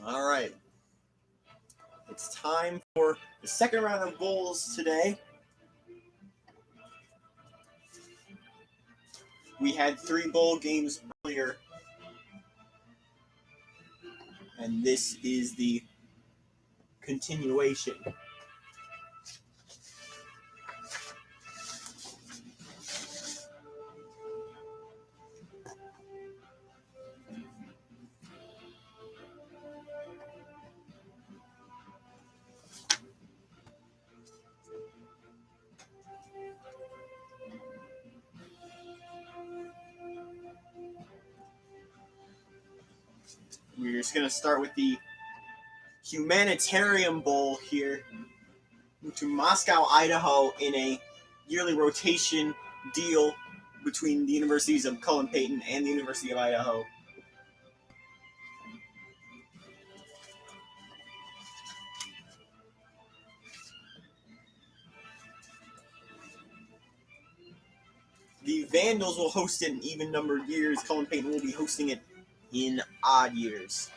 All right. It's time for the second round of bowls today. We had 3 bowl games earlier, and this is the continuation. We're just going to start with the Humanitarian Bowl here to Moscow, Idaho, in a yearly rotation deal between the universities of Cullen-Payton and the University of Idaho. The Vandals will host it in even-numbered years. Cullen-Payton will be hosting it in odd years.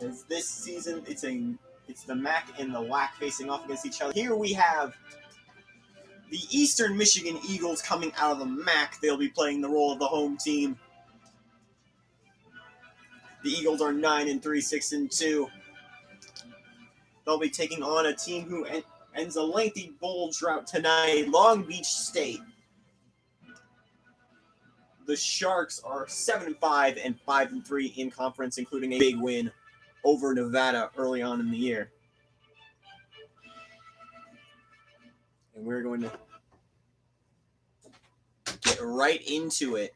As this season, it's the MAC and the WAC facing off against each other. Here we have the Eastern Michigan Eagles coming out of the MAC. They'll be playing the role of the home team. The Eagles are 9-3, 6-2. They'll be taking on a team who ends a lengthy bowl drought tonight, Long Beach State. The Sharks are 7-5 and 5-3 in conference, including a big win over Nevada early on in the year. And we're going to get right into it.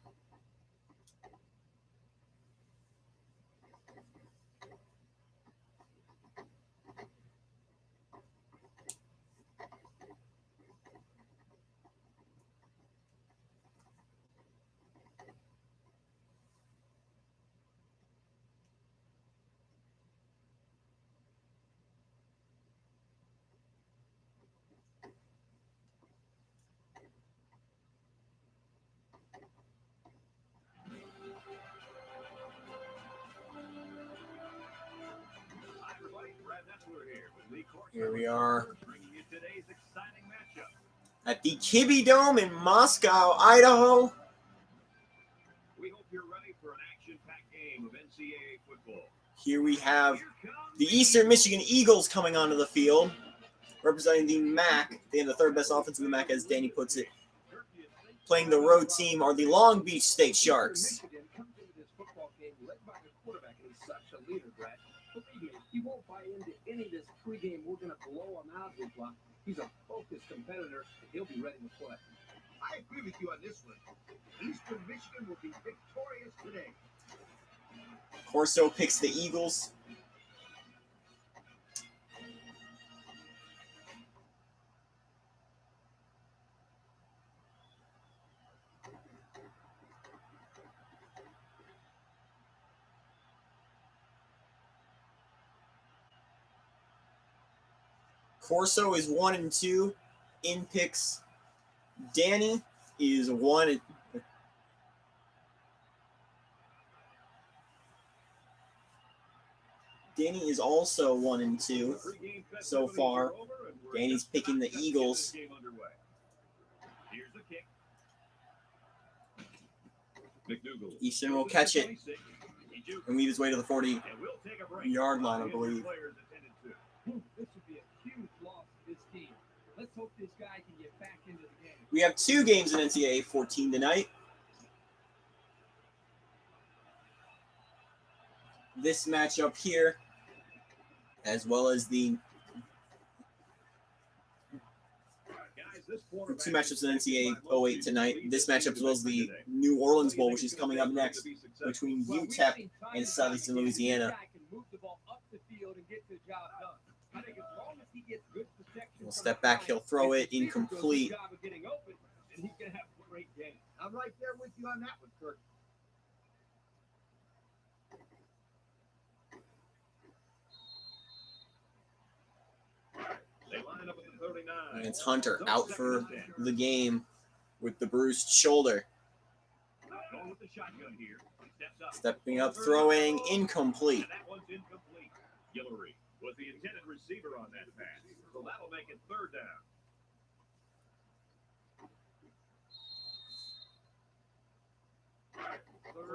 Here we are at the Kibbe Dome in Moscow, Idaho. We hope you're ready for an action-packed game of NCAA football. Here we have the Eastern Michigan Eagles coming onto the field, representing the MAC. They have the third best offense in the MAC, as Danny puts it. Playing the road team are the Long Beach State Sharks. He won't buy into any of this pregame, we're going to blow him out with block. He's a focused competitor, and he'll be ready to play. I agree with you on this one. Eastern Michigan will be victorious today. Corso picks the Eagles. Corso is 1-2 in picks. Danny is 1. Danny is also 1-2 so far. Danny's picking the Eagles. Easton will catch it and lead his way to the 40-yard line, I believe. This would be a huge loss for this team. Let's hope this guy can get back into the game. We have 2 games in NCAA 14 tonight. This matchup here, as well as the 2 matchups in NCAA 08 tonight. This matchup, as well as the New Orleans Bowl, which is coming up next, between UTEP and Southeastern Louisiana. We'll step back. He'll throw it incomplete. I'm right there with you on that one, Kirk. They line up at the 39. And it's Hunter out for the game with the bruised shoulder. the shotgun here. He steps up. Stepping up, throwing, incomplete. And that one's incomplete. Guillory was the intended receiver on that pass. So that'll make it third down.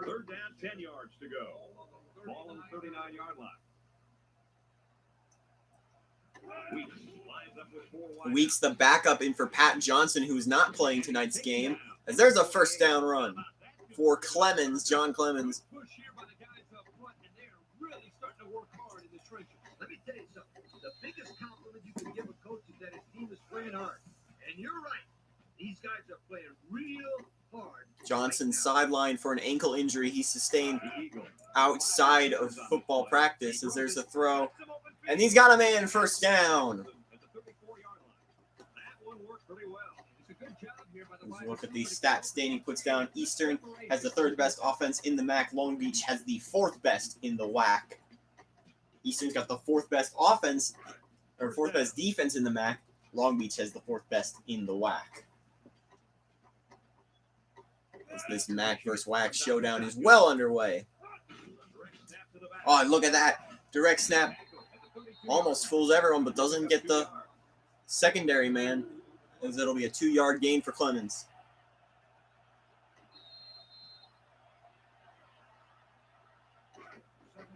Third down, 10 yards to go. Ball on the 39-yard line. Weeks lines up with 4 wide. Weeks the backup in for Pat Johnson, who's not playing tonight's game, as there's a first down run for Clemens, John Clemens. Push here by the guys up front, and they are really starting to work hard in the trenches. Let me tell you something. The biggest compliment you can give a coach is that his team is playing hard. And you're right. These guys are playing real hard. Johnson sidelined for an ankle injury he sustained outside of football practice, as there's a throw. And he's got a man first down. As we look at the stats Danny puts down, Eastern has the third best offense in the MAC. Long Beach has the fourth best in the WAC. Eastern's got the fourth best offense, or fourth best defense in the MAC. Long Beach has the fourth best in the WAC. As this MAC versus WAC showdown is well underway. Oh, and look at that. Direct snap. Almost fools everyone, but doesn't get the secondary man, as it'll be a 2-yard gain for Clemens.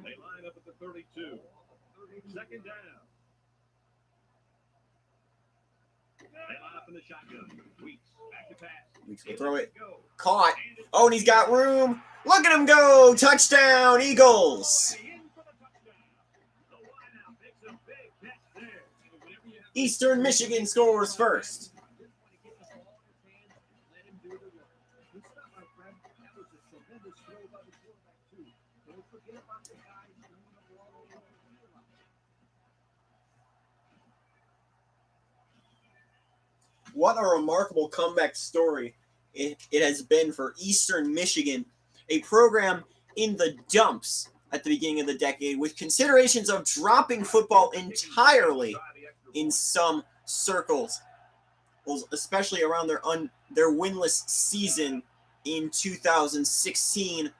They line up at the 32. Second down. They line up in the shotgun. Weeks back to pass. Weeks will throw it. Caught. Oh, and he's got room. Look at him go. Touchdown, Eagles. Eastern Michigan scores first. What a remarkable comeback story it has been for Eastern Michigan, a program in the dumps at the beginning of the decade with considerations of dropping football entirely in some circles, especially around their winless season in 2016.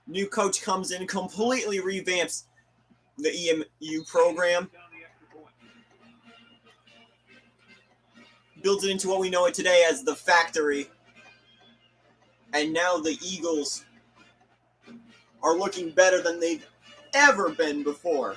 New coach comes in, completely revamps the EMU program, builds it into what we know it today as the Factory, and now the Eagles are looking better than they've ever been before.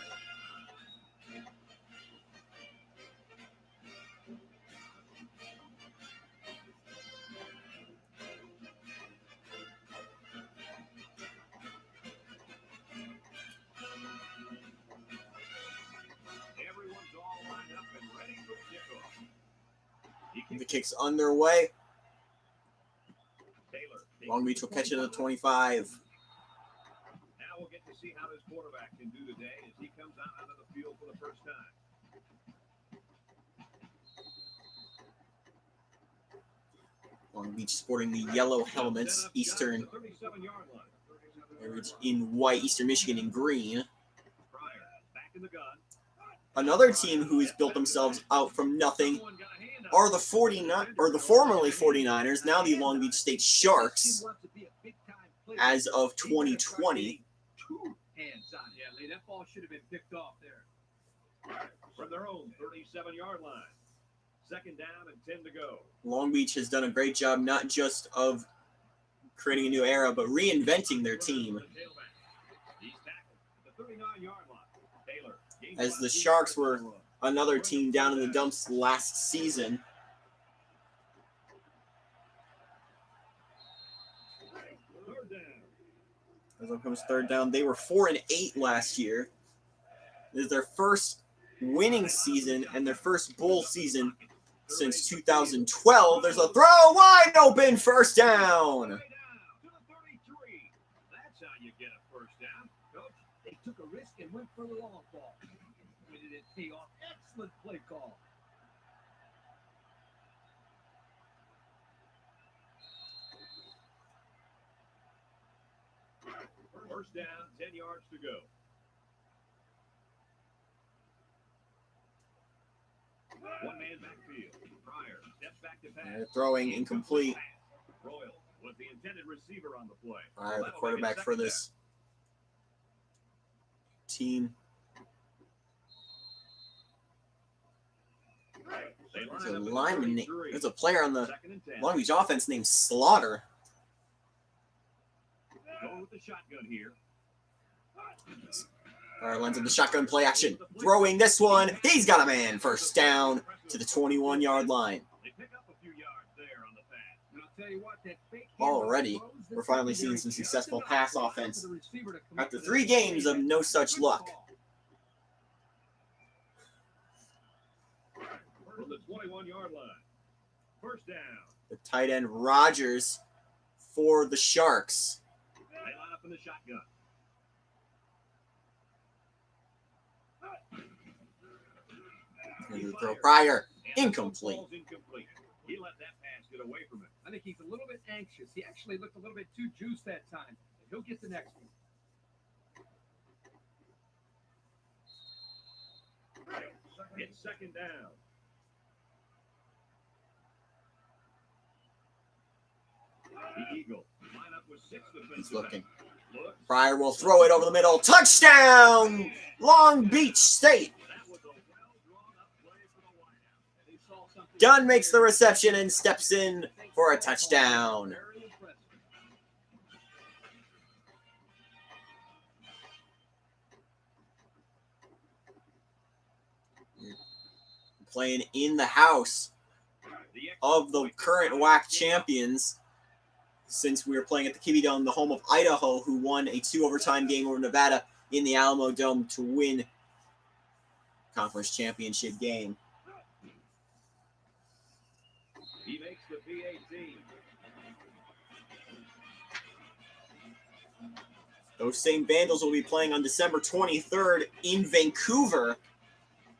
The kick's underway. Long Beach will catch it at the 25. Now we'll get to see how this quarterback can do today as he comes out onto the field for the first time. Long Beach sporting the yellow helmets. Eastern in white. Eastern Michigan in green. Another team who has built themselves out from nothing are the formerly 49ers, now the Long Beach State Sharks, as of 2020. That ball should have been picked off there. From their own 37-yard line. Second down and 10 to go. Long Beach has done a great job not just of creating a new era, but reinventing their team. As the Sharks were another team down in the dumps last season. As it comes third down, they were 4-8 last year. This is their first winning season and their first bowl season since 2012. There's a throw, wide open, first down. That's how you get a first down, Coach. They took a risk and went for the long ball. Did it pay off? Excellent play call. First down, 10 yards to go. One man backfield. Pryor steps back to pass. Throwing incomplete. Royal was the intended receiver on the play. The quarterback for this team. There's a lineman. There's a player on the Long Beach offense named Slaughter. Going with the shotgun here. Lines of the shotgun play action. Throwing this one. He's got a man. First down to the 21-yard line. They pick up a few yards there on the pass. And I'll tell you what, that fake Already, we're finally seeing some successful pass offense after 3 games of no such luck. From the 21-yard line. First down. The tight end Rogers for the Sharks. They line up in the shotgun. And the throw prior. Incomplete. Incomplete. He let that pass get away from him. I think he's a little bit anxious. He actually looked a little bit too juiced that time. He'll get the next one. It's second down. The Eagle line up with 6 defensive He's looking. backs. Pryor will throw it over the middle. Touchdown! Long Beach State. That was a well-drawn-up play for the wideout. They saw something. Dunn makes the reception and steps in for a touchdown. Very impressive. Playing in the house of the current WAC champions, since we were playing at the Kibbie Dome, the home of Idaho, who won a 2-overtime game over Nevada in the Alamo Dome to win conference championship game. He makes the PAT. Those same Vandals will be playing on December 23rd in Vancouver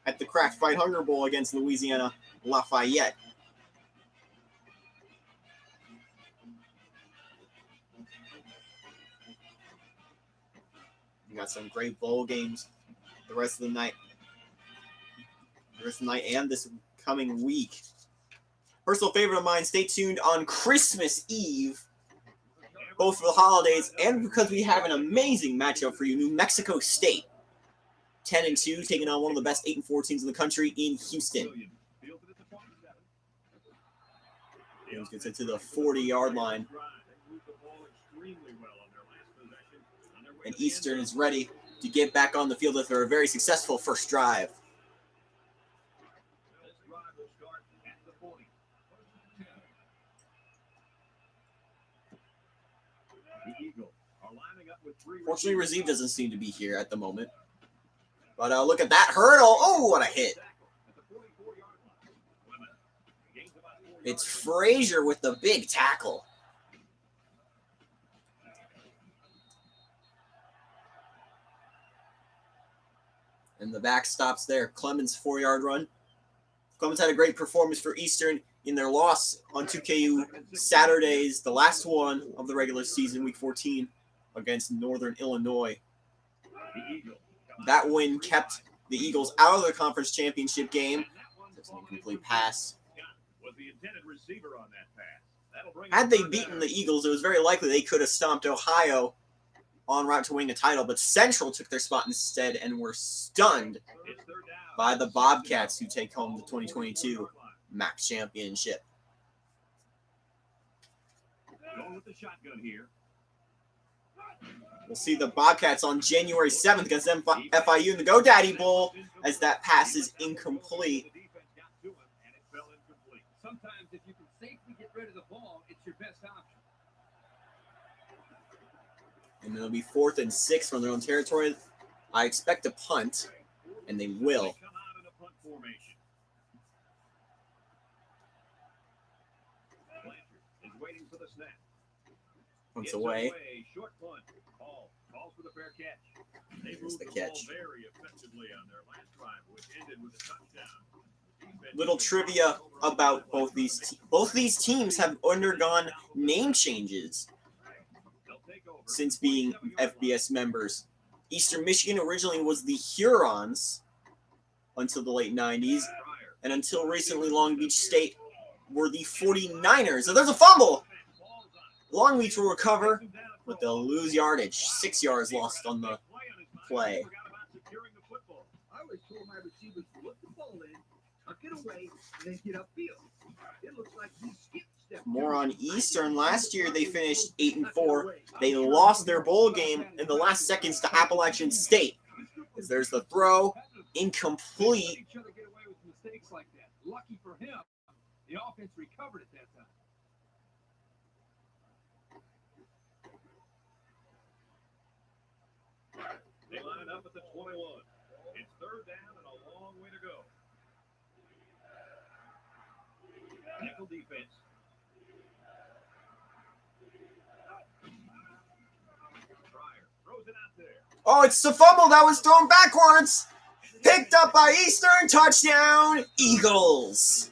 at the Craft Fight Hunger Bowl against Louisiana Lafayette. We got some great bowl games the rest of the night. And this coming week. Personal favorite of mine, stay tuned on Christmas Eve, both for the holidays and because we have an amazing matchup for you. New Mexico State, 10-2, taking on one of the best 8-4 teams in the country in Houston. James gets it to the 40-yard line. And Eastern is ready to get back on the field after a very successful first drive. Fortunately, Razib doesn't seem to be here at the moment. But look at that hurdle. Oh, what a hit. It's Frazier with the big tackle. And the back stops there. Clemens 4-yard run. Clemens had a great performance for Eastern in their loss on 2KU Saturdays, the last one of the regular season, week 14, against Northern Illinois. That win kept the Eagles out of the conference championship game. That's an incomplete pass. Had they beaten the Eagles, it was very likely they could have stomped Ohio en route to winning a title, but Central took their spot instead and were stunned by the Bobcats, who take home the 2022 MAC championship. Going with the shotgun here. We'll see the Bobcats on January 7th against FIU in the GoDaddy Bowl, as that pass is incomplete. Sometimes if you can safely get rid of the ball, it's your best option. And it'll be 4th and 6 from their own territory. I expect a punt, and they will. Punts away. Short punt. Calls for the fair catch. They Here's the moved catch. ball very effectively on their last drive, which ended with a touchdown. Little trivia about both these teams. Both these teams have undergone name changes since being FBS members. Eastern Michigan originally was the Hurons until the late 90s, and until recently Long Beach State were the 49ers. So there's a fumble! Long Beach will recover, but they'll lose yardage. 6 yards lost on the play. I always told my receivers to look the ball in, tuck it away, and then get upfield. It looks like he skipped step. More on Eastern. Last year they finished 8-4. They lost their bowl game in the last seconds to Appalachian State. As there's the throw, incomplete. Each other get away with mistakes like that. Lucky for him, the offense recovered at that time. They line up at the 21. It's third down and a long way to go. Nickel defense. Pryor throws it out there. Oh, it's the fumble that was thrown backwards. Picked up by Eastern. Touchdown, Eagles.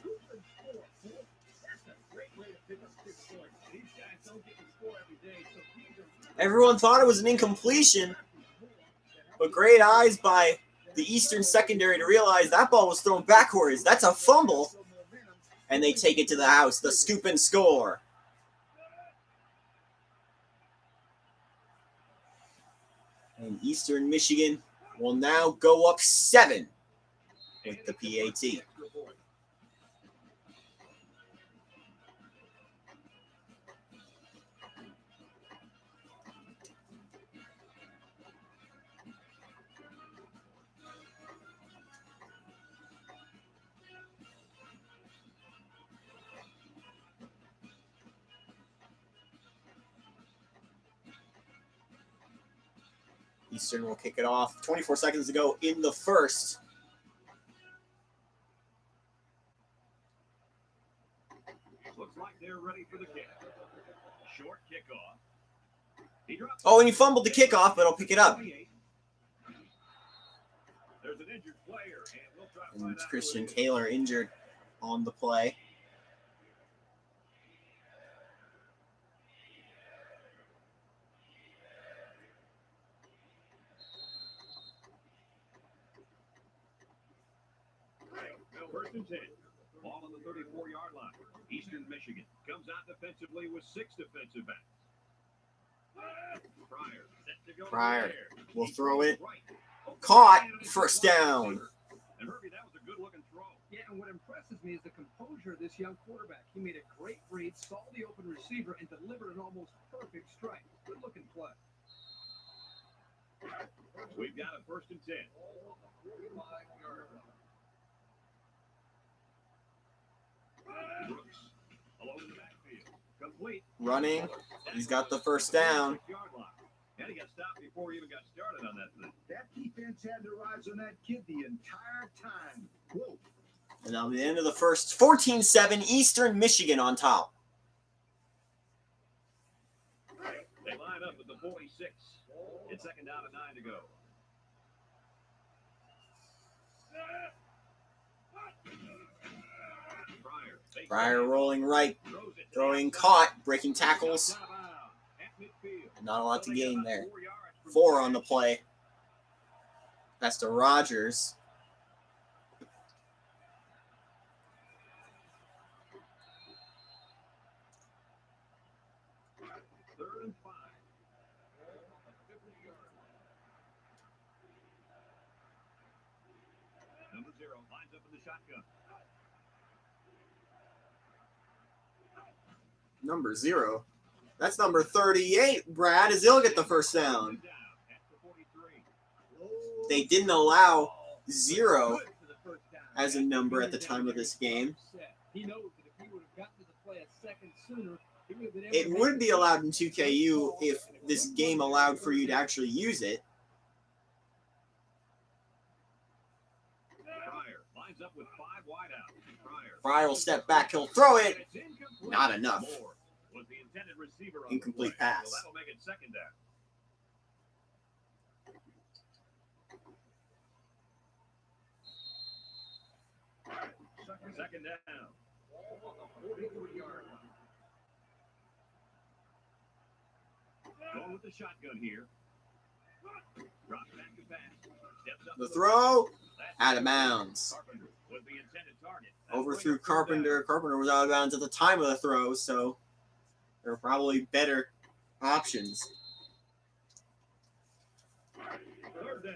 Everyone thought it was an incompletion, but great eyes by the Eastern secondary to realize that ball was thrown backwards. That's a fumble. And they take it to the house. The scoop and score. And Eastern Michigan will now go up 7 with the PAT. Eastern will kick it off. 24 seconds to go in the first. Looks like they're ready for the kick. Short kickoff. He drops Oh, and he fumbled the kickoff, but he'll pick it up. 28. There's an injured player, and we'll try to And find it's out Christian who it is. Taylor injured on the play. First and 10. Ball on the 34-yard line. Eastern Michigan comes out defensively with 6 defensive backs. Pryor set to go. Pryor there. will He throw throws it. right. Caught. And it's First a wide down. receiver. And Herbie, that was a good-looking throw. Yeah, and what impresses me is the composure of this young quarterback. He made a great read, saw the open receiver, and delivered an almost perfect strike. Good-looking play. We've got a first and 10. Brooks along the backfield. Complete. Running. He's got the first down. And he got stopped before he even got started on that thing. That defense had their eyes on that kid the entire time. Whoa. And on the end of the first, 14-7, Eastern Michigan on top. They line up at the 46. It's second down and 9 to go. Pryor rolling right, Throws it to throwing the outside. caught, breaking tackles. Out of bounds at midfield. And not a lot to So they got gain about there. 4 yards from 4 on the play. That's to Rogers. Third and 5. Number 0 lines up in the shotgun. Number 0. That's number 38, Brad, as he'll get the first down. Down at the 43. They didn't allow 0 Good for the first down. as a number at the time of this game. He knows that if he would have gotten to the play a second sooner, he would have been able It to make would be the allowed in 2KU if this game allowed for you to actually use it. Pryor lines up with 5 wideouts. Pryor will step back, he'll throw it. It's incomplete. Not enough. Moore was the intended receiver on Incomplete the play, pass. So that'll make it second down. Second down. Going with the shotgun here. Drops back to pass. Steps up The to throw, right. out of bounds. Carpenter was the intended target. Overthrew Carpenter. Carpenter was out of bounds at the time of the throw, so There are probably better options. Third down.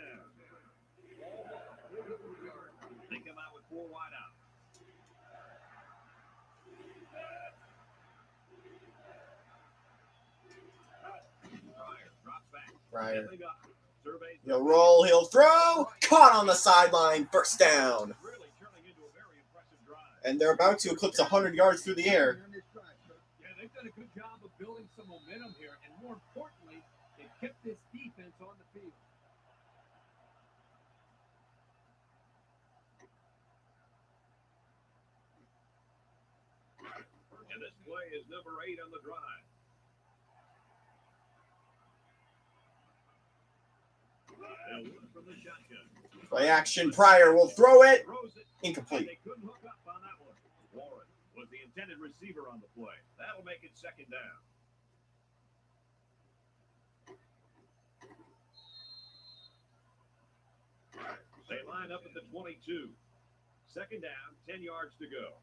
They come out with 4 wide out. Pryor drops back. Pryor. And they got it. Surveys the He'll roll, he'll throw. Caught on the sideline. First down. really turning into a very impressive drive. And they're about to eclipse 100 yards through the air. Yeah, they've done a good job of building some momentum here, and more importantly, they've kept this defense on the field. And this play is number 8 on the drive. They'll work from the shotgun. Play action. Pryor will throw it. Throws it. Incomplete. They couldn't hook up on that one. Warren was the intended receiver on the play. That'll make it second down. They line up at the 22. Second down, 10 yards to go.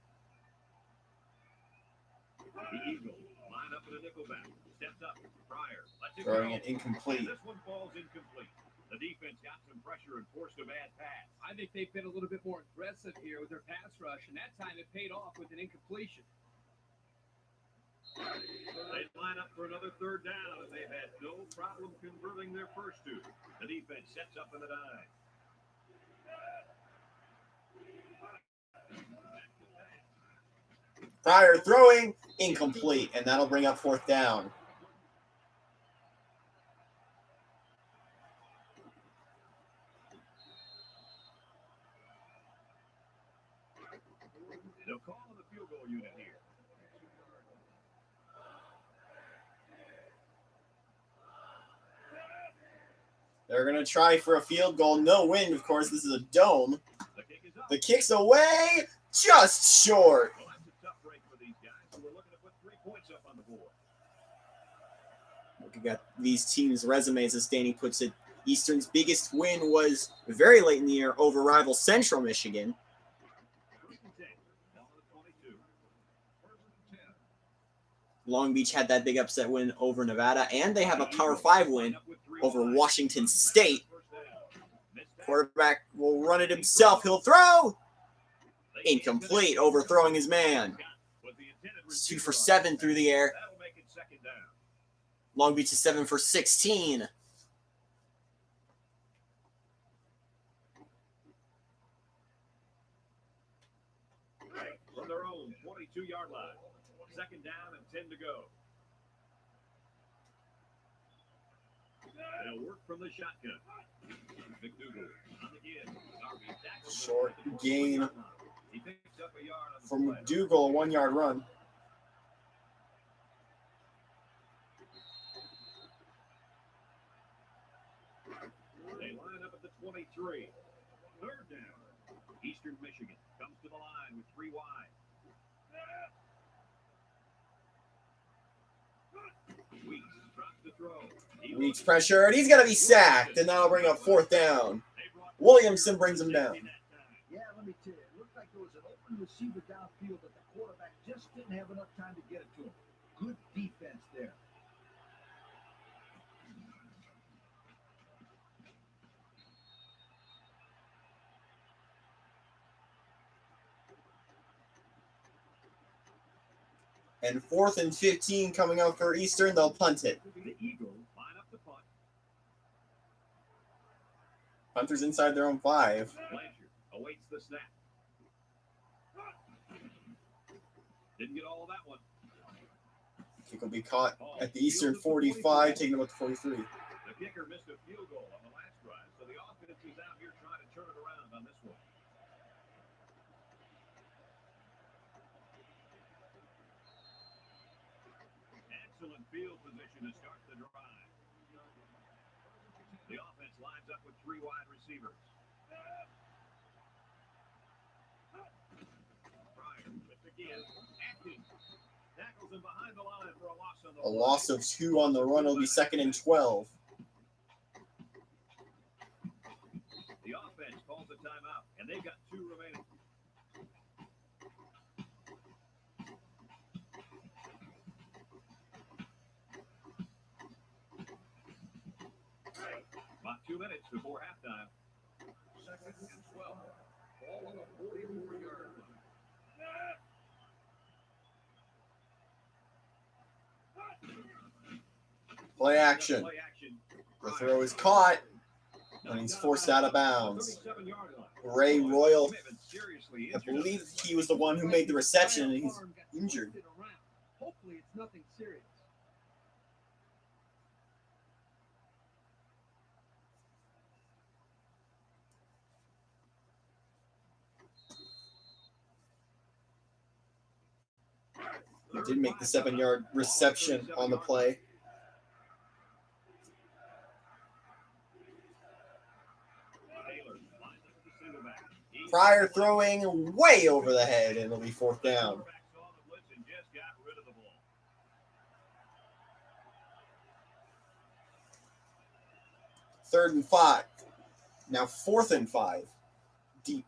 The Eagles line up in a nickelback. Steps up. Pryor lets it Throwing go. it incomplete. And this one falls incomplete. The defense got some pressure and forced a bad pass. I think they've been a little bit more aggressive here with their pass rush, and that time it paid off with an incompletion. They line up for another third down, and they've had no problem converting their first 2. The defense sets up in the dime. Pryor throwing. Incomplete. And that'll bring up fourth down. They'll call on the field goal unit here. They're going to try for a field goal. No wind, of course. This is a dome. The kick is up. The kick's away. Just short. Well, that's a tough break for these guys, so we're looking to put 3 points up on the board. Look at these teams' resumes, as Danny puts it. Eastern's biggest win was very late in the year over rival Central Michigan. First and 10. Ball on the 22. First and 10. Long Beach had that big upset win over Nevada, and they have a Power 5 win over Washington State. Quarterback will run it himself. He'll throw. Incomplete, overthrowing his man. It's 2 for 7 through the air. That'll make it second down. Long Beach is 7 for 16. From their own 22-yard line. Second down and 10 to go. They'll work from the shotgun. McDougal on the give. Darby tackles him Short at the 41 gain yard line. He picks up a yard on the From play. Dougal, a 1-yard run. They line up at the 23. Third down. Eastern Michigan comes to the line with 3 wide. Weeks drops the throw. Weeks pressure, and he's going to be sacked, and that'll bring up fourth down. Williamson brings him down. Yeah, let me tell you, it looked like there was an open receiver downfield, but the quarterback just didn't have enough time to get it to him. Good defense there. And 4th and 15 coming out for Eastern. They'll punt it. The Eagles line up the punt. Punters inside their own 5. Blanchard awaits the snap. Didn't get all of that one. Kick will be caught at the Eastern 45, taking them up to 43. The kicker missed a field goal on the last drive, so the offense is out here trying to turn it around on this one. Excellent field position to start the drive. The offense lines up with 3 wide receivers. Pryor flips again. Atkins tackles him behind the line for a loss on the A loss of 2 on the run will be 2nd and 12. The offense calls a timeout, and they've got 2 remaining. minutes before halftime. 2nd and 12. Ball on the 44-yard line. Play action. Play action. The throw is caught, and he's forced out of bounds. Ray Royal, I believe he was the one who made the reception, and he's injured. Hopefully it's nothing serious. He did make the 7-yard reception on the play. Pryor throwing way over the head, and it'll be 4th down. Third and 5. Now 4th and 5. Deep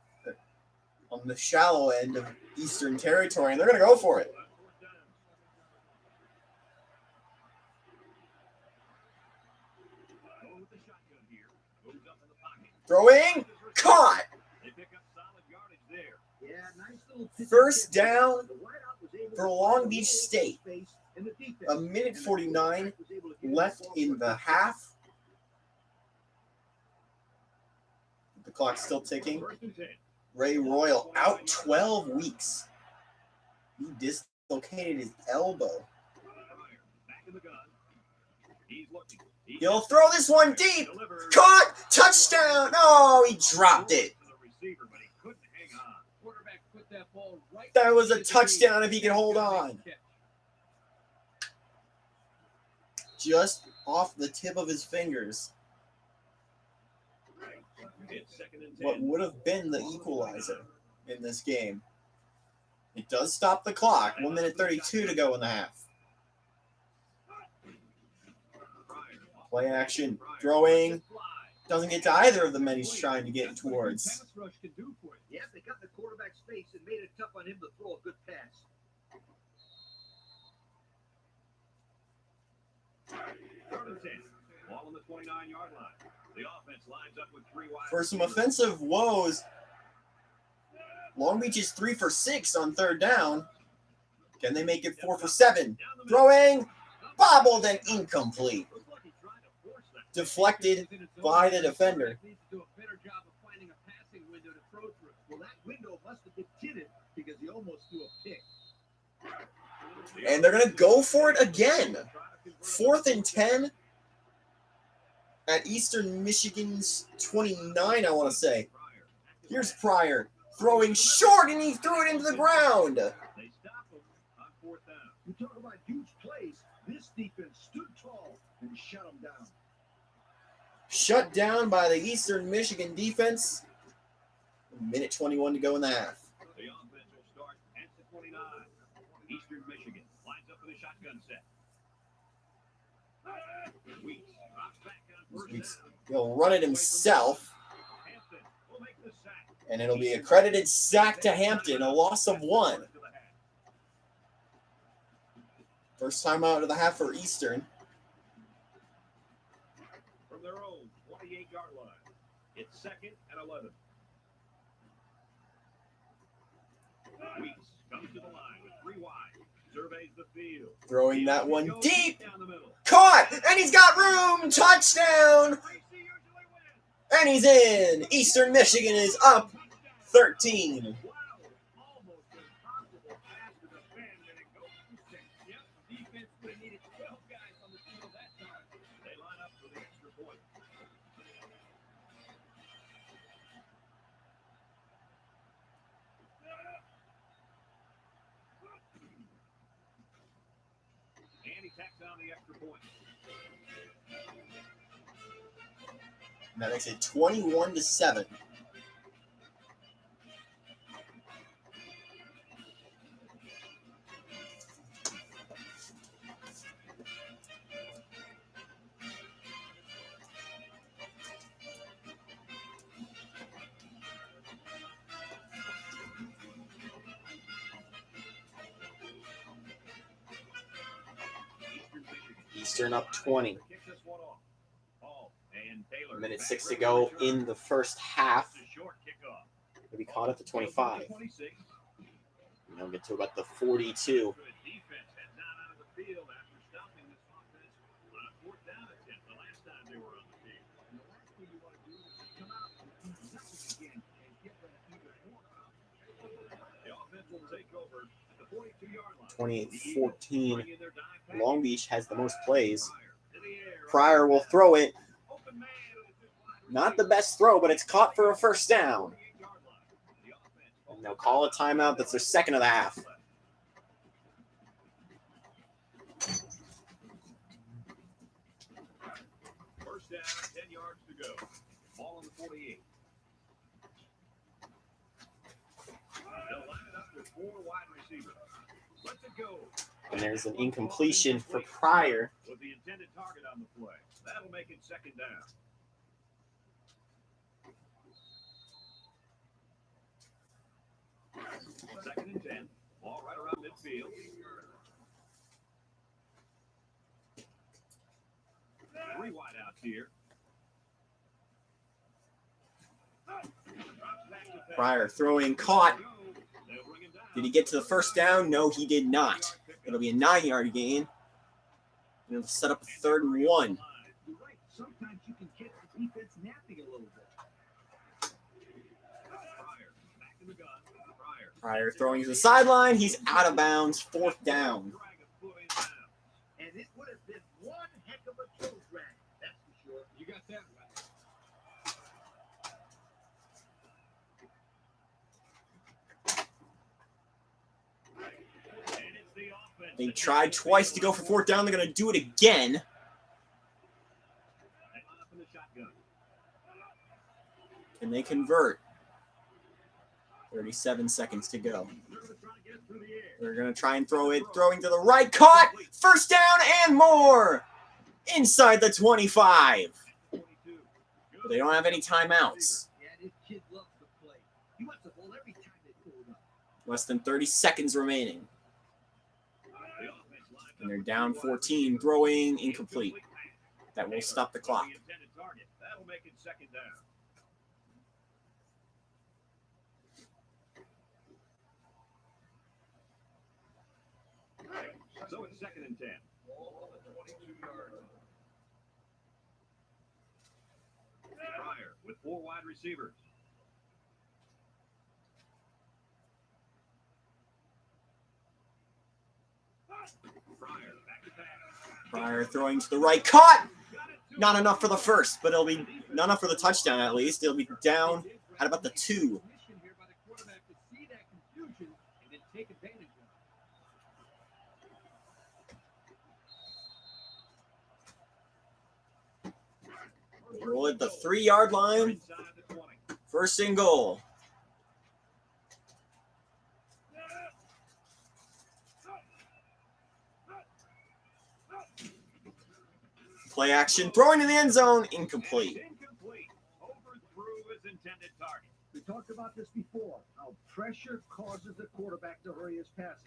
on the shallow end of Eastern Territory, and they're going to go for it. Throwing, caught. First down for Long Beach State. A minute 49 left in the half. The clock's still ticking. Ray Royal out 12 weeks. He dislocated his elbow. He'll throw this one deep. Caught. Touchdown. Oh, he dropped it. That was a touchdown if he could hold on. Just off the tip of his fingers. What would have been the equalizer in this game. It does stop the clock. 1 minute 32 to go in the half. Play action. Throwing. Doesn't get to either of the men he's trying to get towards. Yeah, they got the quarterback's face and made it tough on him to throw a good pass. Ball on the 29-yard line. The offense lines up with 3 wide. For some offensive woes, Long Beach is 3 for 6 on 3rd down. Can they make it 4 for 7? Throwing, bobbled and incomplete. Deflected by the defender. Well, that window must have been tinted because he almost threw a pick. And they're going to go for it again. 4th and 10 at Eastern Michigan's 29, I want to say. Here's Pryor throwing short, and he threw it into the ground. You talk about huge plays. This defense stood tall and shut them down. Shut down by the Eastern Michigan defense. Minute 21 to go in the half. The offense will start at the 29. Eastern Michigan lines up with a shotgun set. Weeks drops back on first down. He'll run it himself. And it'll be a credited sack to Hampton, a loss of 1. First time out of the half for Eastern. From their own 28-yard line, it's 2nd and 11. Weeks comes to the line with 3 wide. Surveys the field. Throwing that one deep. Caught! And he's got room! Touchdown! And he's in! Eastern Michigan is up 13. That makes it 21-7. Eastern up 20. Taylor. Minute 6 to go in the first half. It's a short kickoff. He'll be caught at the 25. 26. And he'll get to about the 42. Good defense heads out of the field after stopping this offense on a fourth down attempt the last time they were on the field. And the last thing you want to do is come out and do nothing again and get them even more confident. The offense will take over at the 42-yard line. 28-14. Bring in their dime package. Long Beach has the most plays. Pryor to the air. Pryor will throw it. Open man with a good wide Not the receiver. best throw, but it's caught for a first down. 48-yard line. The offense And they'll call a timeout. That's their second of the half. First down, 10 yards to go. Ball on the 48. They'll line it up with 4 wide receivers. Let's it go. And there's an incompletion for Pryor. With the intended target on the play. That'll make it second down. Second and 10. Ball right around midfield. Three wideouts here. Pryor throwing caught. They'll bring him down. Did he get to the first down? No, he did not. It'll be a 9-yard gain. And it'll set up a 3rd and 1. You're right. Sometimes you can catch the defense napping a little bit. Pryor back in the gun. Pryor. Pryor throwing to the sideline. He's out of bounds. 4th down. Drag a foot in bounds. And it would have been one heck of a toe drag, that's for sure. You got that right. And it's the offense. They tried twice to go for 4th down. They're going to do it again. They line up in the shotgun. And they convert. 37 seconds to go. They're gonna try to get it through the air. They're going to try and throw it. Throwing to the right. Caught. First down and more. Inside the 25. 42. But they don't have any timeouts. Yeah, this kid loves to play. He wants the ball every time they pull it up. Less than 30 seconds remaining. The offense lines And they're up down with 4 wide 14. receivers. Throwing incomplete. That will stop the clock. The intended target. That'll make it second down. So it's second and 10. Ball on the 22-yard line. Pryor with 4 wide receivers. Pryor back to pass. Pryor throwing to the right. Caught. Got it to Not him. enough for the first, but it'll be not enough for the touchdown at least. It'll be down at about the 2. Mission here by the quarterback to see that confusion and then take advantage of it. Roll at the 3-yard line. Inside the 20. First and goal. Play action. Throwing in the end zone. Incomplete. And incomplete. Overthrew his intended target. We talked about this before, how pressure causes the quarterback to hurry his passes.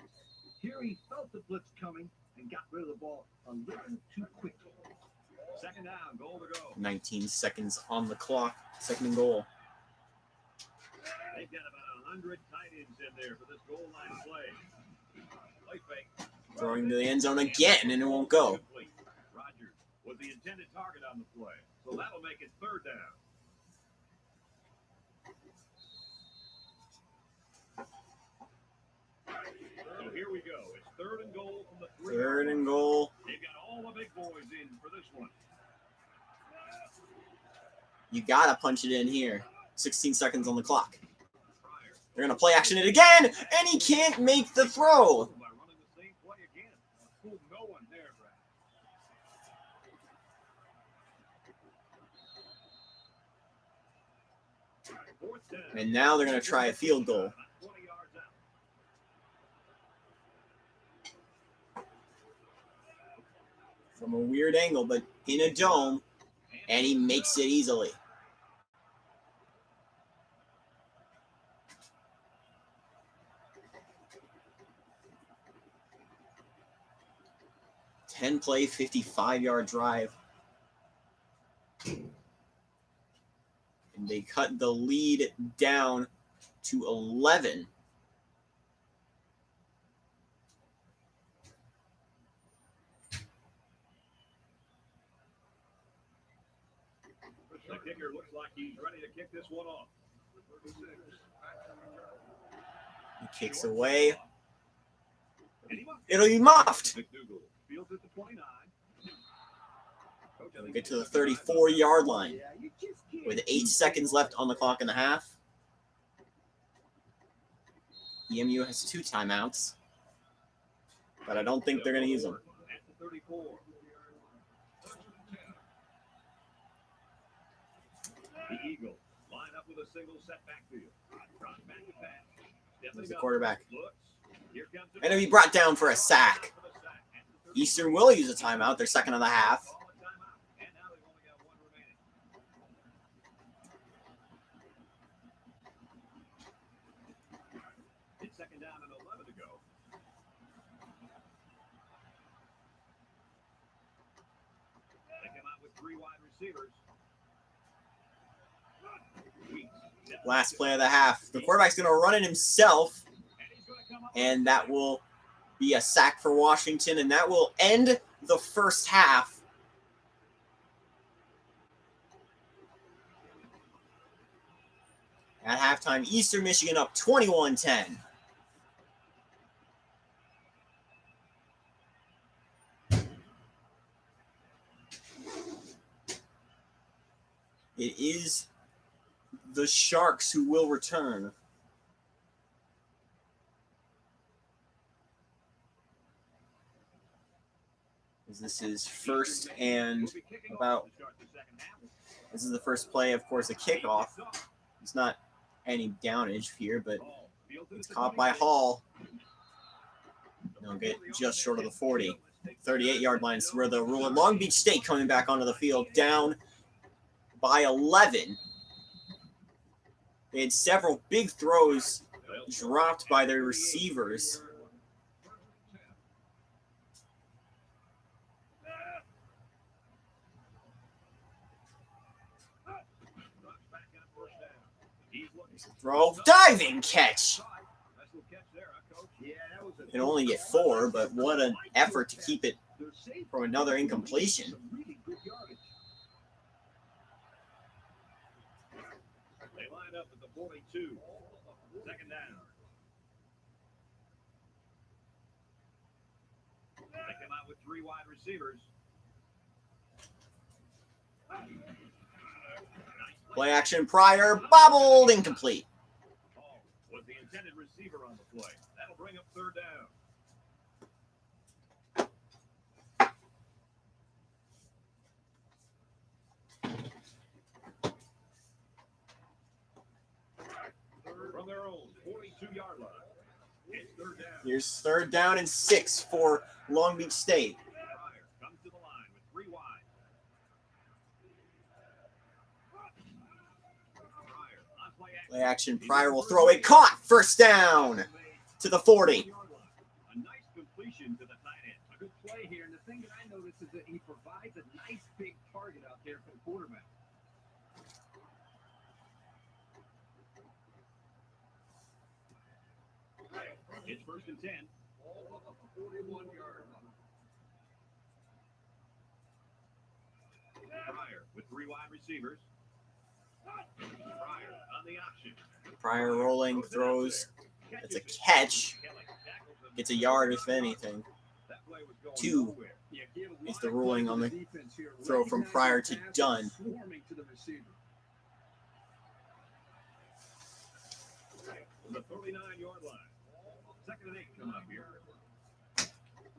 Here he felt the blitz coming and got rid of the ball a little too quickly. Second down, goal to go. 19 seconds on the clock. Second and goal. They've got about 100 tight ends in there for this goal line play. Play fake. Throwing to the end zone again, and it won't go. Incomplete. Rogers was the intended target on the play, so that'll make it third down. So here we go. It's third and goal from the 3. Third and goal. They've got all the big boys in for this one. You gotta punch it in here. 16 seconds on the clock. Pryor. They're gonna play action it again, and he can't make the throw. By running the same play again. Fooled no one there, Brad. Fourth down. And now they're gonna try a field goal. 20 yards out. From a weird angle, but in a dome, and he makes it easily. Ten play, 55-yard drive. They cut the lead down to 11. The kicker looks like he's ready to kick this one off. He kicks away. And he muffed It'll be muffed. McDougal fields at the 29. We'll get to the 34-yard line with 8 seconds left on the clock in the half. EMU has 2 timeouts, but I don't think they're going to use them. At the 34. The Eagles line up with a single set backfield. Back to pass. There's the quarterback. Looks. Here comes the And it'll be brought down for a sack. Eastern will use a timeout, their second of the half. And now they've only got one remaining. It's second down and 11 to go. They come out with 3 wide receivers. Last play of the half. The quarterback's going to run it himself, and that will be a sack for Washington, and that will end the first half. At halftime, Eastern Michigan up 21-10. It is the Sharks who will return. This is first and about, this is the first play, of course, a kickoff. It's not any downage here, but it's caught by Hall. They'll get just short of the 40. 38-yard line is where the rule. Long Beach State coming back onto the field, down by 11. They had several big throws dropped by their receivers. Throw, diving catch. Can only get 4, but what an effort to keep it from another incompletion. They line up at the 42. Second down. They come out with 3 wide receivers. Play action, Pryor, bobbled, incomplete. Hall was the intended receiver on the play. That'll bring up third down. From their own 42-yard line. It's third down. Here's third down and 6 for Long Beach State. Pryor comes to the line with 3 wide. Pryor on play action. Play action, Pryor will throw it, caught, first down to the 40. A nice completion to the tight end. A good play here, and the thing that I noticed is that he provides a nice big target out there for the quarterback. It's first and 10. 41-yard line. Pryor with 3 wide receivers. Pryor on the option. Pryor rolling, throws, that's a catch. Gets a yard if anything. That play was going 2 nowhere. Yeah, give a is lot the of ruling credit on to the defense here. throw from Recognizing Pryor the to pass Dunn. and swarming to the receiver. From the 39-yard line. Second and 8 coming up here.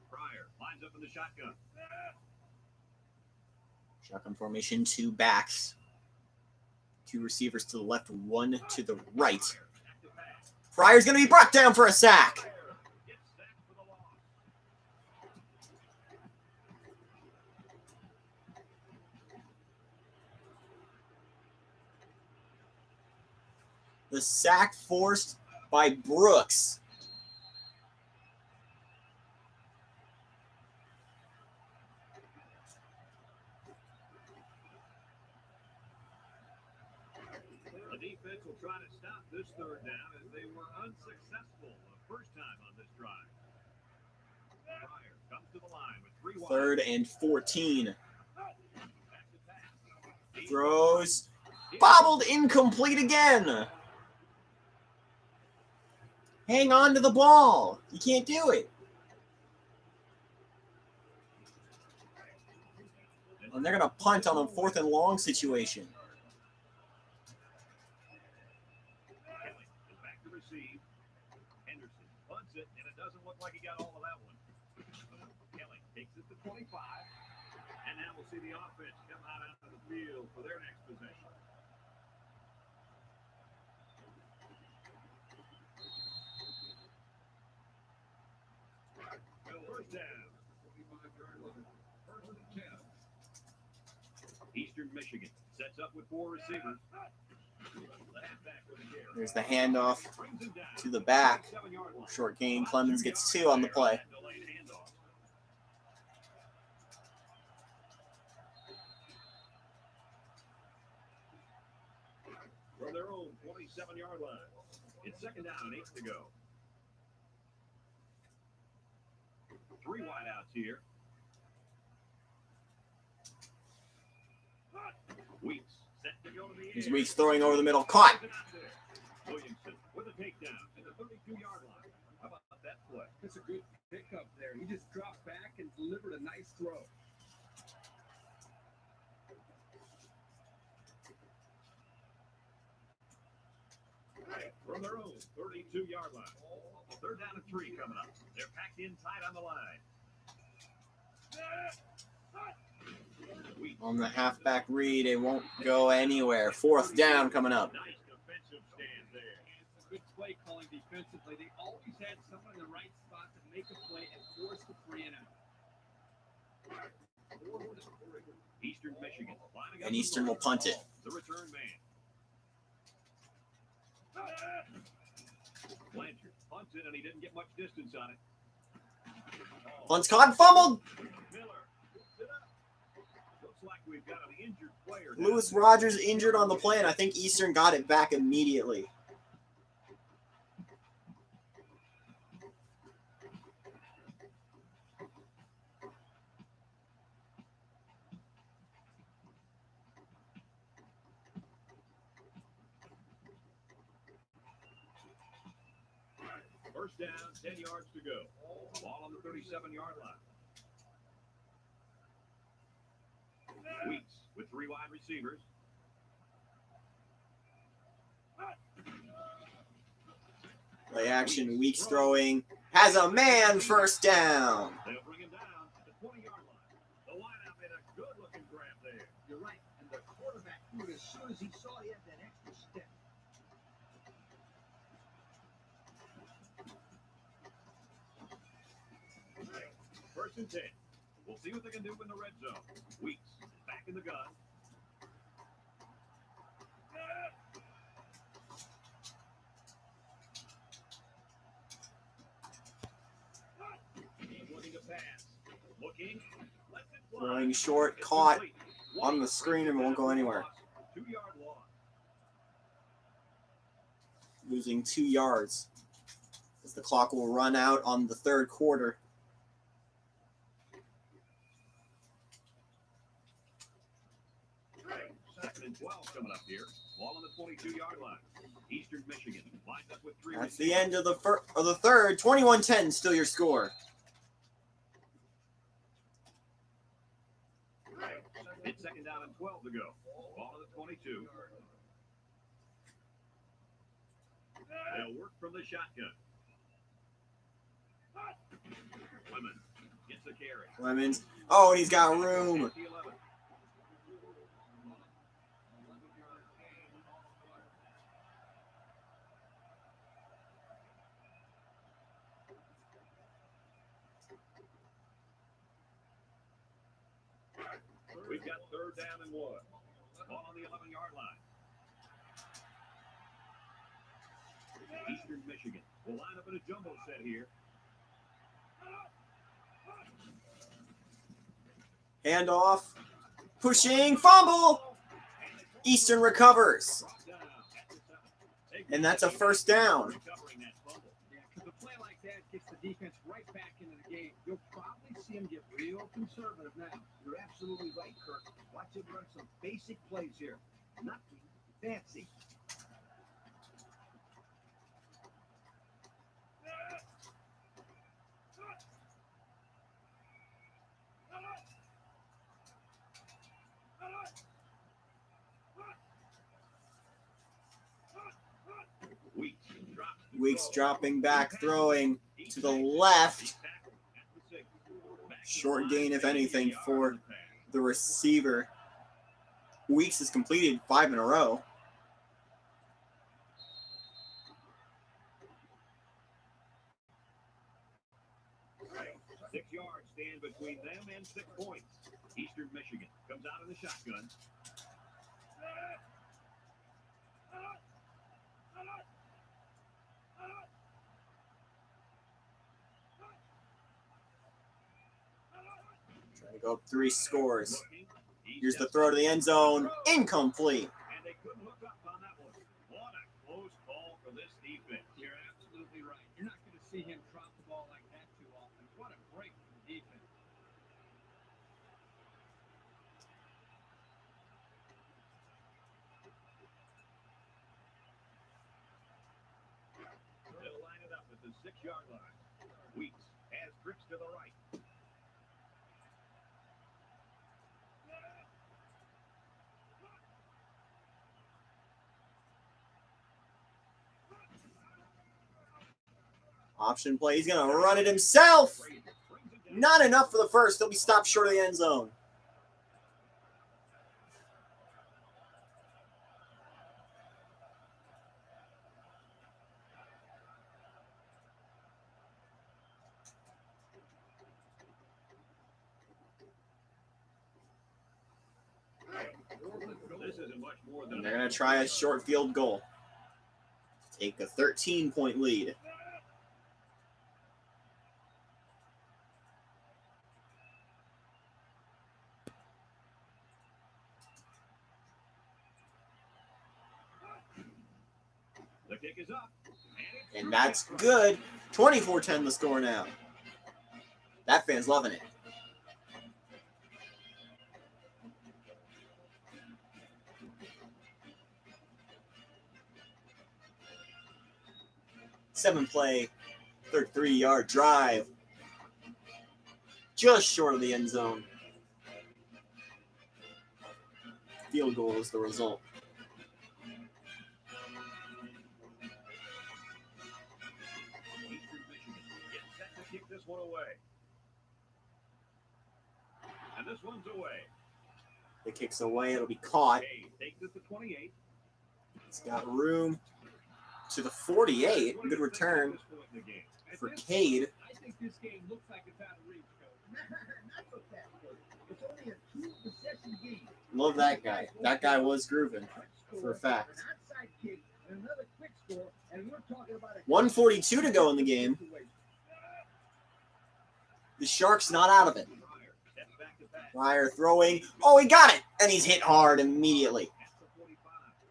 Pryor lines up in the shotgun. Shotgun formation, 2 backs. 2 receivers to the left, 1 to the right. Pryor's going to be brought down for a sack. Gets sacked for the loss. The sack forced by Brooks. The defense will try to stop this third down as they were unsuccessful the first time on this drive. Pryor comes to the line with 3 wide. 3rd and 14. Back to pass. Throws. Bobbled, incomplete again. Hang on to the ball. You can't do it. And they're going to punt on a 4th and long situation. Kelly is back to receive. Henderson punts it, and it doesn't look like he got all of that one. Kelly takes it to 25. And now we'll see the offense come out onto the field for their next possession. First down. 25-yard line. First and 10. Eastern Michigan sets up with 4 receivers. The halfback with a carry. There's the handoff Brings him down. to the back. 7-yard line. Short gain. Clemens gets 2 on the play. Delayed handoff. From their own 27-yard line. It's 2nd down and 8 to go. 3 wideouts here. Weeks set to go to the Here's air. Weeks throwing over the middle. Caught. Williamson with a takedown at the 32-yard line. How about that play? That's a good pickup there. He just dropped back and delivered a nice throw. From their own 32-yard line. 3rd down and 3 coming up. They're packed in tight on the line. Weeks. On the halfback read, it won't go anywhere. 4th down coming up. Nice defensive stand there. It's a good play calling defensively. They always had someone in the right spot to make a play and force the 3 and out. Eastern Michigan. lining up And Eastern will punt it. The return man. Blanchard punts it, and he didn't get much distance on it. Punt's caught and fumbled. Miller picks it up. Looks like we've got an injured player. Lewis Rogers injured on the play, and I think Eastern got it back immediately. First down, 10 yards to go. Ball on the 37-yard line. Weeks with 3 wide receivers. Play action, Weeks throwing. Has a man, first down. They'll bring him down at the 20-yard line. The wideout made a good-looking grab there. You're right. And the quarterback threw it as soon as he saw he had that extra step. First and 10. We'll see what they can do in the red zone. Weeks back in the gun. He's looking to pass. Looking. Lets it fly. Throwing short, It's caught complete. on the screen and won't go anywhere. 2-yard loss. Losing 2 yards. As the clock will run out on the third quarter. Second and 12 coming up here. Ball on the 22-yard line. Eastern Michigan lined up with 3 That's the end of the third. 21-10, still your score. It's 2nd down and 12 to go. Ball on the 22. They'll work from the shotgun. Clemens gets the carry. Clemens. Oh, and he's got room. At the 11. We've got 3rd down and 1. Ball on the 11-yard line. Eastern Michigan will line up in a jumbo set here. Handoff. Pushing. Fumble. Eastern recovers. Brought down at And that's a first down. Recovering that fumble. Yeah, because a play like that gets the defense right back into the game. You'll probably see him get real conservative now. You're absolutely right, Kirk. Watch him run some basic plays here. Nothing fancy. Weeks dropping back, throwing to the left. Short gain, if anything, for the receiver. Weeks has completed 5 in a row. Six yards stand between them and 6 points. Eastern Michigan comes out of the shotgun. Trying to go up 3 scores. Here's the throw to the end zone. Incomplete. And they couldn't hook up on that one. What a close call for this defense. You're absolutely right. You're not going to see him drop the ball like that too often. What a break for the defense. They'll line it up at the 6-yard line. Weeks has tricks to the right. Option play. He's going to run it himself. Not enough for the first. He'll be stopped short of the end zone. This isn't much more than And they're going to try a short field goal. Take a 13-point lead. the kick is up. And that's good. 24-10 the score now. That fan's loving it. Seven-play, 33-yard drive. Just short of the end zone. Field goal is the result. Eastern Michigan gets set to kick this one away. And this one's away. The kick's away. It'll be caught. Cade takes it to 28. He's got room to the 48. Good return for Cade. I think this game looks like it's out of reach, Coach. Not so fast, Coach. It's only a 2-possession game. Love that guy. That guy was grooving, for a fact. An outside kick and another quick score, and we're talking about a 1:42 to go in the game. The Sharks not out of it. Pryor throwing. Oh, he got it! And he's hit hard immediately.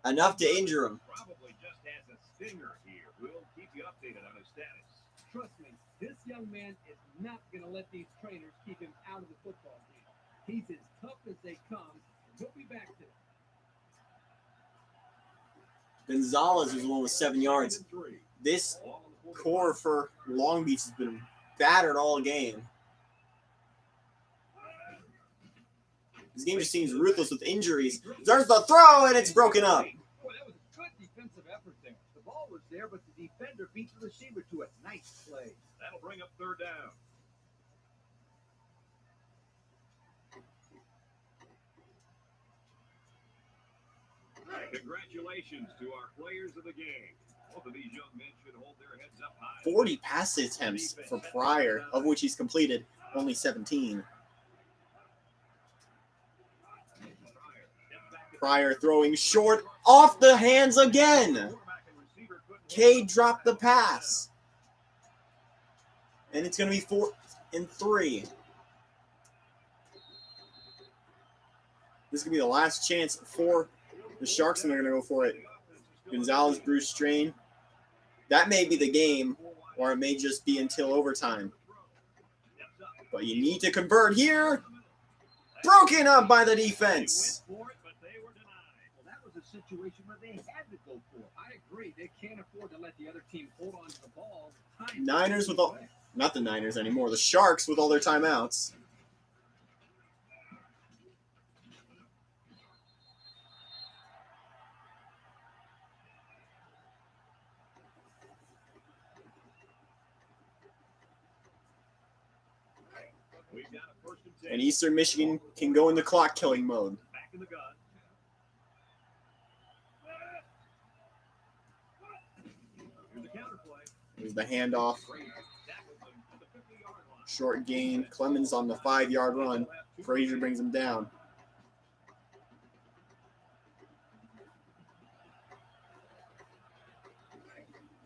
Enough to injure him. Probably just has a stinger here. We'll keep you updated on his status. Trust me, this young man is not going to let these trainers keep him out of the football game. He's as tough as they come. He'll be back to it. Gonzalez was the one with 7 yards. This core for Long Beach has been battered all game. This game just seems ruthless with injuries. There's the throw, and it's broken up. Boy, that was a good defensive effort there. The ball was there, but the defender beat the receiver to it. Nice play. That'll bring up third down. Congratulations to our players of the game. Both of these young men should hold their heads up high. 40 pass attempts for Pryor, of which he's completed only 17. Pryor throwing short, off the hands again. Cade dropped the pass. And it's going to be 4th and 3. This is going to be the last chance for the Sharks, and they're going to go for it. Gonzalez, Bruce Strain. That may be the game, or it may just be until overtime. But you need to convert here. Broken up by the defense. Well, that was a situation where they had to go for it. I agree. They can't afford to let the other team hold on to the ball. Niners with all, not the Niners anymore, the Sharks with all their timeouts. We've got a first and 10. And Eastern Michigan can go into clock killing mode. Back in the gun. Here's the counter play. There's the handoff. Tackled them at the 50-yard line. Short gain. Clemens on the 5-yard run. Frazier brings him down.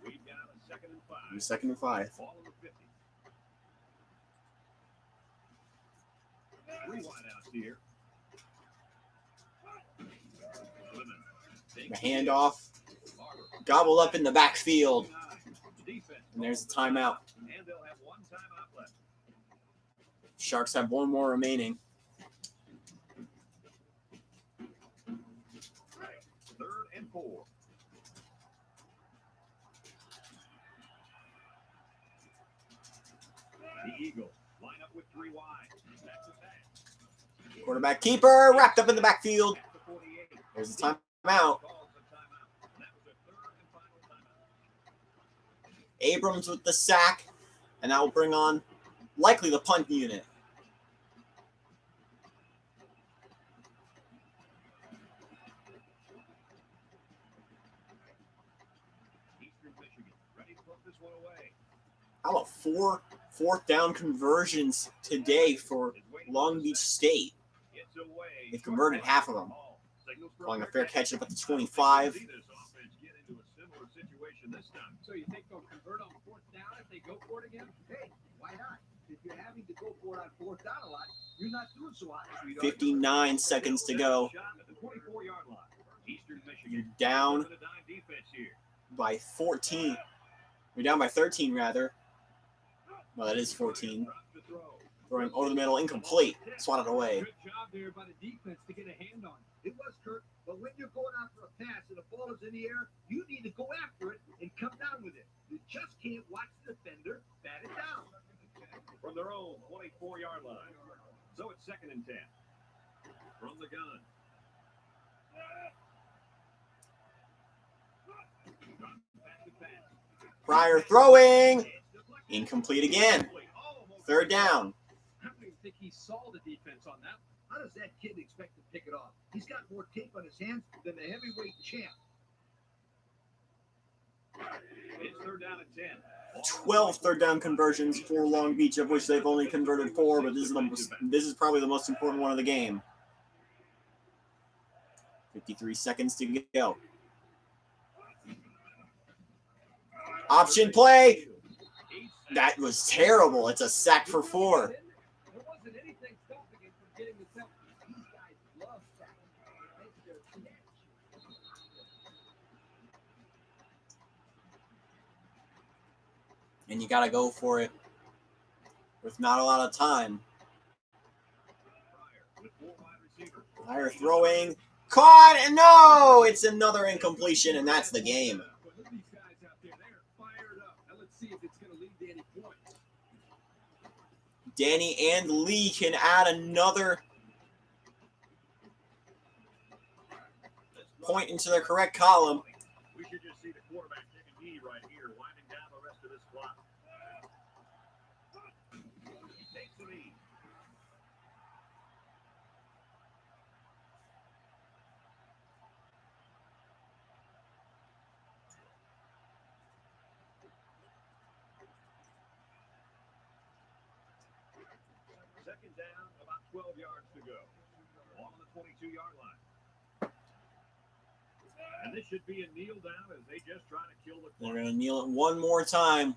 We've got a second and 5. And 2nd and 5. Ball on the 50. 3 wideouts here. Clemens The takes handoff. Barber. Gobbled up in the backfield. Defense. And there's the timeout. And they'll have one timeout left. Sharks have one more remaining. 3rd and 4. The Eagles line up with 3 wide. That's a pass. Quarterback keeper wrapped up in the backfield. At the 48. There's the timeout. Calls a timeout. That was a 3rd and final timeout. Abrams with the sack. And that will bring on likely the punt unit. Eastern Michigan ready to put this one away. How about 4 fourth down conversions today for Long Beach State? It's away. They've converted half of them. Signals for Calling a fair catch up at the 25. See this offense get into a similar situation this time. So you think they'll convert on 4th down if they go for it again? Hey, why not? If you're having to go for it on 4th down a lot, you're not doing so hot. 59 seconds to go. Shot at the 24-yard line. Eastern Michigan You're down with a dime defense here. by 14. You're down by 13, rather. Well, that is 14. Drops the throw. Throwing over the middle, incomplete. Swatted away. Good job there by the defense to get a hand on it. It was, Kurt, but when you're going out for a pass and the ball is in the air, you need to go after it and come down with it. You just can't watch the defender bat it down. From their own 24-yard line. So it's 2nd and 10. From the gun. Back to pass. Pryor throwing. Incomplete again. 3rd down. I don't even think he saw the defense on that. How does that kid expect to pick it off? He's got more tape on his hands than the heavyweight champ. It's 3rd down and 10. 12 third down conversions for Long Beach, of which they've only converted 4, but this is probably the most important one of the game. 53 seconds to go. Option play. That was terrible. It's a sack for 4. There wasn't anything stopping him from getting the sack. These guys love sacks. That's their snatch. And you got to go for it with not a lot of time. Pryor throwing. Caught. And no, it's another incompletion, and that's the game. But look at these guys out there. They're fired up. Now let's see if it's going to lead to any points. Danny and Lee can add another point into their correct column. We should just see the quarterback take a knee right here, winding down the rest of this clock. He takes a knee. Second down, about 12 yards to go. Ball on the 22-yard line. And this should be a kneel down as they just try to kill the They're clock. going to kneel it one more time.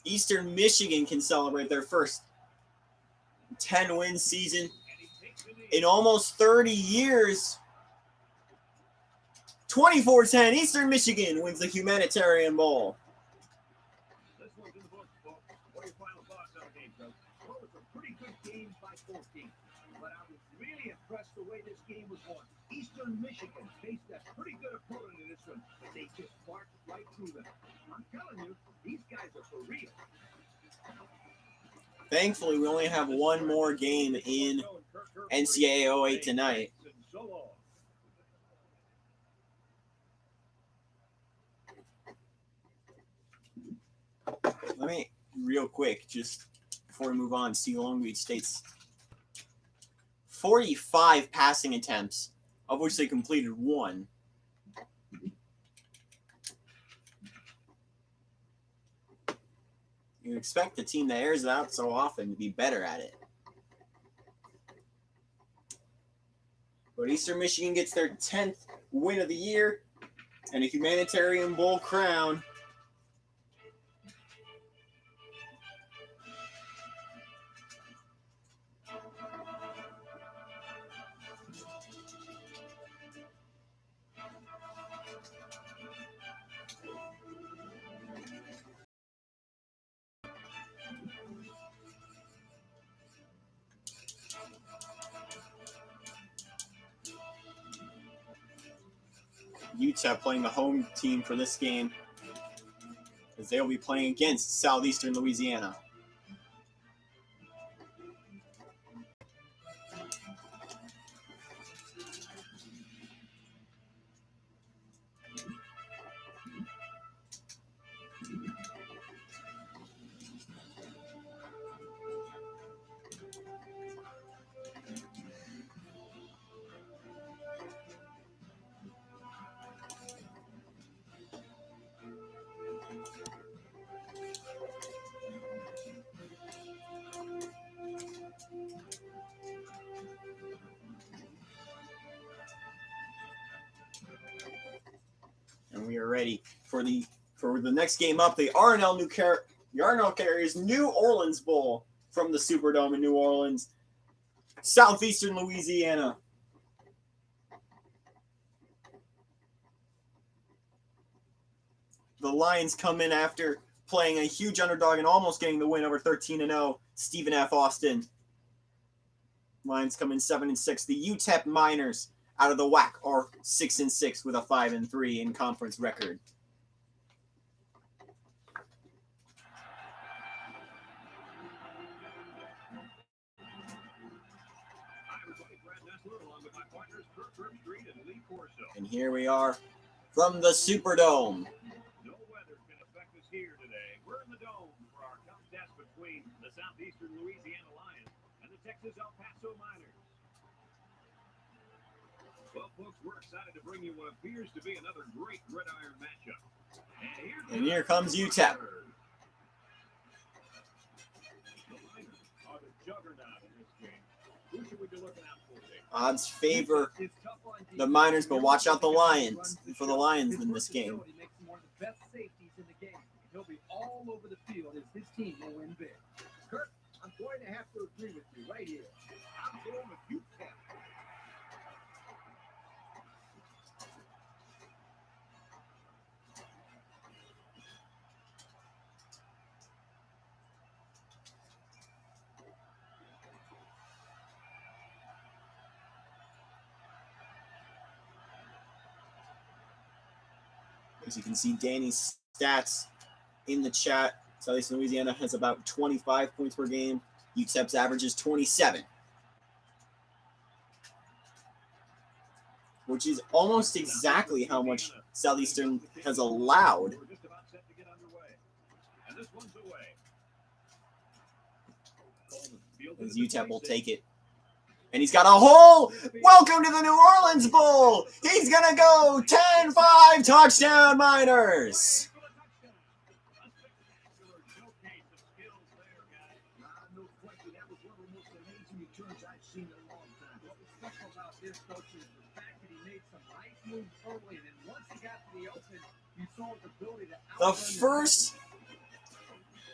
Eastern Michigan can celebrate their first 10-win season And he takes a knee. in almost 30 years. 24-10, Eastern Michigan wins the Humanitarian Bowl. This one's in the books, folks. What are your final thoughts on the game, Coach? Well, it's a pretty good game by 14. But I was really impressed the way this game was won. Eastern Michigan faced a pretty good opponent in this one, but they just marched right through them. I'm telling you, these guys are for real. Thankfully, we only have one more game in NCAA 08 tonight. So long. Let me, real quick, just before we move on, see Long Beach State's 45 passing attempts, of which they completed 1. You expect the team that airs it out so often to be better at it. But Eastern Michigan gets their 10th win of the year and a Humanitarian Bowl crown. UTEP playing the home team for this game, as they'll be playing against Southeastern Louisiana. And we are ready for the next game up, the R&L Carriers New Orleans Bowl from the Superdome in New Orleans, Southeastern Louisiana. The Lions come in after playing a huge underdog and almost getting the win over 13-0, Stephen F. Austin. Lions come in 7-6. The UTEP Miners out of the WAC are 6-6 with a 5-3 in conference record. And here we are from the Superdome. No weather can affect us here today. We're in the dome for our contest between the Southeastern Louisiana Lions and the Texas El Paso Miners. Well, folks, we're excited to bring you what appears to be another great gridiron matchup. And here comes UTEP. The Miners are the juggernaut in this game. Who should we be looking out for today? Odds favor the Miners, but watch out the Lions for the Lions in this game. He makes him one of the best safeties in the game. He'll be all over the field as his team will win big. Kurt, I'm going to have to agree with you right here. I'm going with UTEP. As you can see, Danny's stats in the chat. Southeastern Louisiana has about 25 points per game. UTEP's average is 27, which is almost exactly how much Southeastern has allowed. We're just about set to get underway. And this one's away. As UTEP will take it. And he's got a hole. Welcome to the New Orleans Bowl. He's going to go 10-5 touchdown Miners. No question, that was one of the most amazing returns I've seen in a long time. What was special about this, coach, is the fact that he made some nice moves early, and then once he got to the open, you saw his ability to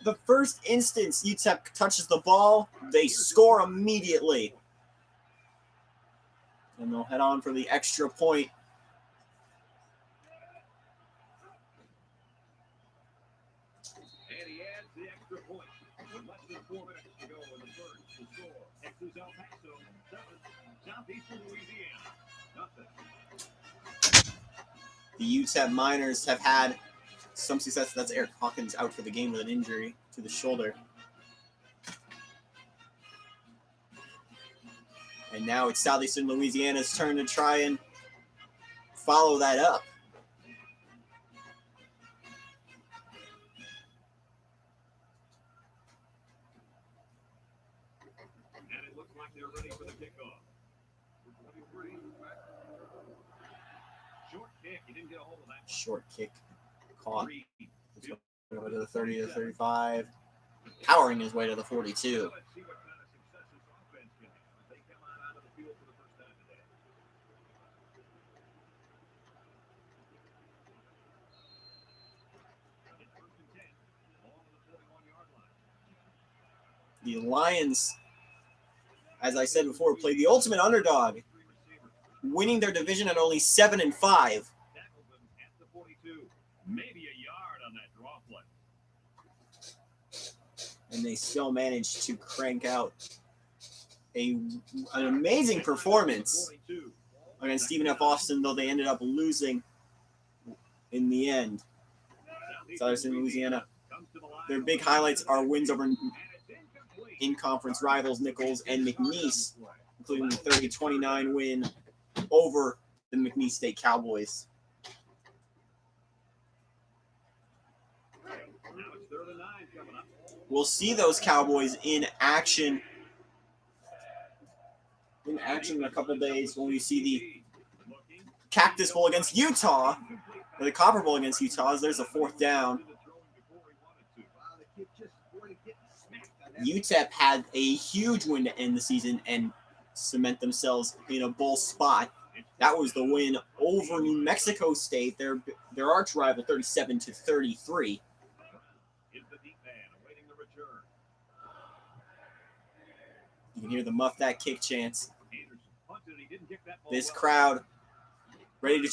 The first instance UTEP touches the ball, they score immediately. And they'll head on for the extra point. Texas, El Paso, 7. Southeastern Louisiana, nothing. The UTEP Miners have had some success. That's Eric Hawkins out for the game with an injury to the shoulder. And now it's Southeastern Louisiana's turn to try and follow that up. And it looks like they're ready for the kickoff. 23. Short kick. He didn't get a hold of that. Short kick caught. 3. Over to the 30 to 35. Powering his way to the 42. Let's see what kind of success this offense can have as they come out of the field for the first time today. It's 1st and 10. Ball to the 41-yard line. The Lions, as I said before, play the ultimate underdog, 3 receivers. winning their division at only 7-5. Tackled him at the 42. Maybe a yard on that draw play. And they still managed to crank out an amazing performance 42. against Stephen F. Austin, though they ended up losing in the end. Southeastern Louisiana. Comes to the line. Their big highlights are wins over And it's incomplete. in-conference rivals Nichols and McNeese, including the 30-29 win over the McNeese State Cowboys. Now it's 3rd and 9 coming up. We'll see those Cowboys in action in a couple days when we see the Looking. Cactus Bowl against Utah, or the Copper Bowl against Utah, as there's a 4th down. Wow, the kid just avoided getting smacked on that. UTEP had a huge win to end the season and cement themselves in a bowl spot. That was the win over New Mexico State, their arch rival, 37-33. Is the deep man awaiting the return. You can hear the muff that kick chants. Anderson punted, he didn't kick that ball This well. crowd ready to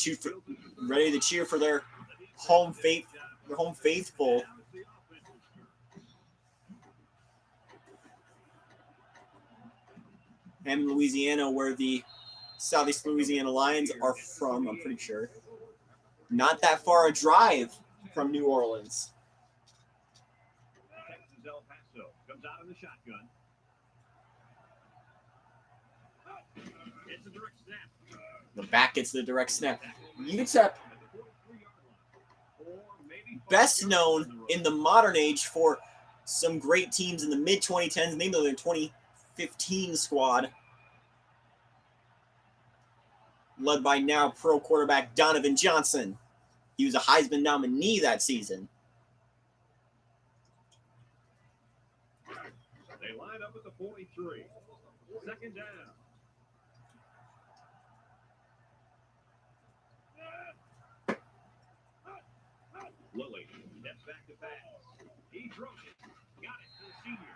cheer for their home faithful. Hammond, Louisiana, where the Southeast Louisiana Lions are from, I'm pretty sure. Not that far a drive from New Orleans. Texas El Paso comes out in the shotgun. It's a direct snap. The back gets the direct snap. UTEP, At the 43-yard line. Or maybe best 5 known yards in the modern age for some great teams in the mid-2010s, namely their 2015 squad, led by now pro quarterback Donovan Johnson. He was a Heisman nominee that season. They line up at the 43. 2nd down. Lilly steps back to pass. He throws it. Got it to the senior.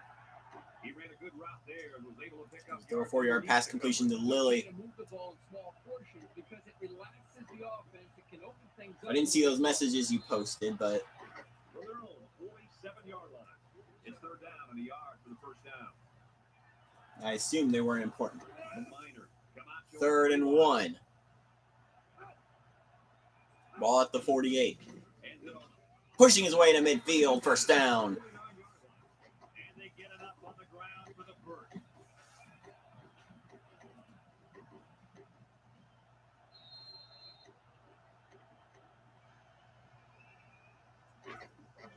He ran a good route there and was able to pick up. Throw a 4-yard pass completion to Lilly. To move the ball in small portions because it relaxes the offense. It can open things up. I didn't see those messages you posted, but From their own 47-yard line. It's 3rd down and a yard for the 1st down. I assume they weren't important. The Miners come out to 3rd and 1. Ball at the 48. and it on Pushing his way to midfield, 1st down. the 49-yard line. And they get it up on the ground for the first.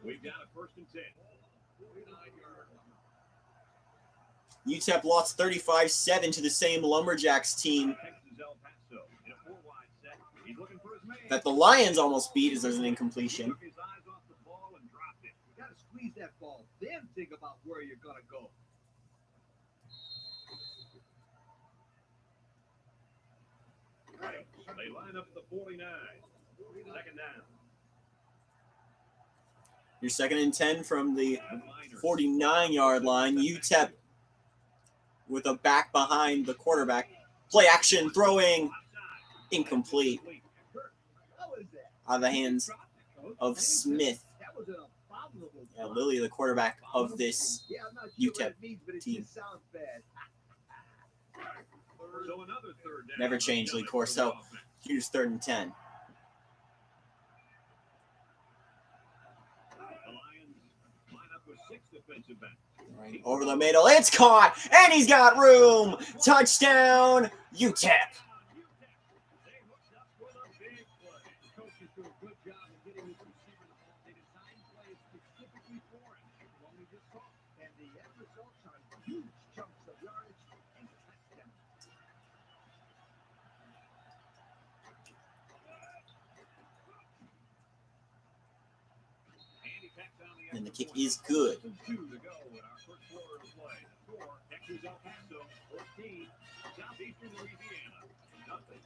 We've got a 1st and 10. 49-yard line. UTEP lost 35-7 to the same Lumberjacks team Texas El Paso in a 4-wide set. He's looking for his man. that the Lions almost beat as there's an incompletion. Took his eyes off the ball and dropped it. You got to squeeze that ball, then think about where you're going to go. They line up at the 49. 2nd down. Your 2nd and 10 from the The Miners. 49-yard line. UTEP with a back behind the quarterback. Play action, throwing, incomplete How is that? out of the hands of Smith. That was an abominable Yeah, drop. Lilly, the quarterback of this. Yeah, I'm not sure UTEP what it means, but it team. just sounds bad. So another third down. Never change, Lee Corso. Here's 3rd and 10. The Lions line up with 6 defensive backs. Right over the middle. It's caught, and he's got room. Touchdown, UTEP. They hooked up with a big play. The coaches do a good job of getting this receiver the ball. They design plays specifically for him. What we just saw. And the end results are huge chunks of yardage and touchdown. Andy tacks on the And the extra kick point. is good. 2 to go in our first quarter of play. The score, Texas El Paso 14, Southeastern Louisiana nothing.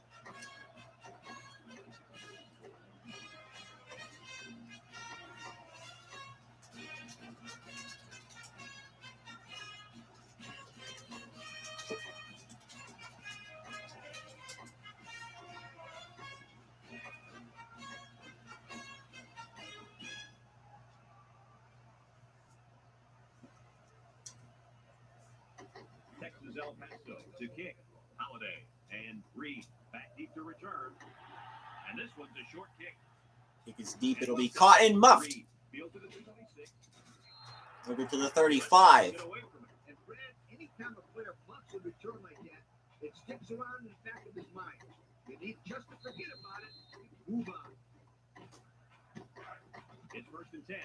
Texas El Paso to kick. Holiday and Reed back deep to return. And this one's a short kick. Kick is deep. It'll be caught and muffed. Reed, field to the 26. Over to the 35. Get away from it. And Brad, anytime a player muffs a return like that, it sticks around in the back of his mind. You need just to forget about it and move on. It's 1st and 10.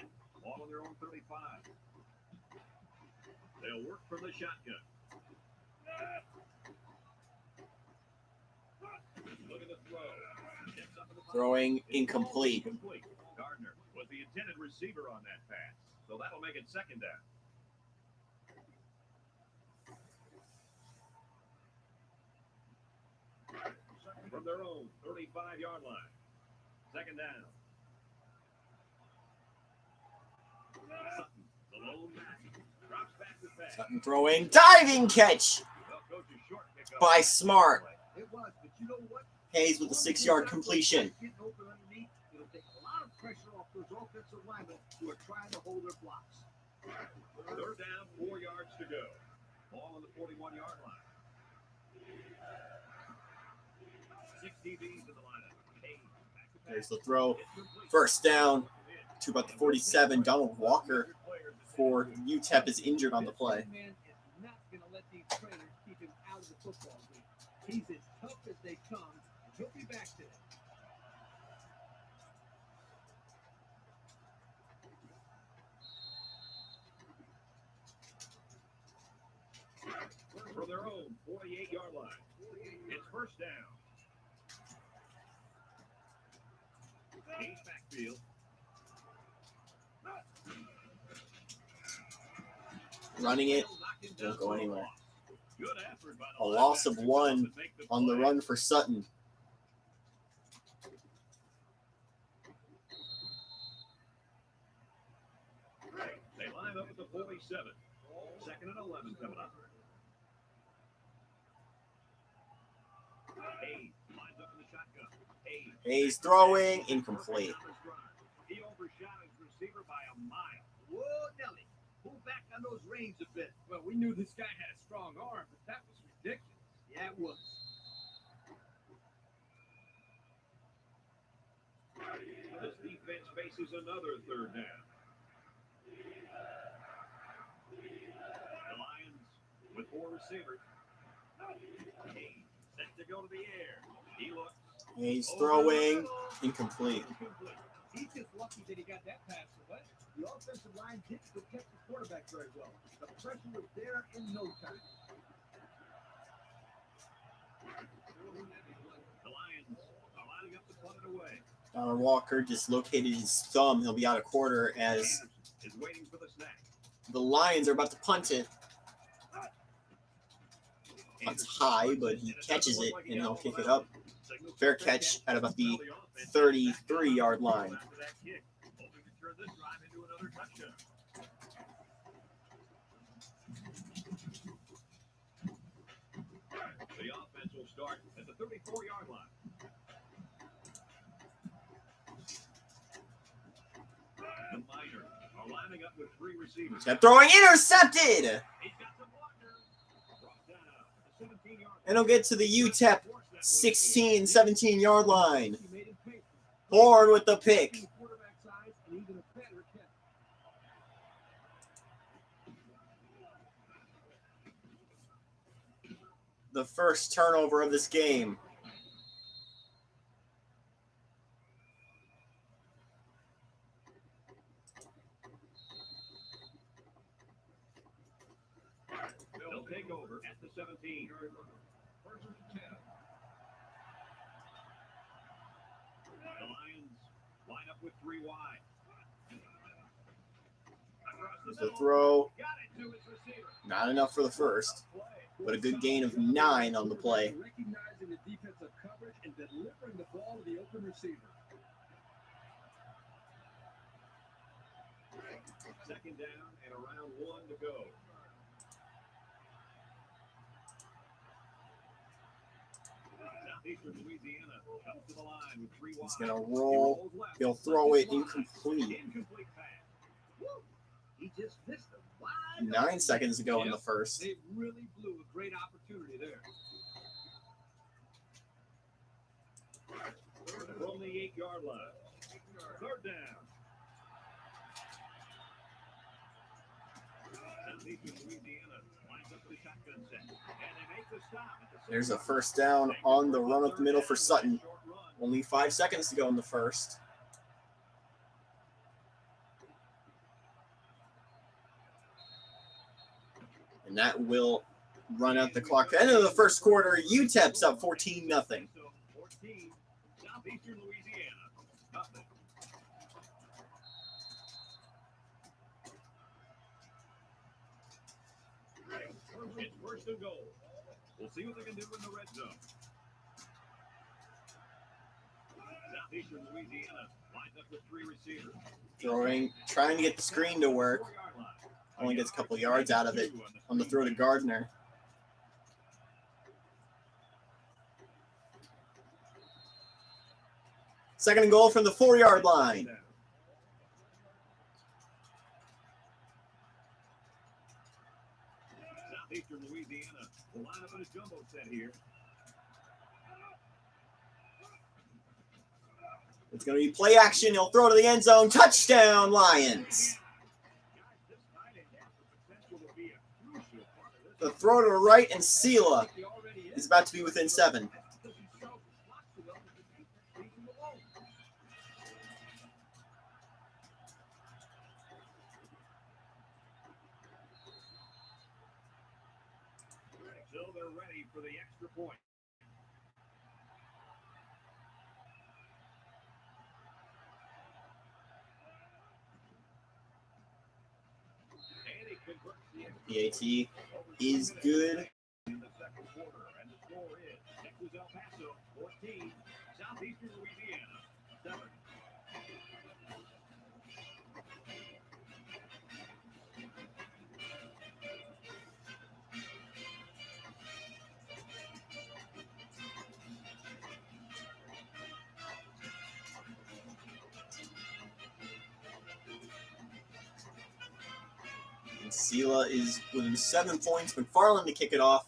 Ball on their own 35. They'll work from the shotgun. Look at the throw. Steps up in the pocket. Throwing incomplete. Gardner was the intended receiver on that pass, so that'll make it 2nd down. From their own 35-yard line. 2nd down. Sutton, the lone back, drops back to pass. Sutton throwing. Diving catch Well, coach's short pickup. by Smart. It was, but you know what? Hayes with a 6-yard completion. Getting open underneath, it'll take a lot of pressure off those offensive linemen who are trying to hold their blocks. 3rd down, 4 yards to go. Ball on the 41-yard line. 6 DBs in the lineup. Hayes, back to pass. There's the throw. It's complete. 1st down to about the 47. Donald Walker for UTEP is injured on the play. This man is not going to let these trainers keep him out of the football game. He's as tough as they come, and he'll be back today. From their own 48-yard line. It's 1st down. Hayes backfield. Running it. Knocked Won't go anywhere. Good effort by the A loss of linebacker 1 to make the on the play. run for Sutton. They line up at the 47. 2nd and 11 coming up. Hayes lines up in the shotgun. Hayes throwing. Incomplete. He overshot his receiver by a mile. Whoa, Nelly, pull back on those reins a bit. Well, we knew this guy had a strong arm, but that was ridiculous. Yeah, it was. This defense faces another 3rd down. The Lions with 4 receivers. Hayes set to go to the air. He looks. Hayes throwing. Incomplete. He's just lucky that he got that pass away. The offensive line didn't protect the quarterback very well. The pressure was there in no time. The Lions are lining up to punt it away. Donald Walker dislocated his thumb. He'll be out a quarter as Anderson is waiting for the snap. the Lions are about to punt it. Punts high, but he catches it and he'll kick it up. Fair catch at about the 33-yard line. After that kick, hoping to turn this drive into another touchdown. The offense will start at the 34-yard line. The Miners are lining up with 3 receivers. That throwing intercepted. He's got the blocker. Brought down at the And he'll get to the UTEP 16, 17-yard line. Horn with the pick. The first turnover of this game. They'll take over at the 17. The Lions line up with 3 wide. There's the throw. Got it to his receiver. Not enough for the first, but a good gain of 9 on the play. Recognizing the defensive coverage and delivering the ball to the open receiver. Second down and around 1 to go. Southeastern Louisiana comes to the line with 3 wide. He's going to roll. He'll throw it incomplete. Incomplete pass. He just missed him. Wide 9 seconds to go in the first. They really blew a great opportunity there. From the 8-yard line. Third down. Southeastern Louisiana lines up the shotgun set. And they make the stop at the There's a first down on the run up the middle for Sutton. Only 5 seconds to go in the first. And that will run out the clock. End of the first quarter, UTEP's up 14-0. 14, Southeastern Louisiana, nothing. It's first and goal. We'll see what they can do in the red zone. Southeastern Louisiana lines up with 3 receivers. Throwing, trying to get the screen to work. 4-yard line. Only gets a couple yards out of it on the throw to Gardner. Second and goal from the 4-yard line. Southeastern Louisiana will line up in a jumbo set here. It's going to be play action. He'll throw to the end zone. Touchdown, Lions. The throw to the right, and Sela is about to be within 7. So they're ready for the extra point. And he converts the extra PAT is good. in the second quarter, and the score is Texas El Paso 14, Southeastern Louisiana 7. And Sela is within 7 points. McFarland to kick it off.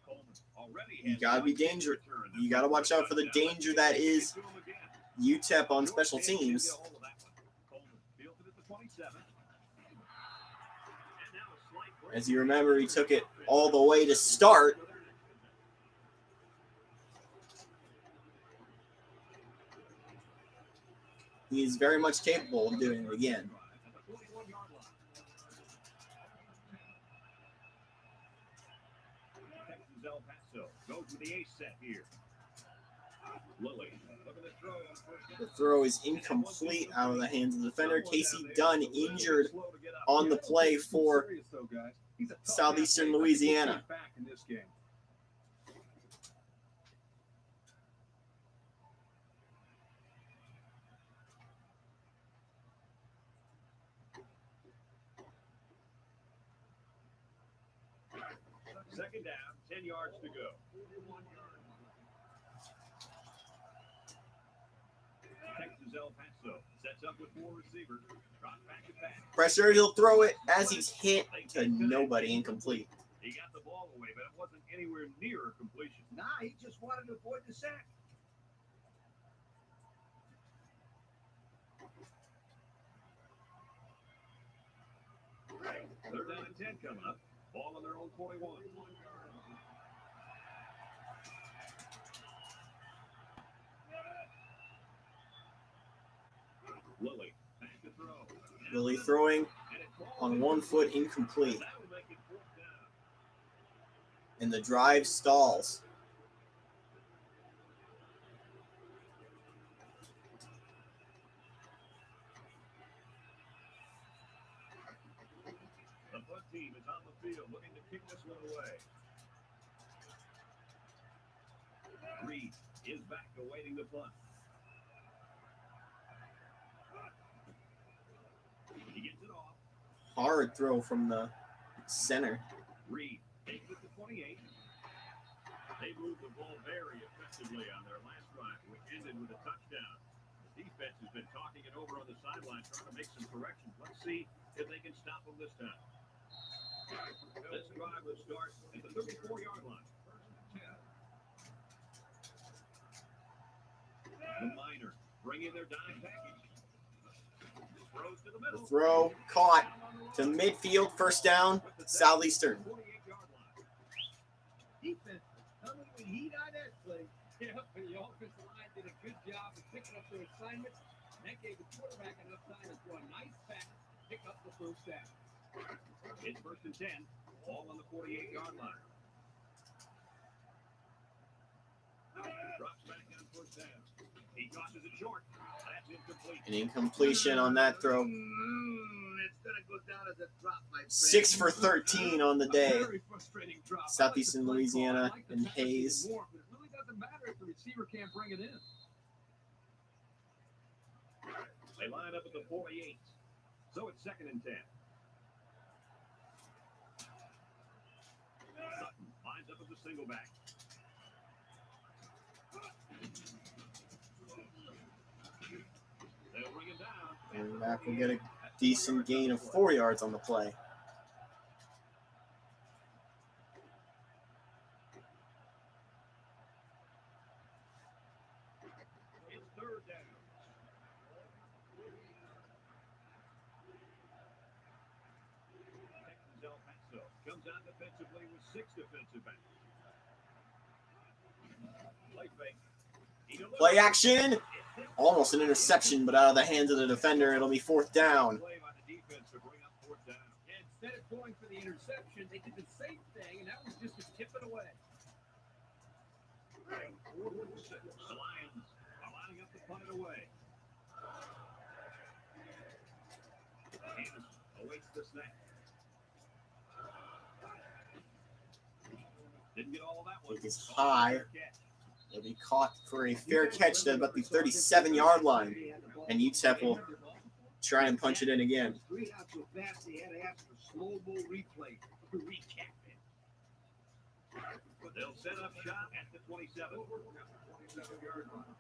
Coleman already You has gotta be one kick dangerous. return. You gotta watch out for the danger that is To him again. UTEP on special teams. Coleman fields it at the 27. And now a slight break. As you remember, he took it all the way to start. He is very much capable of doing it again. At the 41-yard line. Texas El Paso goes with the ace set here. Lilly looking to throw on first The down. throw is incomplete out of the hands of the defender. Casey Dunn injured on the play for Southeastern Louisiana. Back in this game. Second down, 10 yards to go. Texas El Paso sets up with 4 receivers. Drop back to back. Pressure, he'll throw it as he's hit to nobody, incomplete. He got the ball away, but it wasn't anywhere near a completion. Nah, he just wanted to avoid the sack. They're down at 10 coming up. Ball on their own 41. Lilly, back to throw. Lilly throwing on 1 foot, incomplete. That'll make it 4th down. And the drive stalls. The punt team is on the field looking to kick this one away. Reed is back awaiting the punt. He gets it off. Hard throw from the center. Reed takes it to 28. They moved the ball very effectively on their last drive, which ended with a touchdown. The defense has been talking it over on the sideline, trying to make some corrections. Let's see if they can stop them this time. This drive will start at the 34-yard line. The Miners bring in their dime package. Throws to the The middle. throw caught to midfield, first down, Southeastern. 48-yard line. Defense coming with heat on that play. Yeah, but the offensive line did a good job of picking up their assignments. And that gave the quarterback enough time to throw a nice pass, pick up the first down. It's 1st and 10. Ball on the 48-yard line. Drops back on 1st down. He tosses it short. That's incomplete. An incompletion on that throw. It's gonna go down as a drop, my friend. 6 for 13 on the day. Very frustrating drop. Southeastern I like the play call. Louisiana I like the and fact that they Hayes. did more, but it really doesn't matter if the receiver can't bring it in. They line up at the 48. So it's 2nd and 10. Sutton lines up as a single back. They'll bring it down. And Mac will get a decent gain of 4 yards on the play. It's 3rd down. Texas El Paso comes out defensively with 6 defensive backs. Play fake. He delivers. Play action. Almost an interception, but out of the hands of the defender. It'll be 4th down. Play by the defense to bring up 4th down. And instead of going for the interception, they did the same thing, and that was just to tip it away. 4th and 6. The Lions are lining up to punt it away. Anderson awaits the snap. Didn't get all of that one. It is high. Fair catch. It'll be caught for a fair catch at about the 37-yard line. And UTEP will try and punch it in again. Straight out so fast they had to ask for slow-mo replay to recap it. They'll set up shop at the 27. 27-yard line.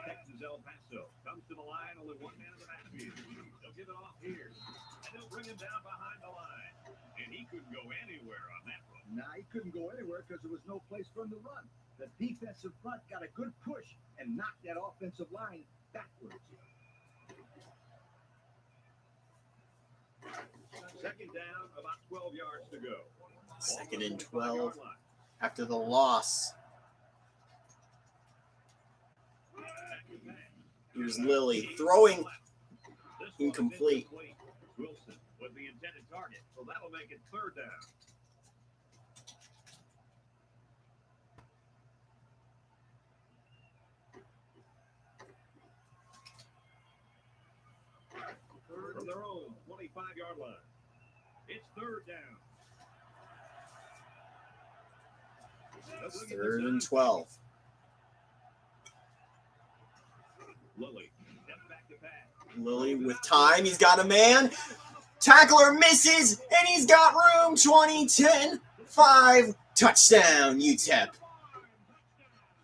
Texas El Paso comes to the line, only one man in the backfield. They'll give it off here, and they'll bring him down behind the line. And he couldn't go anywhere on that run. Nah, he couldn't go anywhere because there was no place for him to run. The defensive front got a good push and knocked that offensive line backwards. 2nd down, about 12 yards to go. 2nd and 12 after the loss. Here's Lilly throwing incomplete. Wilson was the intended target, so that'll make it 3rd down. From their own 25-yard line. It's 3rd down. It's 3rd and 12. Lilly steps back to pass. Lilly with time. He's got a man. Tackler misses, and he's got room. 20-10. 5. Touchdown, UTEP.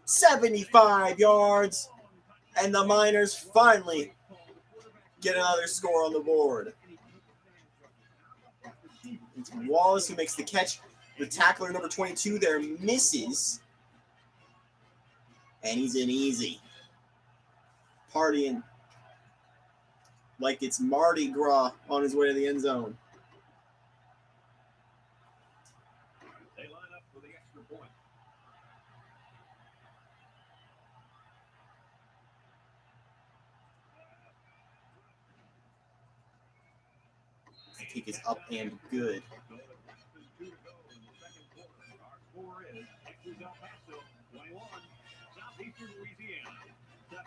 75 yards. And the Miners finally get another score on the board. It's Wallace who makes the catch. The tackler, number 22 there, misses. And he's in easy. Partying like it's Mardi Gras on his way to the end zone. They line up for the extra point. The kick is up and good. So with less than 2 to go in the second quarter, our score is Texas El Paso 21, Southeastern Louisiana 7.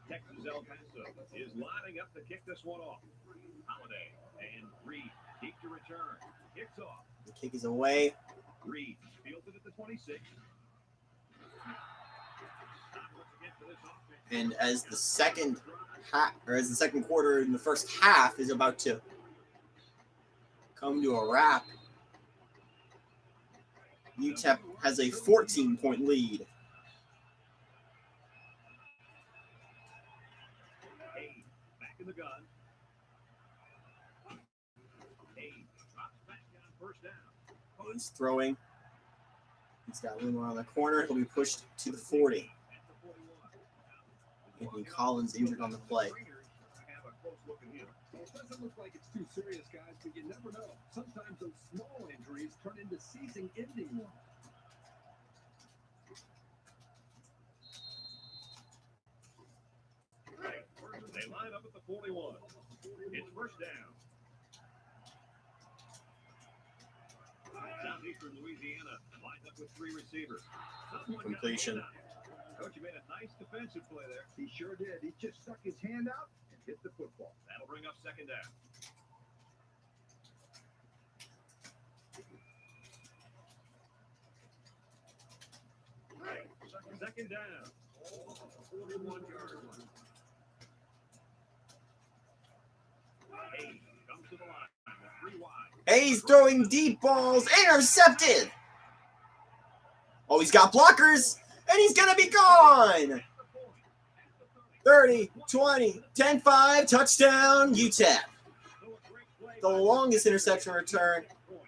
Texas El Paso is lining up to kick this one off. Holiday and Reed deep to return. Kicks off. The kick is away. Reed fields it at the 26. And as the second quarter in the first half is about to come to a wrap, UTEP has a 14-point lead. Hayes back in the gun. Hayes drops back on first down. He's throwing. He's got room around the corner. He'll be pushed to the 40. Anthony Collins injured on the play. It doesn't look like it's too serious, guys, but you never know. Sometimes those small injuries turn into season-ending ones. They line up at the 41. It's first down. Southeastern Louisiana lines up with 3 receivers. Completion. Coach, you made a nice defensive play there. He sure did. He just stuck his hand out and hit the football. That'll bring up second down. Second down. 41-yard line. Hayes comes to the line. 3 wide. Hayes throwing deep balls. Intercepted. Oh, he's got blockers. And he's going to be gone. 30, 20, 10-5, touchdown, UTEP. The longest interception return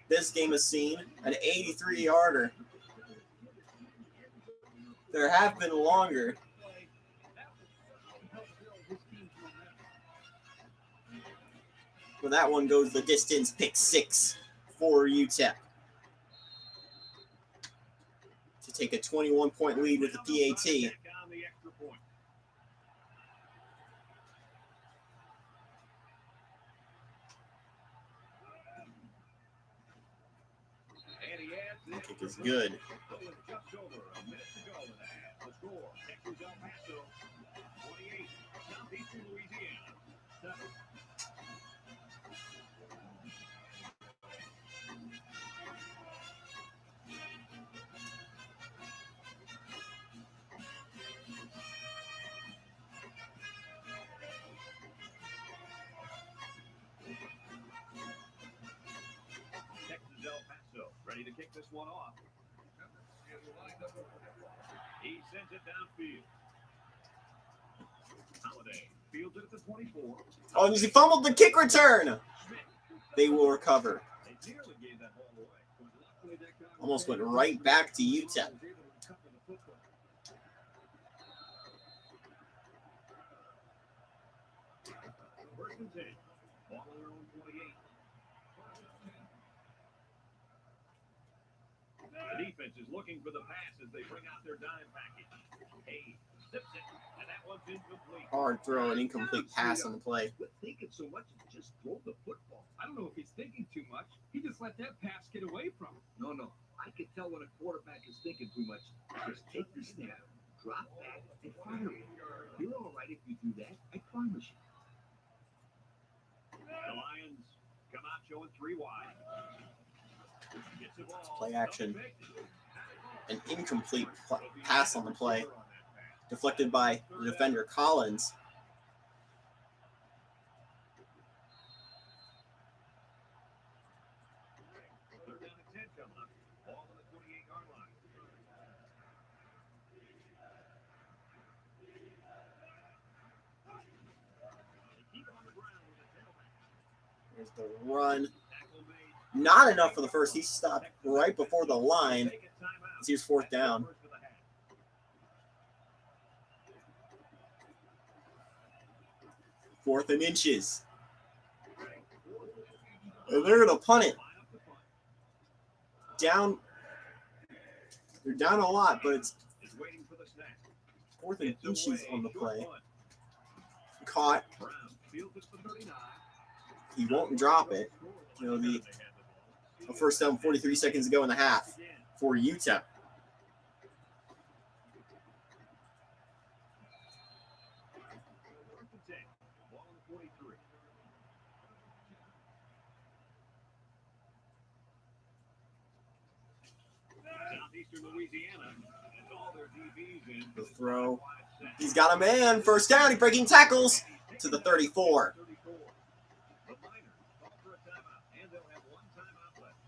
this game has seen, an 83-yarder. There have been longer. Well, that one goes the distance, pick 6 for UTEP. To take a 21-point lead with the PAT. The kick is good. Just over a minute to go in the half. The score, Texas El Paso 28, Southeastern Louisiana 7. Texas El Paso ready to kick this one off. He sends it downfield. Holiday fields it at the 24. Oh, and he fumbled the kick return. They will recover. They nearly gave that ball away. Almost went right back to UTEP. First and 10. Ball on their own 28. The defense is looking for the pass as they bring out their dime package. Hayes zips it, and that one's incomplete. Hard throw, an incomplete pass on the play. Quit thinking so much and just throw the football. I don't know if he's thinking too much. He just let that pass get away from him. No. I can tell when a quarterback is thinking too much. Just take the snap, drop back, and fire it. You're all right if you do that. I promise you. The Lions come out showing 3 wide. Gets the ball. Play action. An incomplete pass on the play. deflected by the defender Collins. Third down and 10 coming up. Ball on the 28-yard line. They keep on the ground with the tailback. There's the run. Tackle made. Not enough for the first. He stopped right before the line. Take a timeout. He was fourth down. First for the half. Fourth and inches. And they're going to punt it. Line up the punt. Down. They're down a lot, but it's Is waiting for the snap. fourth and It's inches away. on the Short play. punt. Caught. Brown fields it for 39. He won't drop it. You know, a first down 43 seconds ago in the half for UTEP. First and 10. Ball on the 43. Southeastern Louisiana and all their DBs in. The throw. He's got a man. First down. He's breaking tackles to the 34. 34. The Miners call for a timeout, and they'll have one timeout left.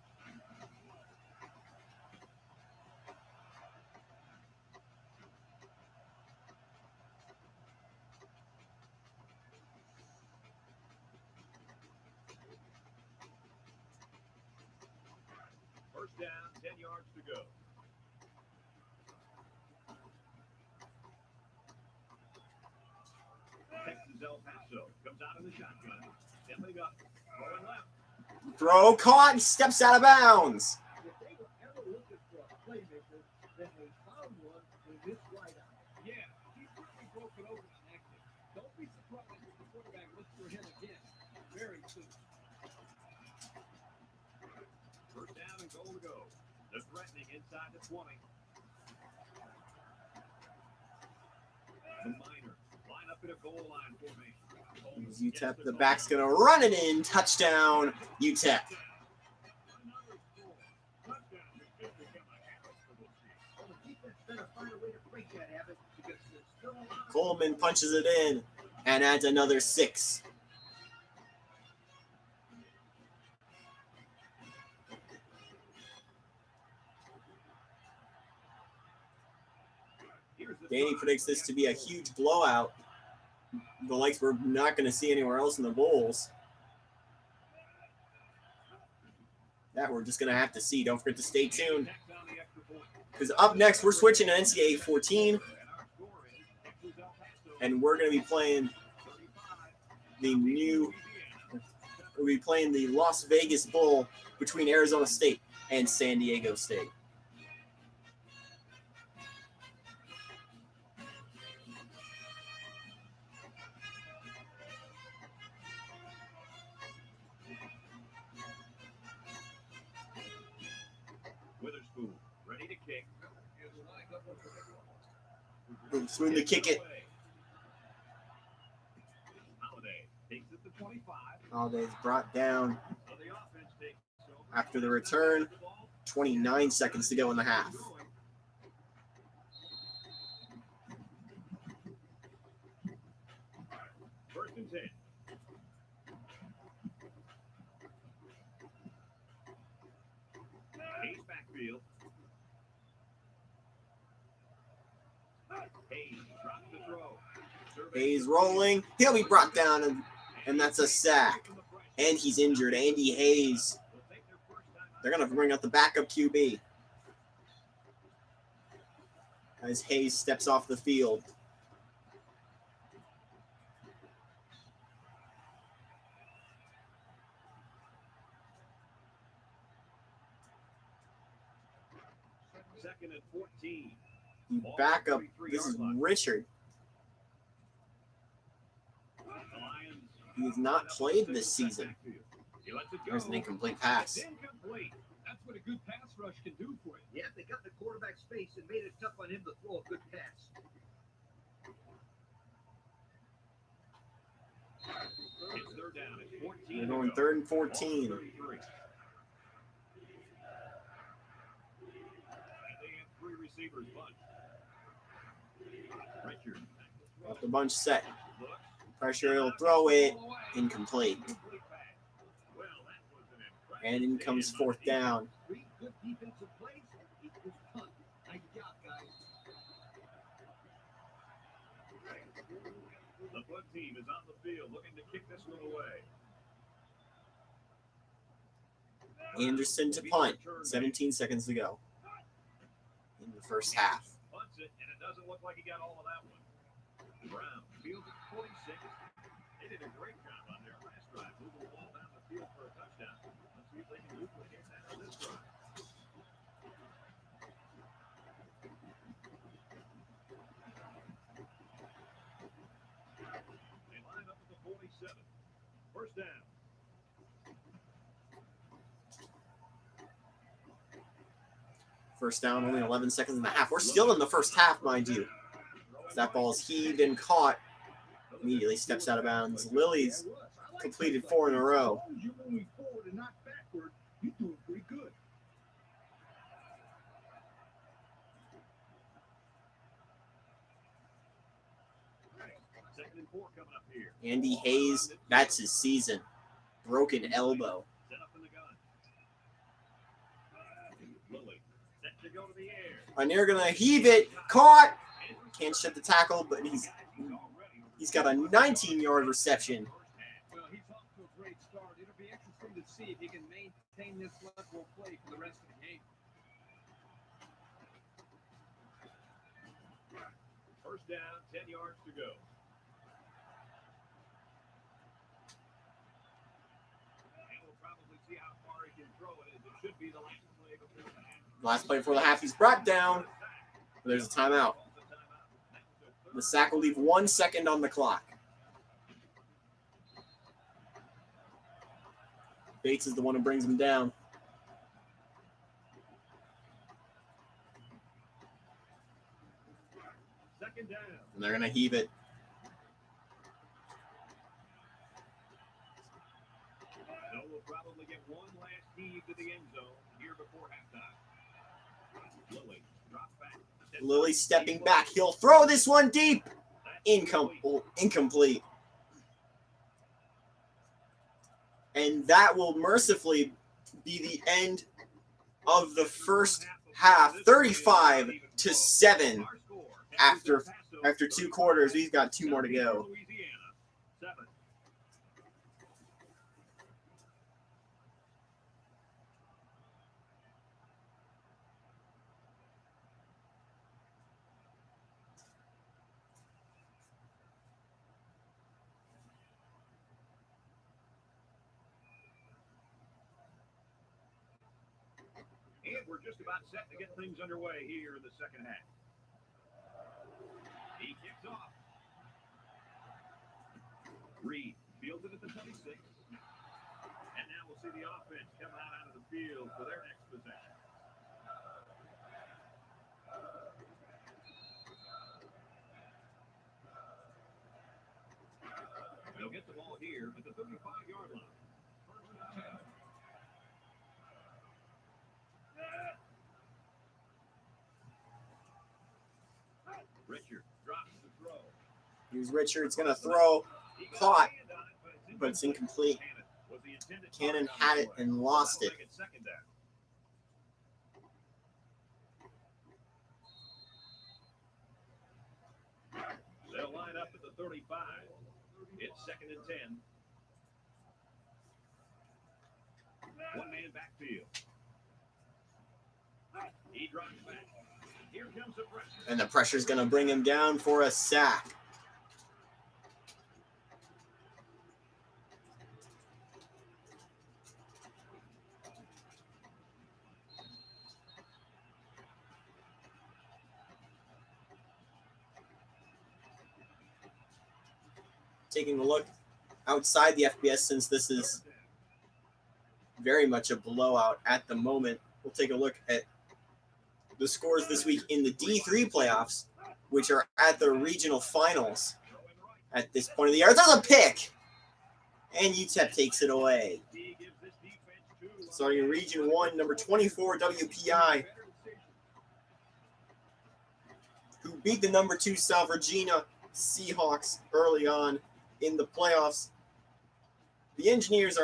First down, 10 yards to go. Texas El Paso comes out in the shotgun. Stepping up, throwing left. Throw caught and steps out of bounds. If they were ever looking for a playmaker, then they found one in this wideout. Yeah, he's certainly broken over on that kick. Don't be surprised if the quarterback looks for him again very soon. First down and goal to go. They're threatening inside the 20. The Miners line up in a goal line formation. Here's UTEP. The back's going to run it in. Touchdown, UTEP. Another score. Touchdown has become a habit for this team. Well, the defense better find a way to break that habit because there's still a lot of Coleman punches it in and adds another 6. Here's the Danny try. predicts this to be a huge blowout. The likes we're not going to see anywhere else in the bowls. That we're just going to have to see. Don't forget to stay tuned. Next on the extra point. Because up next, we're switching to NCAA 14, And our score is Texas El Paso and we're going to be playing 35. the new, Louisiana. we'll be playing the Las Vegas Bowl between Arizona State and San Diego State. Witherspoon ready to kick. Swing to kick it. Holiday takes it to 25. Holiday's brought down So the offense takes over. after the return. 29 seconds to go in the half. First and 10. Hayes backfield. Hayes drops the throw. Hayes rolling. He'll be brought down, and that's a sack. And he's injured. Andy Hayes. They're going to bring out the backup QB as Hayes steps off the field. Second and 14. The backup, this is Richard. The Lions. He has not played this season. He lets it go. There's an incomplete pass. It's incomplete. That's what a good pass rush can do for you. Yeah, they got the quarterback space and made it tough on him to throw a good pass. It's third down. It's 14. They're to going go. 3rd and Ball 14. 33. And they have 3 receivers bunch. Right The bunch set. Pressure, he'll throw it. Incomplete. And in comes fourth down. Three good defensive plays equals punt. Nice job, guys. The punt team is on the field looking to kick this one away. Anderson to punt. 17 seconds to go in the first half. Punts it, and it doesn't look like he got all of that one. Brown fields at 46. They did a great job on their last drive, moving the ball down the field for a touchdown. Let's see if they can duplicate that on this drive. They line up at the 47. First down. First down, only 11 seconds in the half. We're still in the first half, mind you. That ball is heaved and caught. Immediately steps out of bounds. Lily's completed 4 in a row. As long as you're moving forward and not backward, you're doing pretty good. Second and 4 coming up here. Andy Hayes, that's his season. Broken elbow. Set up in the gun. Lilly set to go to the air. And they're gonna heave it. Caught. Can't shut the tackle, but he's got a 19-yard reception. Well, he's off to a great start. It'll be interesting to see if he can maintain this level of play for the rest of the game. First down, 10 yards to go. And we'll probably see how far he can throw it, as it should be the last play before the half. Last play before the half, he's brought down. There's a timeout. The sack will leave 1 second on the clock. Bates is the one who brings him down. Second down. And they're going to heave it. So we'll probably get one last heave to the end zone here before halftime. Lilly drops back. Lilly stepping back. He'll throw this one deep. Incomplete. And that will mercifully be the end of the first half. 35-7 after 2 quarters. We've got 2 more to go. And we're just about set to get things underway here in the second half. He kicks off. Reed fields it at the 26. And now we'll see the offense come out of the field for their next possession. They'll get the ball here at the 35-yard line. Richard drops the throw. Here's Richards going to throw. Caught, but it's incomplete. Cannon had it and lost it. They'll line up at the 35. It's second and 10. One-man backfield. He drops back. Here comes the pressure. And the pressure's going to bring him down for a sack. Taking a look outside the FBS, since this is very much a blowout at the moment, we'll take a look at the scores this week in the D3 playoffs, which are at the regional finals at this point of the year. There's a pick, and UTEP takes it away. Starting in Region 1, number 24, WPI, who beat the number 2 South Virginia Seahawks early on in the playoffs. The Engineers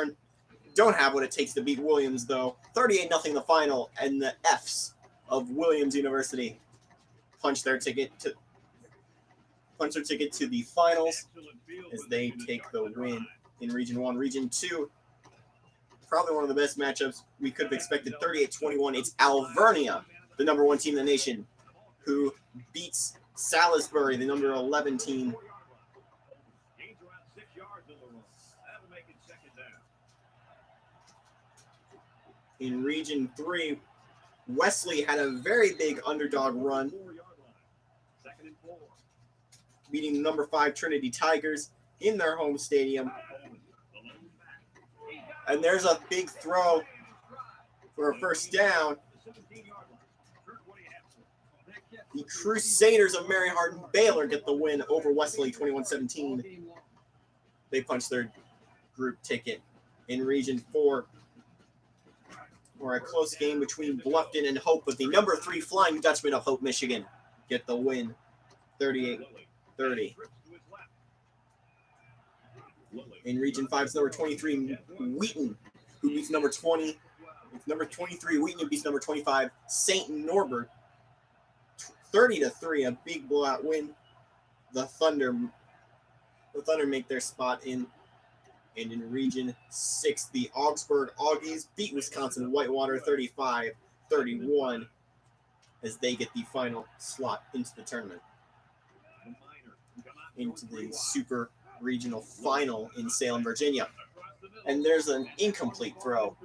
don't have what it takes to beat Williams, though. 38-0 the final, and the Fs of Williams University punch their ticket to the finals as they take the win in Region 1. Region 2, probably one of the best matchups we could have expected. 38-21. It's Alvernia, the number 1 team in the nation, who beats Salisbury, the number 11 team. In Region 3, Wesley had a very big underdog run, beating the number 5 Trinity Tigers in their home stadium. And there's a big throw for a first down. The Crusaders of Mary Hardin Baylor get the win over Wesley 21-17. They punch their group ticket. In Region 4, or a close game between Bluffton and Hope, but the number 3 Flying Dutchman of Hope, Michigan, get the win, 38-30. In Region 5, it's number 23 Wheaton, who beats number 20. It's number 23 Wheaton who beats number 25 St. Norbert, 30-3, a big blowout win. The Thunder make their spot in. And in Region 6, the Augsburg Augies beat Wisconsin Whitewater 35-31 as they get the final slot into the tournament. Into the Super Regional Final in Salem, Virginia. And there's an incomplete throw.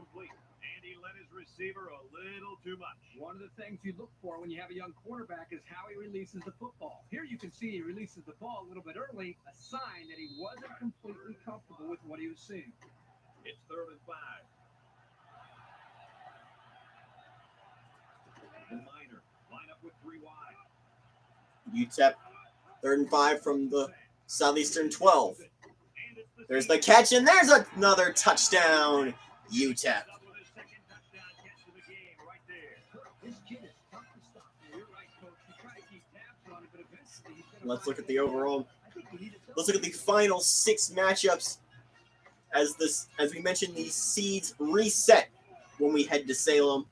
One of the things you look for when you have a young quarterback is how he releases the football. Here you can see he releases the ball a little bit early, a sign that he wasn't completely comfortable with what he was seeing. It's 3rd and 5. The Minor line up with 3 wide. UTEP 3rd and 5 from the Southeastern 12. There's the catch, and there's another touchdown, UTEP. Let's look at the overall. Let's look at the final 6 matchups. As we mentioned, these seeds reset when we head to Salem.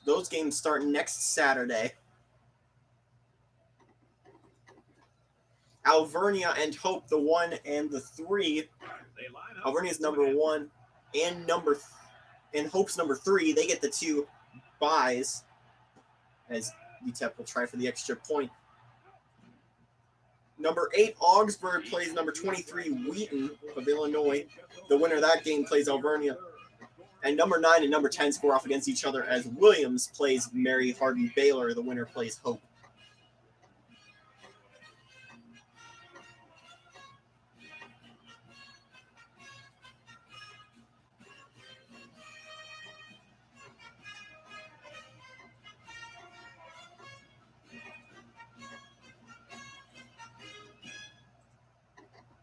Those games start next Saturday. Alvernia and Hope, the 1 and the 3. Alvernia's number 1 and Hope's number 3. They get the 2 byes as UTEP will try for the extra point. Number 8, Augsburg plays number 23, Wheaton of Illinois. The winner of that game plays Alvernia. And number 9 and number 10 score off against each other as Williams plays Mary Hardin Baylor. The winner plays Hope.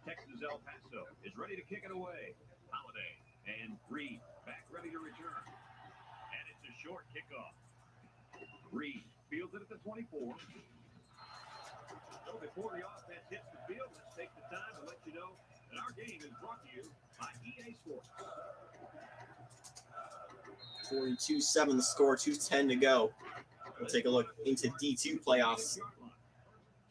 Texas El Paso is ready to kick it away. Holiday and Reed back ready to return. And it's a short kickoff. Reed fields it at the 24. So before the offense hits the field, let's take the time to let you know that our game is brought to you by EA Sports. 42-7 the score, 2:10 to go. We'll take a look into D2 playoffs.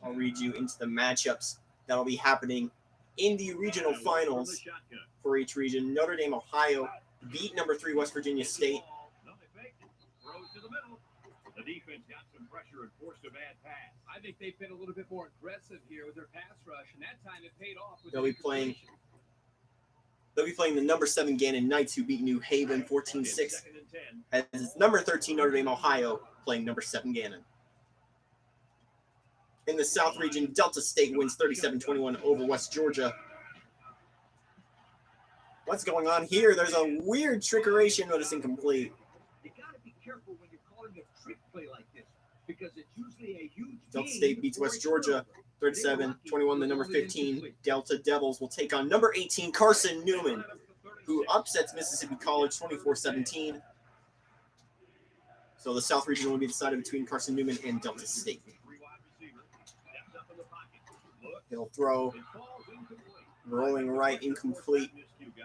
I'll read you into the matchups that'll be happening in the regional finals for each region. Notre Dame, Ohio beat number 3 West Virginia State. The defense got some pressure and forced a bad pass. I think they've been a little bit more aggressive here with their pass rush, and that time it paid off. They'll be playing the number 7 Gannon Knights, who beat New Haven 14-6. As number 13 Notre Dame, Ohio playing number 7 Gannon. In the South region, Delta State wins 37-21 over West Georgia. What's going on here? There's a weird trickeration, but it's incomplete. You got to be careful when you're calling a trick play like this, because it's usually a huge Delta State beats West Georgia 37-21. The number 15 Delta Devils will take on number 18 Carson Newman, who upsets Mississippi College 24-17. So the South region will be decided between Carson Newman and Delta State. He'll throw. It falls incomplete. Rolling right, incomplete.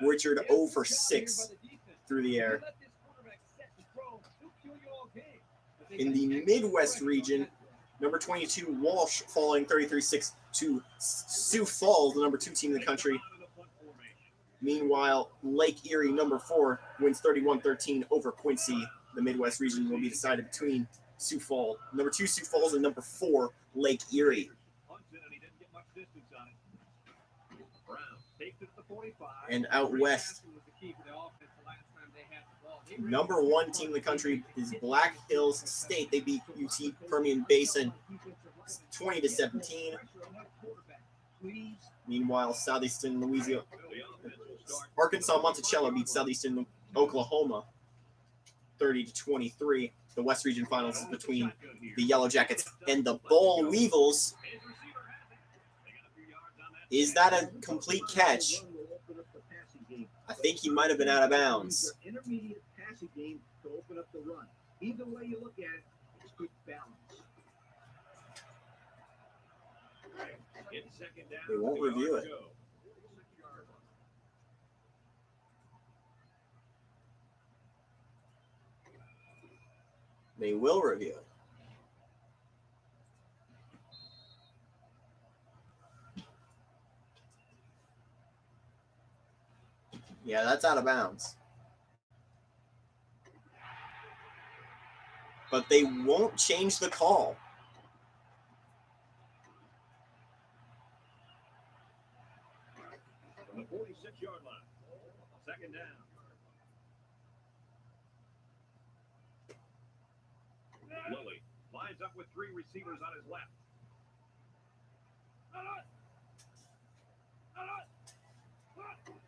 Richard 0 for 6 through the air. In the Midwest region, number 22, Walsh, falling 33-6 to Sioux Falls, the number 2 team in the country. Meanwhile, Lake Erie, number 4, wins 31-13 over Quincy. The Midwest region will be decided between Sioux Falls, number 2 Sioux Falls, and number 4 Lake Erie. And out west, number 1 team in the country is Black Hills State. They beat UT Permian Basin 20-17. Meanwhile, Southeastern Louisiana, Arkansas Monticello beat Southeastern Oklahoma 30-23. The West Region Finals is between the Yellow Jackets and the Boll Weevils. Is that a complete catch? I think he might have been out of bounds. Intermediate passing game to open up the run. Either way you look at it, it's good balance. They won't review it. They will review it. Yeah, that's out of bounds. But they won't change the call. From the 46-yard line. Second down. Lilly lines up with 3 receivers on his left.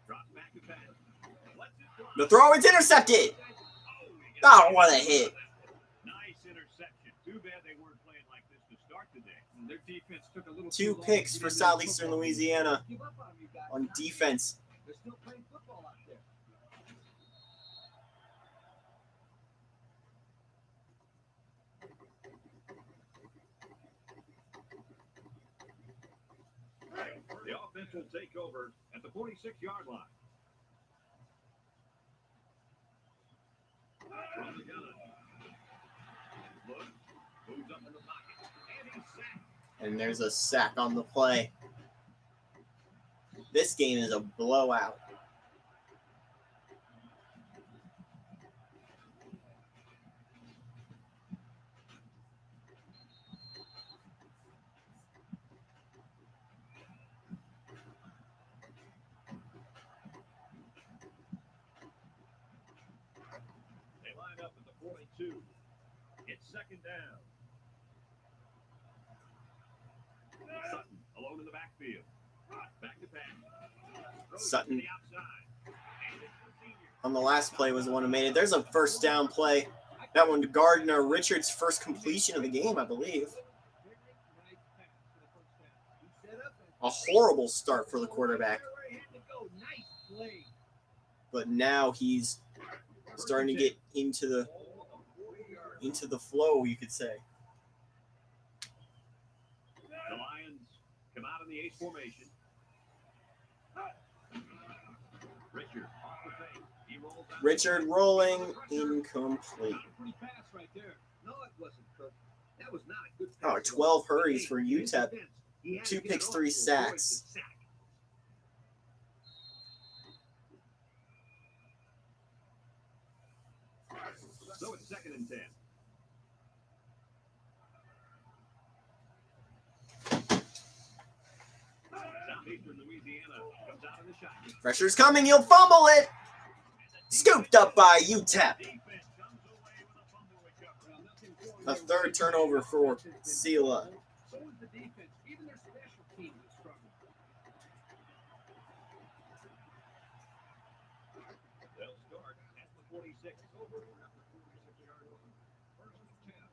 Drops back to pass. The throw is intercepted. Oh, what a hit. Nice interception. Too bad they weren't playing like this to start the day. And their defense took a little 2 picks for Southeastern Louisiana on defense. They're still playing football out there. The offense will take over at the 46-yard line. From the gun. Look, moves up in the pocket, and he's sacked. And there's a sack on the play. This game is a blowout. They line up at the 42. It's second down. Sutton alone in the backfield. Back to pass. Sutton The outside. And it's the senior. on the last play was the one who made it. There's a first down play. That one to Gardner Richards' first completion of the game, I believe. A horrible start for the quarterback. But now he's starting to get into the flow, you could say. The Lions come out in the 8 formation. Richard off the fake. He rolls out. Richard rolling, incomplete. Pretty fast right there. No, it wasn't Kirk. That was not a good Oh, pass. 12 hurries for His UTEP. defense, he had 2 to get picks, it 3 off to avoid the sacks. sack. So it's second and 10. Southeastern Louisiana comes out in the shotgun. Pressure's coming, you'll fumble it. Scooped up by UTEP. Defense comes away with a fumble recovery. A third turnover for Sela. So was the defense. Even their special teams have struggled. They'll start at the 46. Over at the 46-yard line. First and 10.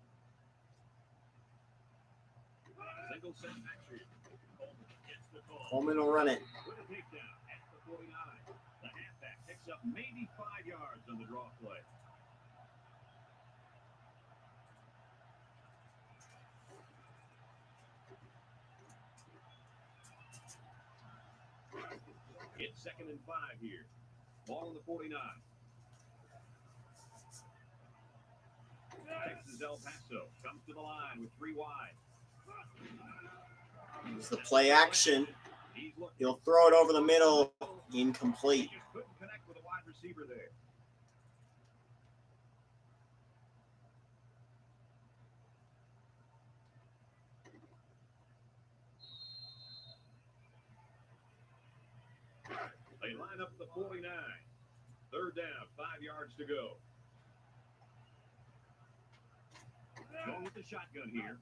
Single set action. Coleman gets the call. Coleman will run it. With a takedown at the 49. The halfback picks up maybe 5 yards on the draw play. It's 2nd and 5 here. Ball on the 49. Texas El Paso comes to the line with 3 wide. Here's the play action. He's looking. He'll throw it over the middle. Incomplete. He just couldn't connect with a wide receiver there. They line up at the 49. 3rd down, 5 yards to go. Going with the shotgun here.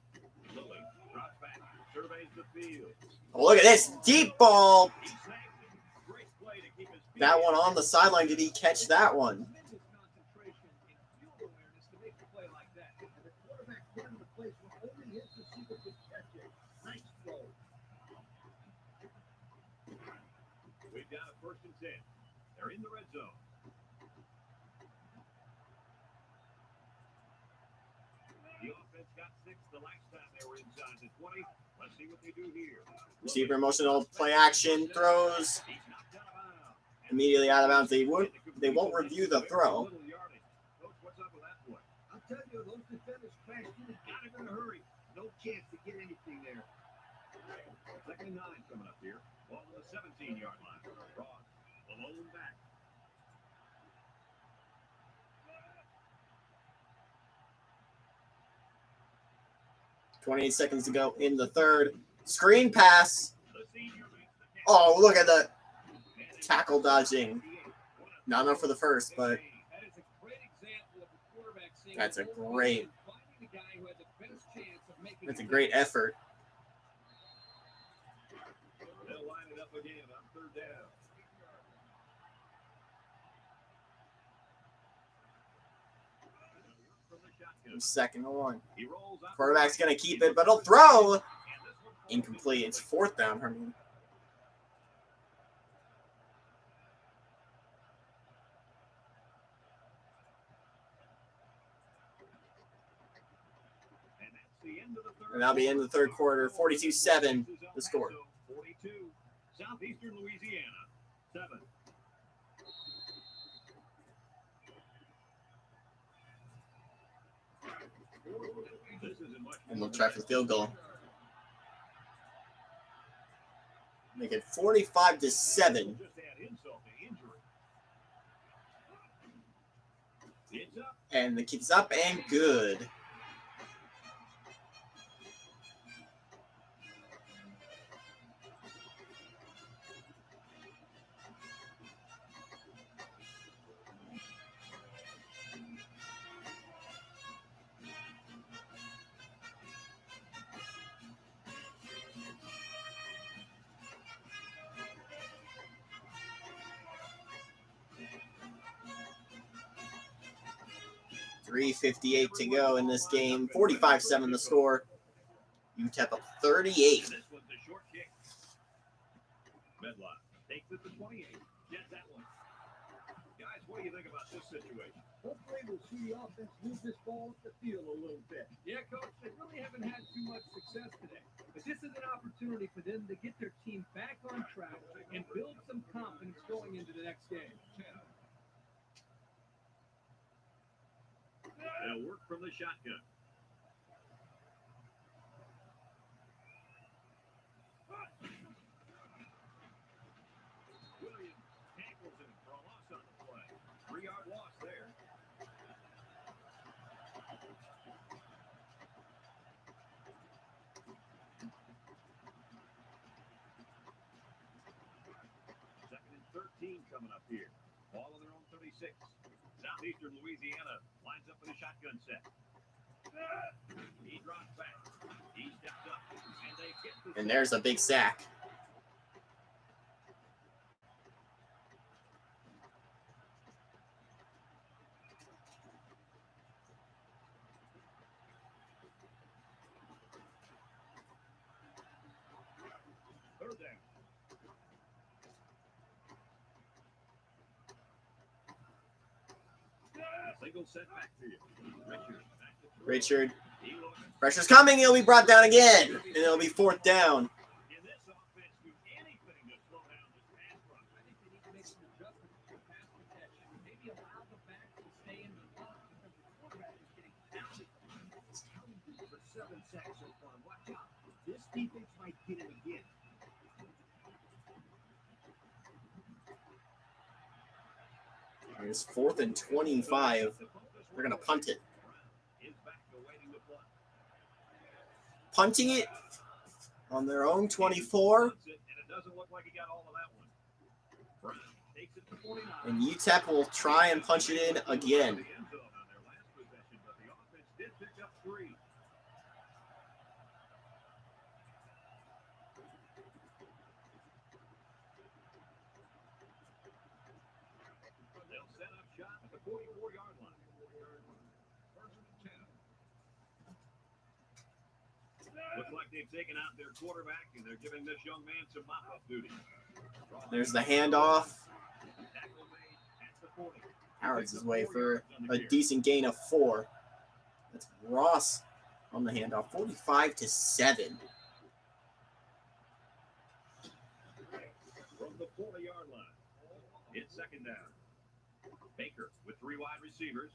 Lilly drops back, surveys the field. Oh, look at this deep ball. He saves it. Great play to keep his feet. That one on the sideline. Did he catch that one? Tremendous concentration and field awareness to make a play like that. And the quarterback put him in a place where only his receiver could catch it. Nice throw. We've got a 1st and 10. They're in the red zone. The offense got 6 the last time they were inside the 20. Let's see what they do here. Receiver emotional play action throws He's knocked out of bounds. immediately out of bounds. They won't review the throw. Coach, what's up with that play? I'll tell you, those defenders crashed in and got him in a hurry. No chance to get anything there. 2nd and 9 coming up here. Ball on the 17-yard line. Ross, alone back. 28 seconds to go in the 3rd. Screen pass. The senior makes the catch. Oh, look at the tackle dodging. Not enough for the 1st, but That is a great example of the quarterback saying That's a over and great- over, finding the guy who had the best chance of making that's a the great play. effort. They'll line it up again on 3rd down. From the shotgun. 2nd and 1. He rolls out. Quarterback's going to keep it, but he'll throw. And this one falls Incomplete. It's 4th down. Herman. And that's the end of the 3rd. And that'll be in the 3rd quarter. 42-7 the score. 42. Southeastern Louisiana. 7. This isn't much And more they'll try than for the field goal. Make it 45-7. just add insult to injury. It's up. And the kick's up and good. .358 to go in this game. 45-7 the score. UTEP up 38. This one's a short kick. Medlock takes it to 28. Gets that one. Guys, what do you think about this situation? Hopefully we'll see the offense move this ball up the field a little bit. Yeah, Coach, they really haven't had too much success today. But this is an opportunity for them to get their team back on track and build some confidence going into the next game. They'll work from the shotgun. Williams tackles him for a loss on the play. 3-yard loss there. Second and 13 coming up here. Ball on their own 36. Southeastern Louisiana lines up with a shotgun set. He drops back. He steps up. And they get the And there's a big sack. third down. Single set back to you. Richard back to throw. Richard. He looks. Pressure's coming. He'll be brought down again. And it'll be 4th down. Can this offense do anything to slow down this pass rush? I think defense might get him again. It's 4th and 25. They're going to punt it. Punting it on their own 24. And UTEP will try and punch it in again. Looks like they've taken out their quarterback, and they're giving this young man some mop-up duty. There's the handoff. Howard's his way for a decent gain of 4. That's Ross on the handoff, 45-7. From the 40-yard line, it's second down. Baker with 3 wide receivers.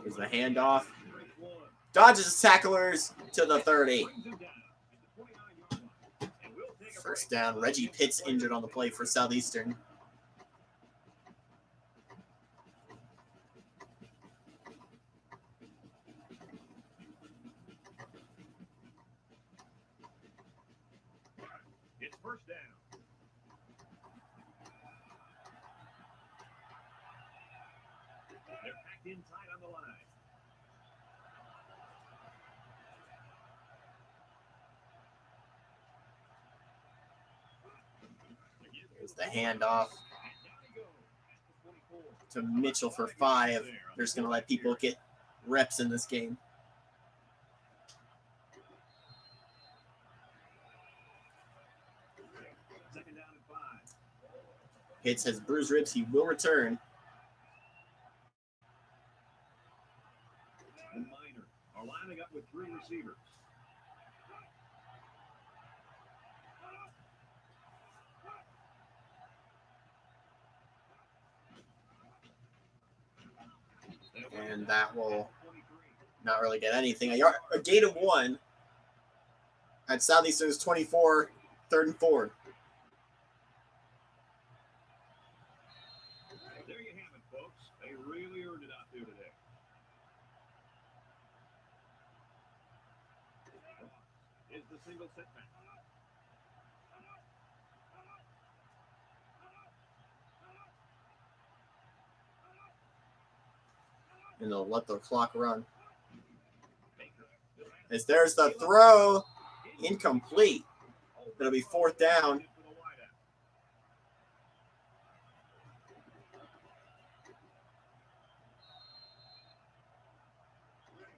Here's the handoff. Dodges tacklers to the 30. First down. Reggie Pitts injured on the play for Southeastern. It's first down. They're packed inside on the line. Here's the handoff to Mitchell for 5. They're just going to let people get reps in this game. Second down and 5. Pitts has bruised ribs. He will return. And Minor are lining up with 3 receivers. And that will not really get anything. A gain of 1 at Southeastern's 24, 3rd and 4. There you have it, folks. They really earned it out there today. Is the single setback. And they'll let the clock run. As there's the throw. Incomplete. It'll be 4th down.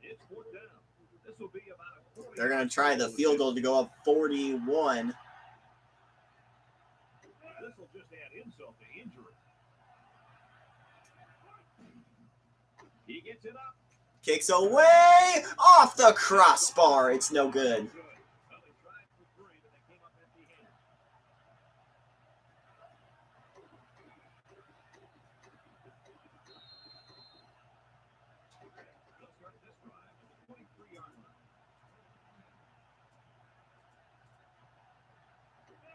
It's 4th down. This will be about a They're going to try the field goal to go up 41. This will just add insult to injury. He gets it up. Kicks away off the crossbar. It's no good. Well, they tried for 3, but they came up empty-handed. They'll start this drive at the 23-yard line.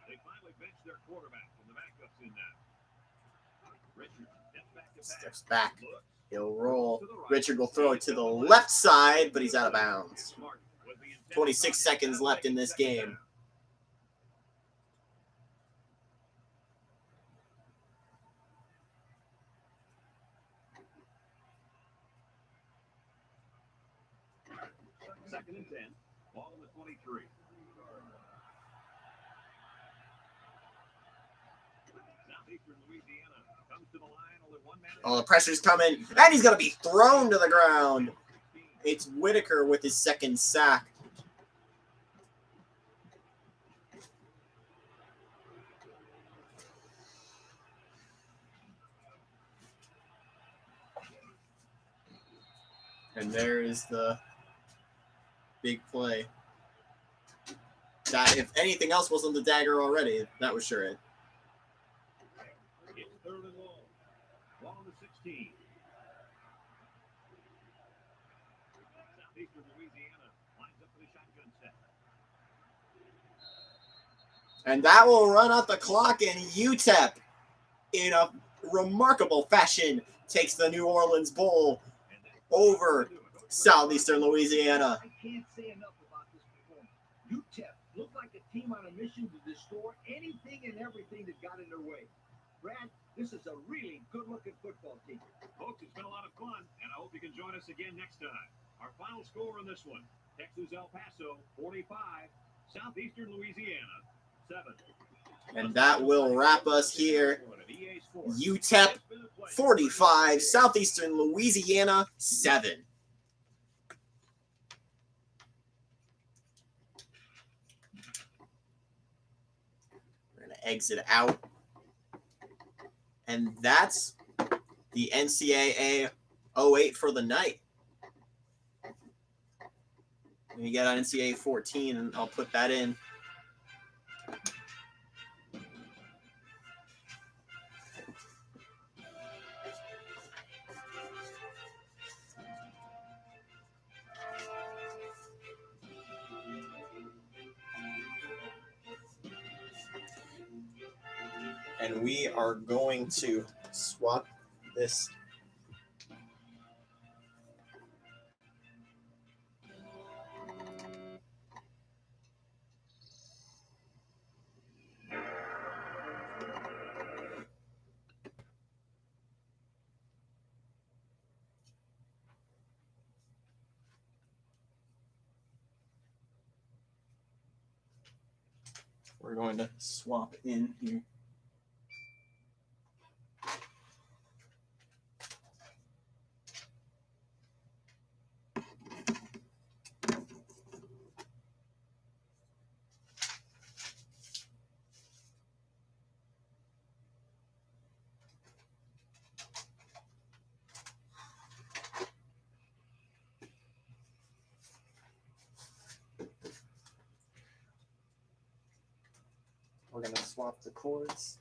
They finally benched their quarterback, and the backup's in now. Richard steps back to pass. Steps back. Looks. He'll roll. Richard will throw it to the left side, but he's out of bounds. 26 seconds left in this game. Second and 10. Ball on the 23. Southeastern Louisiana comes to the line. Only 1 man. Oh, the pressure's coming, and he's going to be thrown to the ground. It's Whitaker with his 2nd sack. And there is the big play. That, if anything else was on the dagger already, that was sure it. It's third and long. Long to 16. Southeastern Louisiana lines up for the shotgun set. And that will run out the clock, and UTEP, in a remarkable fashion, takes the New Orleans Bowl over Southeastern Louisiana. I can't say enough about this performance. UTEP looked like a team on a mission to destroy anything and everything that got in their way. Brad, this is a really good-looking football team. Folks, it's been a lot of fun, and I hope you can join us again next time. Our final score on this one, Texas El Paso 45, Southeastern Louisiana 7. And that will wrap us here. UTEP 45, Southeastern Louisiana 7. We're going to exit out. And that's the NCAA 08 for the night. Let me get on NCAA 14, and I'll put that in. And we are going to swap this. We're going to swap in here. We're going to swap the cords.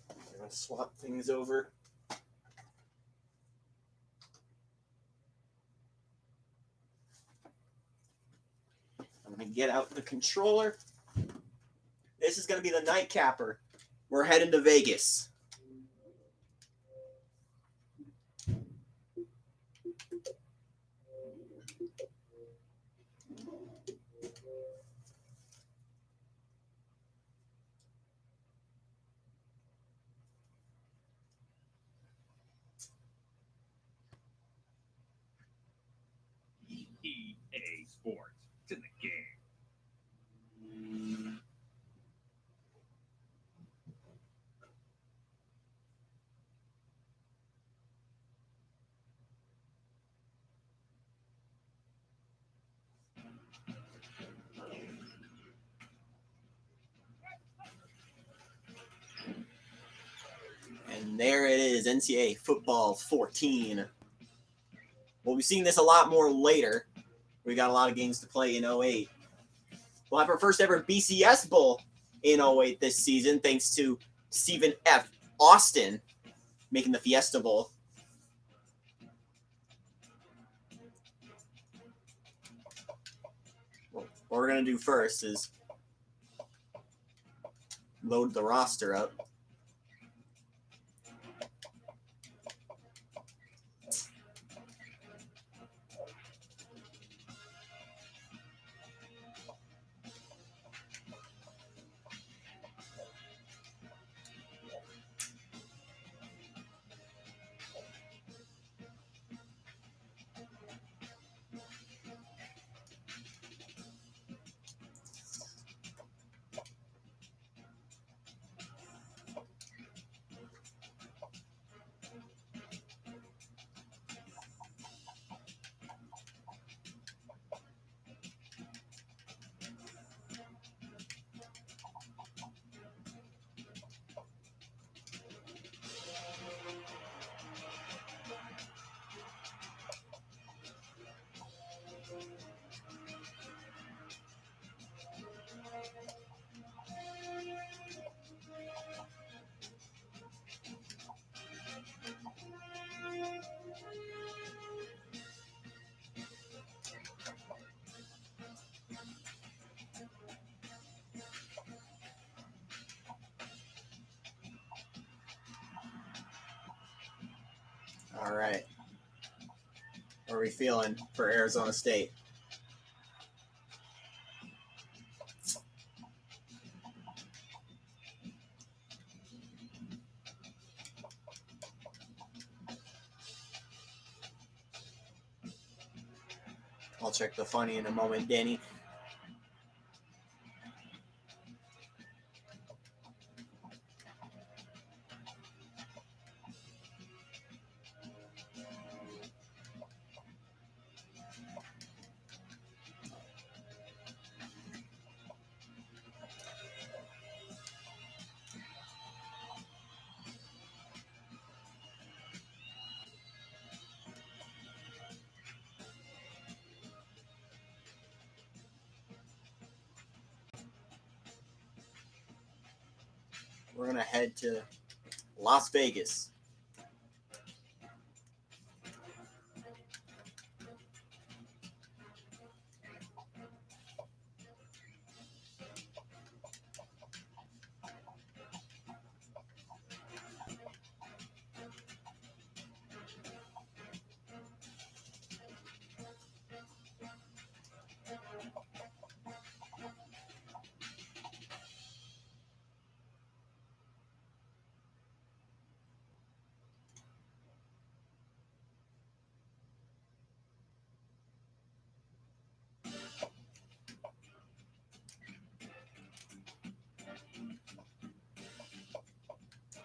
We're going to swap things over. I'm going to get out the controller. This is going to be the night capper. We're heading to Vegas. EA Sports. It's in the game. And there it is, NCAA Football 14. We'll be seeing this a lot more later. We got a lot of games to play in 08. We'll have our first ever BCS Bowl in 08 this season, thanks to Stephen F. Austin making the Fiesta Bowl. What we're going to do first is load the roster up. All right. What are we feeling for Arizona State? I'll check the funny in a moment, Danny. We're going to head to Las Vegas.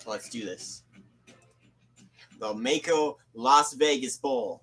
Let's do this. The Mako Las Vegas Bowl.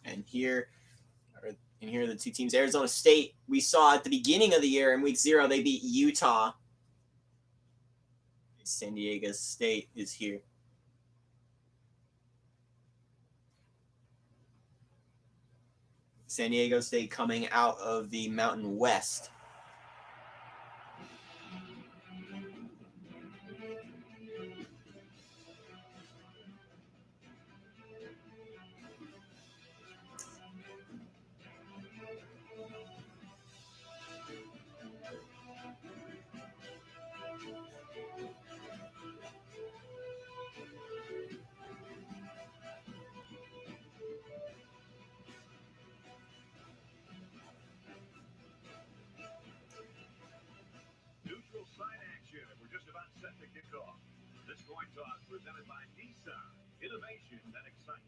And here are the two teams. Arizona State, we saw at the beginning of the year in week 0, they beat Utah. San Diego State is here. San Diego State coming out of the Mountain West. Neutral site action. We're just about set to kick off. This coin toss presented by Nissan. Innovation that excites.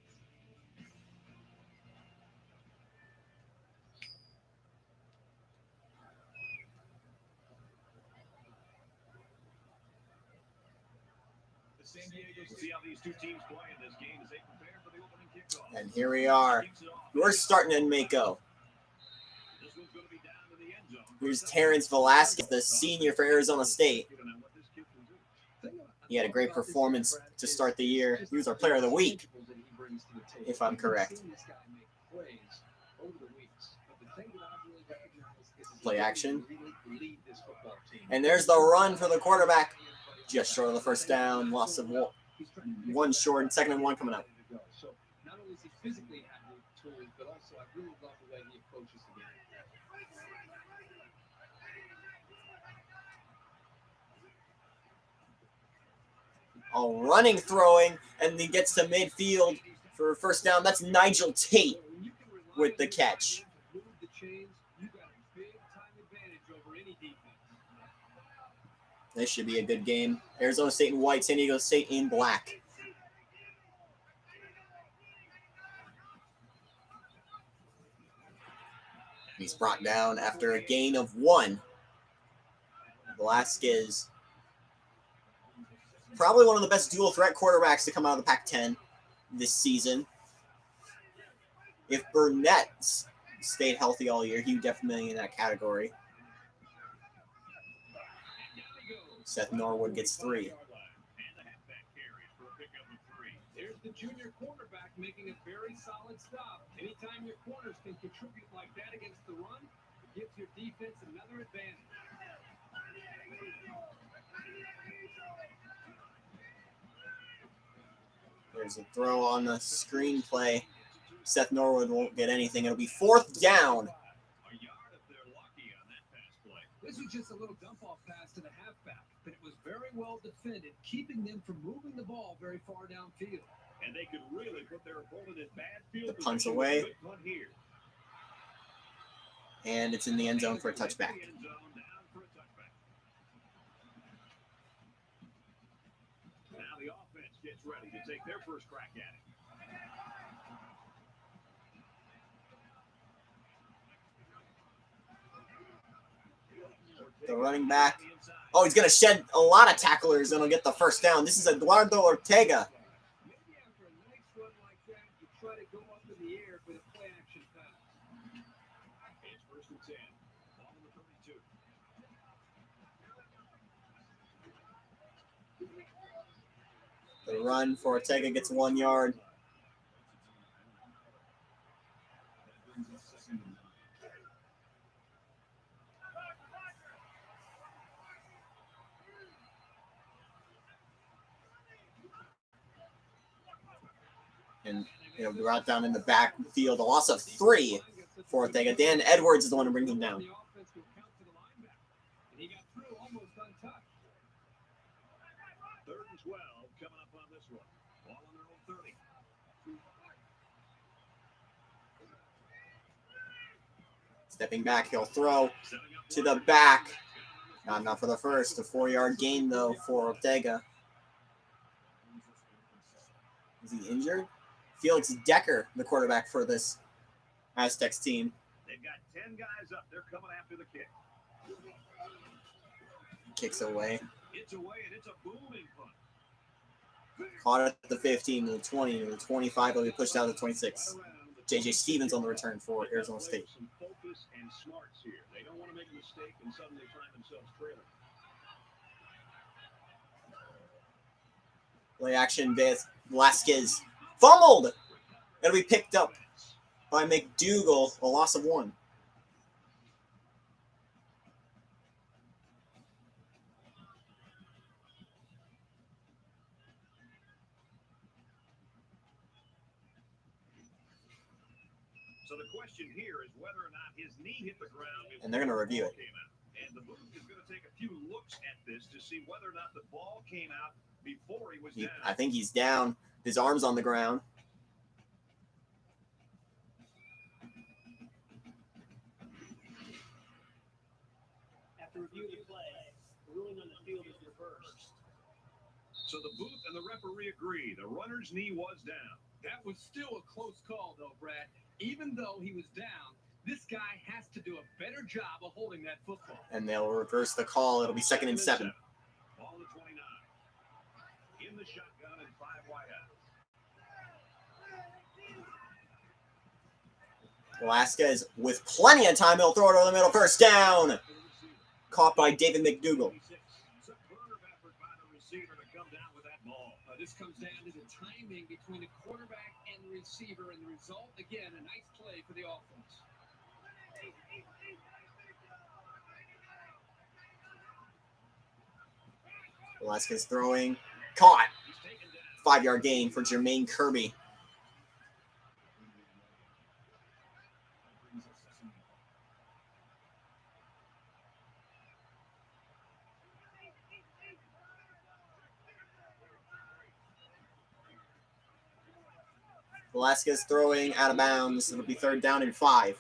We'll see how these two teams play in this game as they prepare for the opening kickoff. And here we are. We're starting in Mako. This one's going to be down to the end zone. Here's Terrence Velasquez, the senior for Arizona State. He had a great performance to start the year. He was our player of the week, if I'm correct. Play action. And there's the run for the quarterback. Just short of the first down. Loss of one short. Second and 1 coming up. So not only is he physically had the tools, but also I really love the way he approaches the game. All running, throwing, and he gets to midfield for a first down. That's Nigel Tate with the catch. This should be a good game. Arizona State in white, San Diego State in black. He's brought down after a gain of 1. Velasquez, probably one of the best dual threat quarterbacks to come out of the Pac-10 this season. If Burnett stayed healthy all year, he would definitely be in that category. Seth Norwood gets 3. There's the junior quarterback making a very solid stop. Anytime your corners can contribute like that against the run, it gives your defense another advantage. There's a throw on the screenplay. Seth Norwood won't get anything. It'll be 4th down. This was just a little dump-off pass to the halfback, but it was very well defended, keeping them from moving the ball very far downfield. And they could really put their opponent in bad field. The punt's away. And it's in the end zone for a touchback. Now the offense gets ready to take their first crack at it. The running back. Oh, he's going to shed a lot of tacklers and he'll get the first down. This is Eduardo Ortega. Maybe after a nice run like that, you try to go up in the air with a play-action pass. It's 1st and 10. Ball on the 32. The run for Ortega gets 1 yard. And it'll be brought down in the backfield. A loss of 3 for Ortega. Dan Edwards is the one who brings him down. The offense will count to the linebacker, and he got through almost untouched. 3rd and 12 coming up on this one. Ball on their own 30. Stepping back, he'll throw to the back. Not enough for the first. A 4-yard gain, though, for Ortega. Is he injured? Felix Decker, the quarterback for this Aztecs team. They've got 10 guys up. They're coming after the kick. Kicks away. It's away, and it's a booming punt. Caught at the 15, to the 20, to the 25. It'll be pushed out to the 26. J.J. Stevens on the return for Arizona State. Some focus and smarts here. They don't want to make a mistake and suddenly find themselves trailing. Play action, Velasquez fumbled. It'll be picked up by McDougal, a loss of 1. So the question here is whether or not his knee hit the ground. And they're going to review it. And the booth is going to take a few looks at this to see whether or not the ball came out before he was down. I think he's down. His arm's on the ground. After review of the play, the ruling on the field is reversed. So the booth and the referee agree. The runner's knee was down. That was still a close call, though, Brad. Even though he was down, this guy has to do a better job of holding that football. And they'll reverse the call. It'll be 2nd and 7. Ball to 29. In the shotgun and 5 wide out. Velasquez with plenty of time. He'll throw it over the middle. First down. Caught by David McDougal. Superb effort by the receiver to come down with that ball. This comes down to the timing between the quarterback and the receiver, and the result, again, a nice play for the offense. Velasquez throwing. Caught. 5-yard gain for Jermaine Kirby. Velasquez throwing out of bounds. It'll be 3rd down and 5.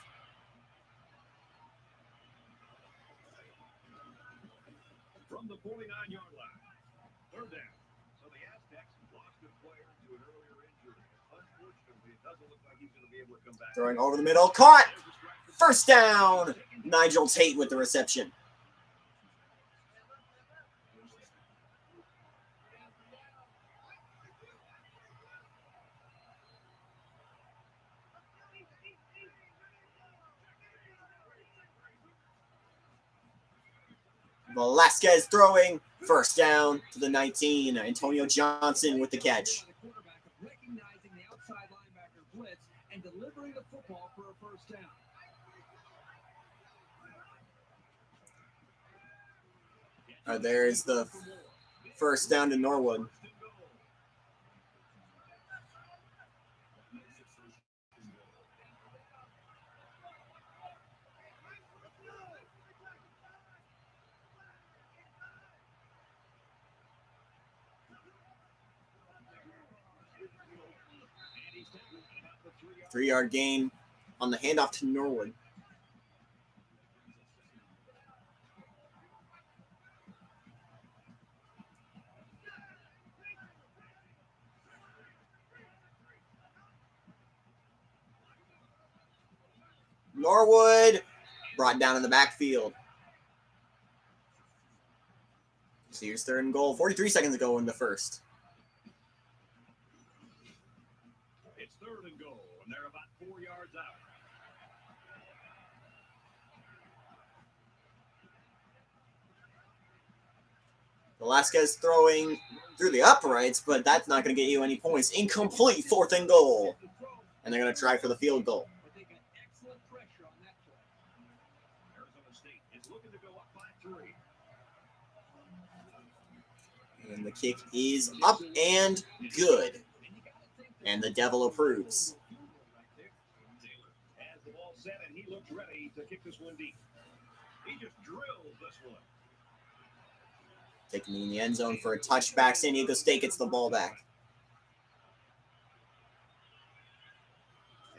From the 49-yard line. 3rd down. So the Aztecs lost a player to an earlier injury. Unfortunately, it doesn't look like he's going to be able to come back. Throwing over the middle. Caught. First down. Nigel Tate with the reception. Velasquez throwing. First down to the 19. Antonio Johnson with the catch. Recognizing the outside linebacker blitz and delivering the football for a first down. There's the first down to Norwood. Three-yard gain on the handoff to Norwood. Norwood brought down in the backfield. So here's third and goal. 43 seconds ago in the first. It's third and goal, and they're about 4 yards out. Velasquez throwing through the uprights, but that's not going to get you any points. Incomplete, fourth and goal. And they're going to try for the field goal. But they got excellent pressure on that play. Arizona State is looking to go up by 3. And the kick is up and good. And the Devil approves. Taylor has the ball set, and he looks ready to kick this one deep. He just drills this one. Taking in the end zone for a touchback. San Diego State gets the ball back.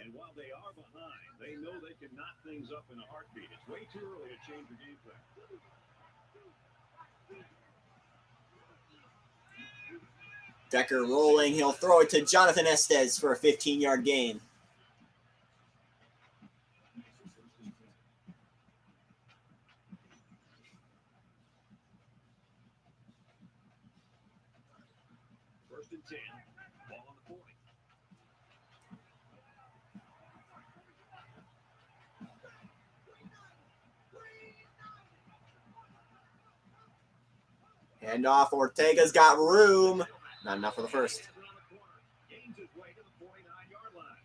And while they are behind, they know they can knock things up in a heartbeat. It's way too early to change your game plan. Decker rolling. He'll throw it to Jonathan Estes for a 15-yard gain. First and 10. Ball on the 40. Hand off. Ortega's got room. Not enough for the first. Gains his way to the 49-yard line.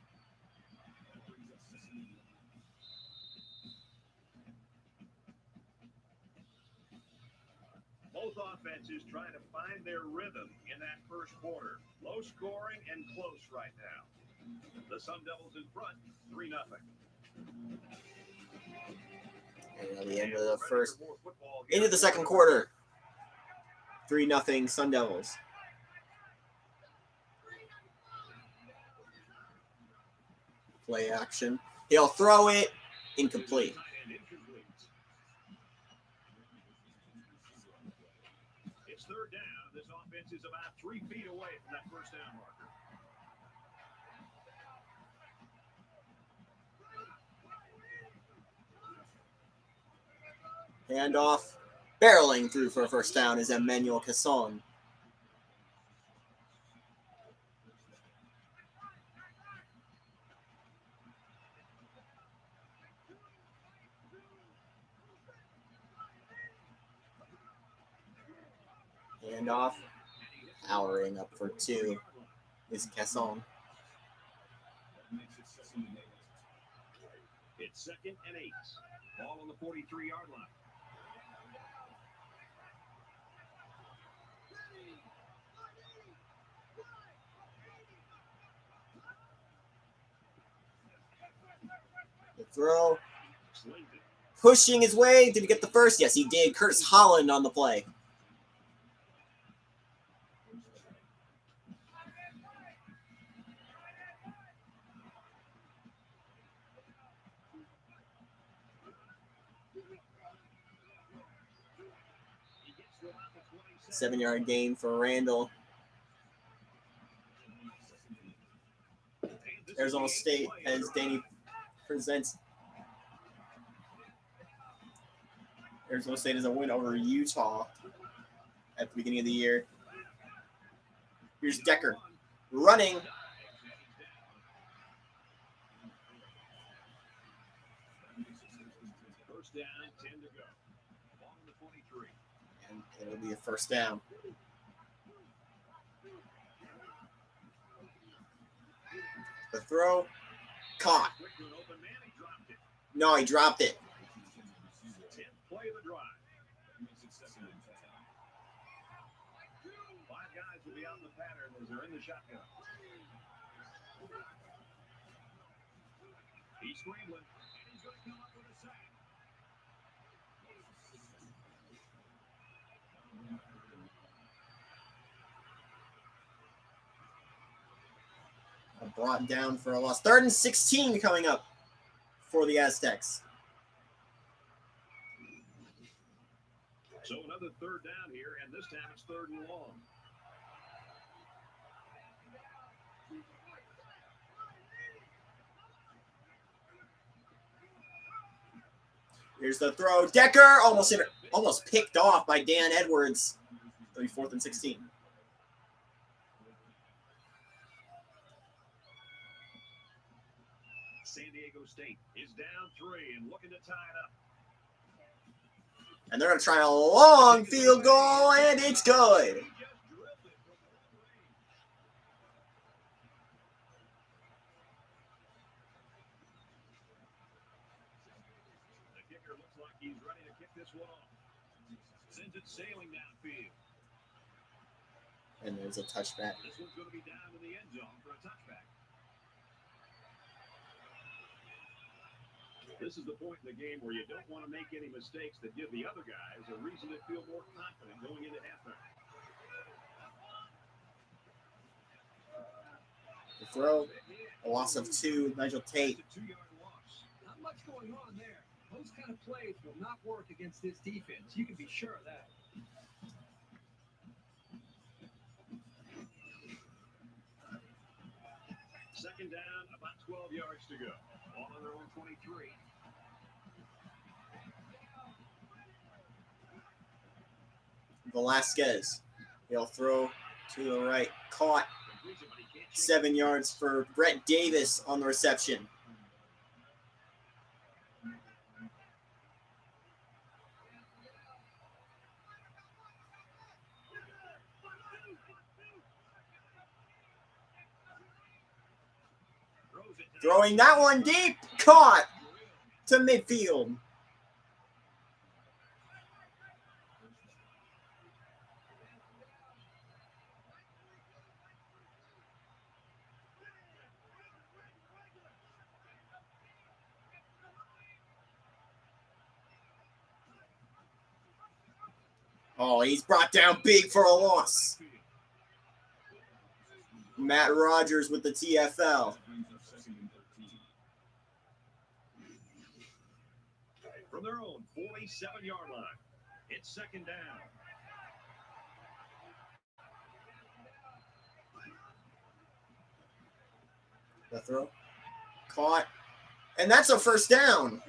Both offenses trying to find their rhythm in that first quarter. Low scoring and close right now. The Sun Devils in front, 3-0. And at the end of the first, into the second quarter, 3-0 Sun Devils. Play action. He'll throw it. Incomplete. It's third down. This offense is about 3 feet away from that first down marker. Handoff. Barreling through for a first down is Emmanuel Casson. Handoff. Powering up for 2 is Casson. It's second and 8. Ball on the 43-yard line. The throw. Pushing his way. Did he get the first? Yes, he did. Curtis Holland on the play. Seven-yard gain for Randall. Arizona State, as Danny presents, Arizona State has a win over Utah at the beginning of the year. Here's Decker running. First down, 10 to go. Ball on the 23. And it'll be a first down. The throw. Caught. Quick to an open man, he dropped it. No, he dropped it. 10th play of the drive. 5 guys will be out in the pattern as they're in the shotgun. He's scrambling, and he's going to come up with a sack. Brought down for a loss. 3rd and 16 coming up for the Aztecs. So another third down here, and this time it's 3rd and long. Here's the throw. Decker almost picked off by Dan Edwards. 4th and 16. San Diego State is down 3 and looking to tie it up. And they're going to try a long field goal, and it's good. He just drilled it from long range. The kicker looks like he's ready to kick this one off. Sends it sailing downfield. And there's a touchback. This one's going to be down in the end zone for a touchback. This is the point in the game where you don't want to make any mistakes that give the other guys a reason to feel more confident going into halftime. The throw, a loss of 2. Nigel Tate. It's a 2-yard loss. Not much going on there. Those kind of plays will not work against this defense. You can be sure of that. Second down, about 12 yards to go. Ball on their own 23. Velasquez. He'll throw to the right. Caught. Completion, but he can't chase 7 yards for Brett Davis on the reception. Throwing that one deep. Caught to midfield. Oh, he's brought down big for a loss. Matt Rogers with the TFL. from their own 47-yard line. It's second down. The throw. Caught. And that's a first down. Down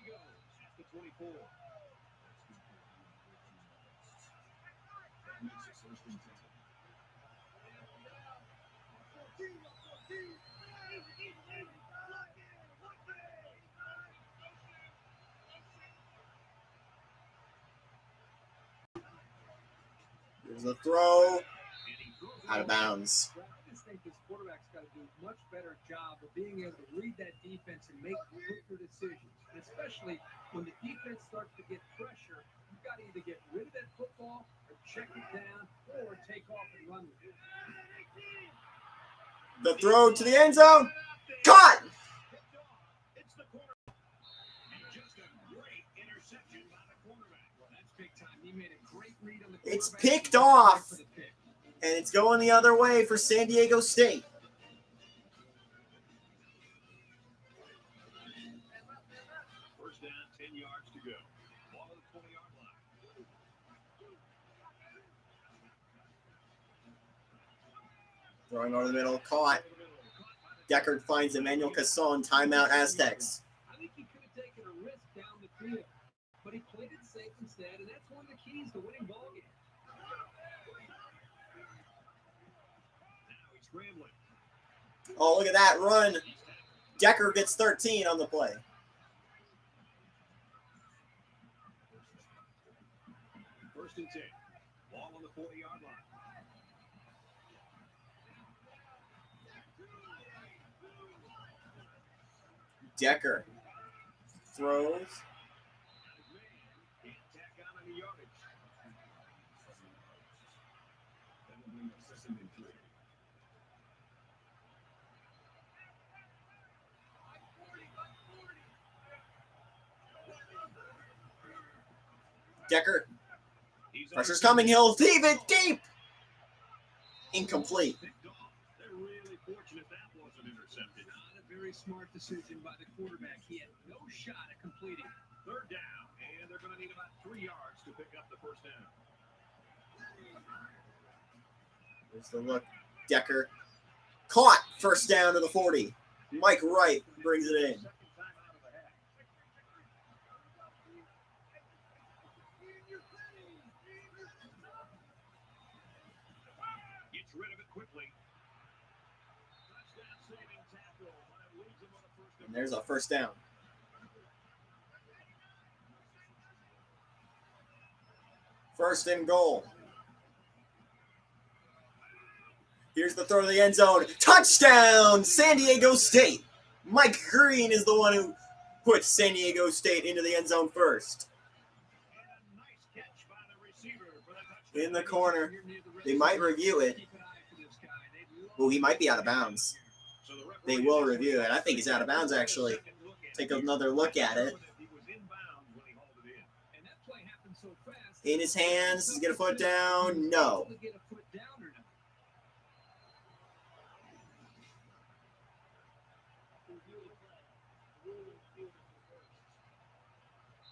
he goes at the 24. There's a throw. Out of bounds. I just think this quarterback's got to do a much better job of being able to read that defense and make quicker decisions, especially when the defense starts to get pressure. You've got to either get rid of that football or check it down or take off and run with it. The throw to the end zone. Caught. It's the quarterback. And just a great interception by the quarterback. Well, that's big time. He made a great read on the It's quarterback. picked off. For the pick. And it's going the other way for San Diego State. First down, 10 yards to go. Ball at the 20-yard line. Throwing over the middle, caught. Deckard finds Emmanuel Casson, timeout Aztecs. I think he could have taken a risk down the field, but he played it safe instead, and that's one of the keys to winning ball games. Now he's scrambling. Oh, look at that run. Decker gets 13 on the play. First and 10. Ball on the 40-yard line. Decker throws. Can't tack on any yardage. That'll bring up second and 3. Decker, He's pressure's coming. He'll leave it deep. Incomplete. picked off. They're really fortunate that wasn't intercepted. Not a very smart decision by the quarterback. He had no shot at completing. Third down, and they're going to need about 3 yards to pick up the first down. Here's the look. Decker caught. First down to the 40. Mike Wright brings it in. Second time out of the half. Gets rid of it quickly. Touchdown saving tackle, but it leaves him on a first And there's a first down. First and goal. Here's the throw to the end zone. Touchdown, San Diego State. Mike Green is the one who puts San Diego State into the end zone first. And a nice catch by the receiver for the touchdown. In the corner. They might review it. Oh, he might be out of bounds. So the referee They will review it. I think he's out of bounds, actually. Second look at Take another look at it. He was inbounds when he hauled it in. And that play happened so fast. In his hands. Does he get a foot down? No. Able to get a foot down or not.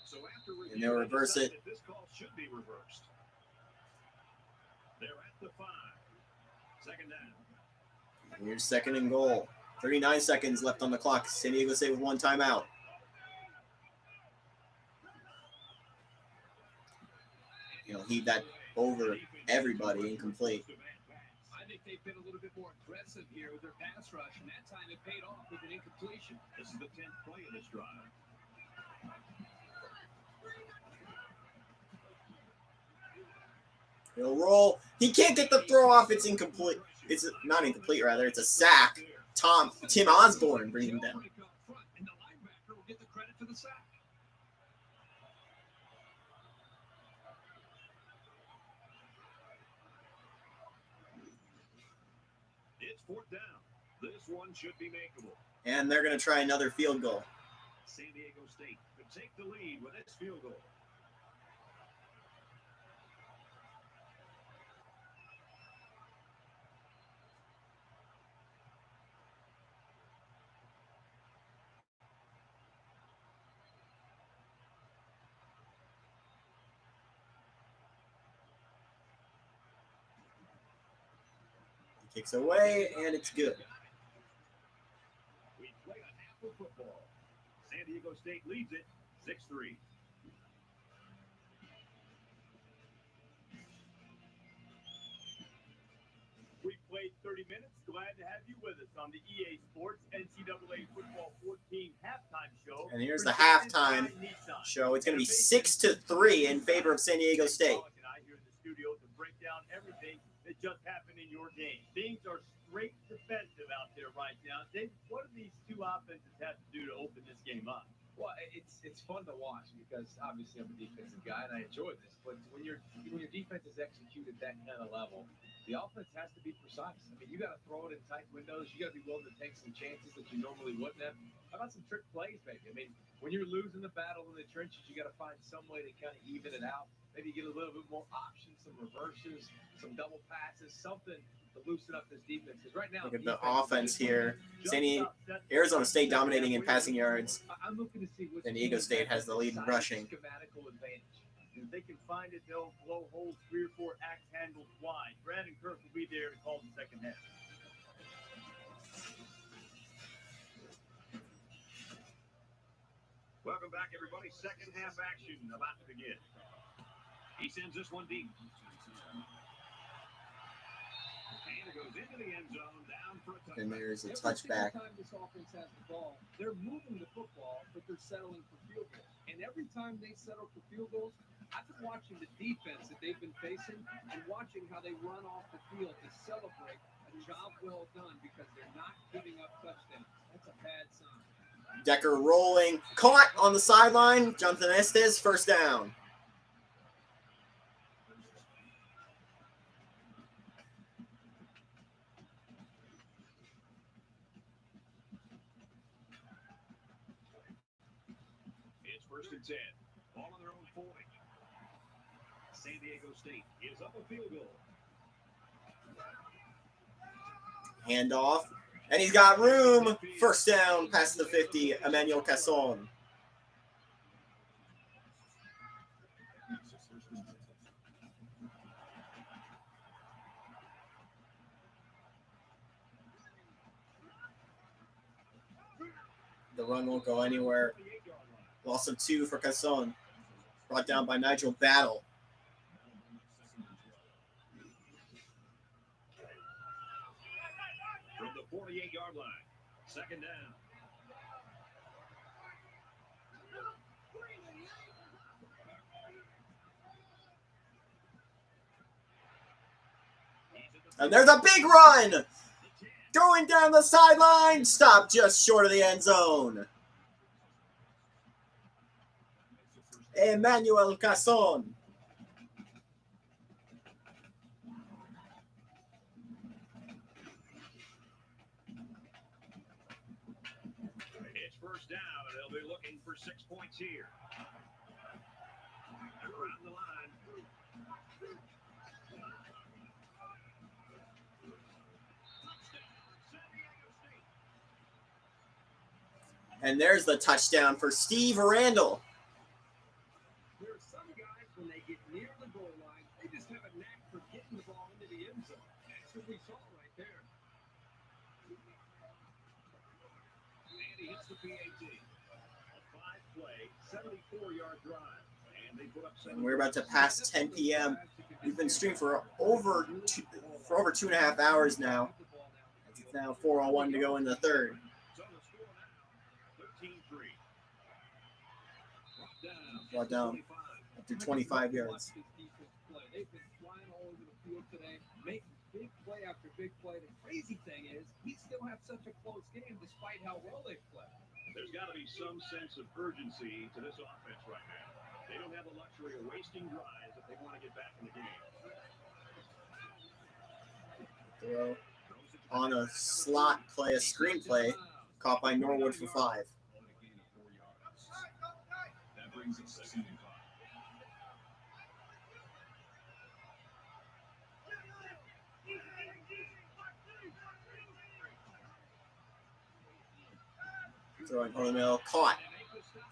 So after review, And they'll reverse they it. decided This call should be reversed. They're at the 5. Second down. Here's second and goal. 39 seconds left on the clock. San Diego State with one timeout. He'll heave that over everybody, incomplete. I think they've been a little bit more aggressive here with their pass rush, and that time it paid off with an incompletion. This is the 10th play of this drive. He'll roll. He can't get the throw off. It's incomplete. It's not incomplete, rather. It's a sack. Tim Osborne brings him down. And the linebacker will get the credit for the sack. It's fourth down. This one should be makeable. And they're going to try another field goal. San Diego State could take the lead with this field goal. He kicks away, and it's good. We played a half of football. San Diego State leads it 6-3. We played 30 minutes. Glad to have you with us on the EA Sports NCAA Football 14 halftime show. And here's the presented halftime by Nissan. show. It's going to be 6-3 in favor of San Diego State. Pollock and I here in the studio to break down everything that just happened in your game. Things are straight defensive out there right now. Dave, what do these two offenses have to do to open this game up? Well, it's fun to watch because obviously I'm a defensive guy and I enjoy this. But when your defense is executed that kind of level, the offense has to be precise. I mean, you got to throw it in tight windows. You got to be willing to take some chances that you normally wouldn't have. How about some trick plays, maybe? I mean, when you're losing the battle in the trenches, you got to find some way to kind of even it out. Maybe get a little bit more options, some reverses, some double passes, something to loosen up this defense. Because right now, Look at the defense offense is here. Just Sandy, about set Arizona State dominating in passing yards. I'm looking to see which San Diego team State has the lead in decided rushing. Schematical advantage. If they can find it, they'll blow holes 3 or 4 axe handles wide. Brad and Kirk will be there to call the second half. Welcome back, everybody. Second half action about to begin. He sends this one deep. And it goes into the end zone, down for a And touchdown. there's a Every touchback. single time this offense has the ball, they're moving the football, but they're settling for field goals. And every time they settle for field goals, I've been watching the defense that they've been facing and watching how they run off the field to celebrate a job well done because they're not giving up touchdowns. That's a bad sign. Decker rolling. Caught on the sideline. Jonathan Estes, first down. It's first and 10. Ball on their own 40. San Diego State gives up a field goal. Handoff. And he's got room. First down past the 50. Emmanuel Casson. The run won't go anywhere. Loss of 2 for Casson. Brought down by Nigel Battle. From the 48-yard line. Second down. And there's a big run. Going down the sideline. Stop just short of the end zone. Emmanuel Casson. It's first down, and they'll be looking for 6 points here. Around the line. And there's the touchdown for Steve Randall. There are some guys, when they get near the goal line, they just have a knack for getting the ball into the end zone. That's what we saw right there. And he hits the PAT. A 5-play, 74-yard drive. And they put up And we're about to pass 10 p.m. We've been streaming for over 2.5 hours now. It's now 4:01 to go in the third. So the score now, 13-3. Brought down after 25 yards. They've been flying all over the field today, making big play after big play. The crazy thing is, we still have such a close game despite how well they play. There's got to be some sense of urgency to this offense right now. They don't have the luxury of wasting drives if they want to get back in the game. Throw on a slot play, a screen play, caught by Norwood for 5. That brings it 2nd and 5. Throwing over the middle, caught.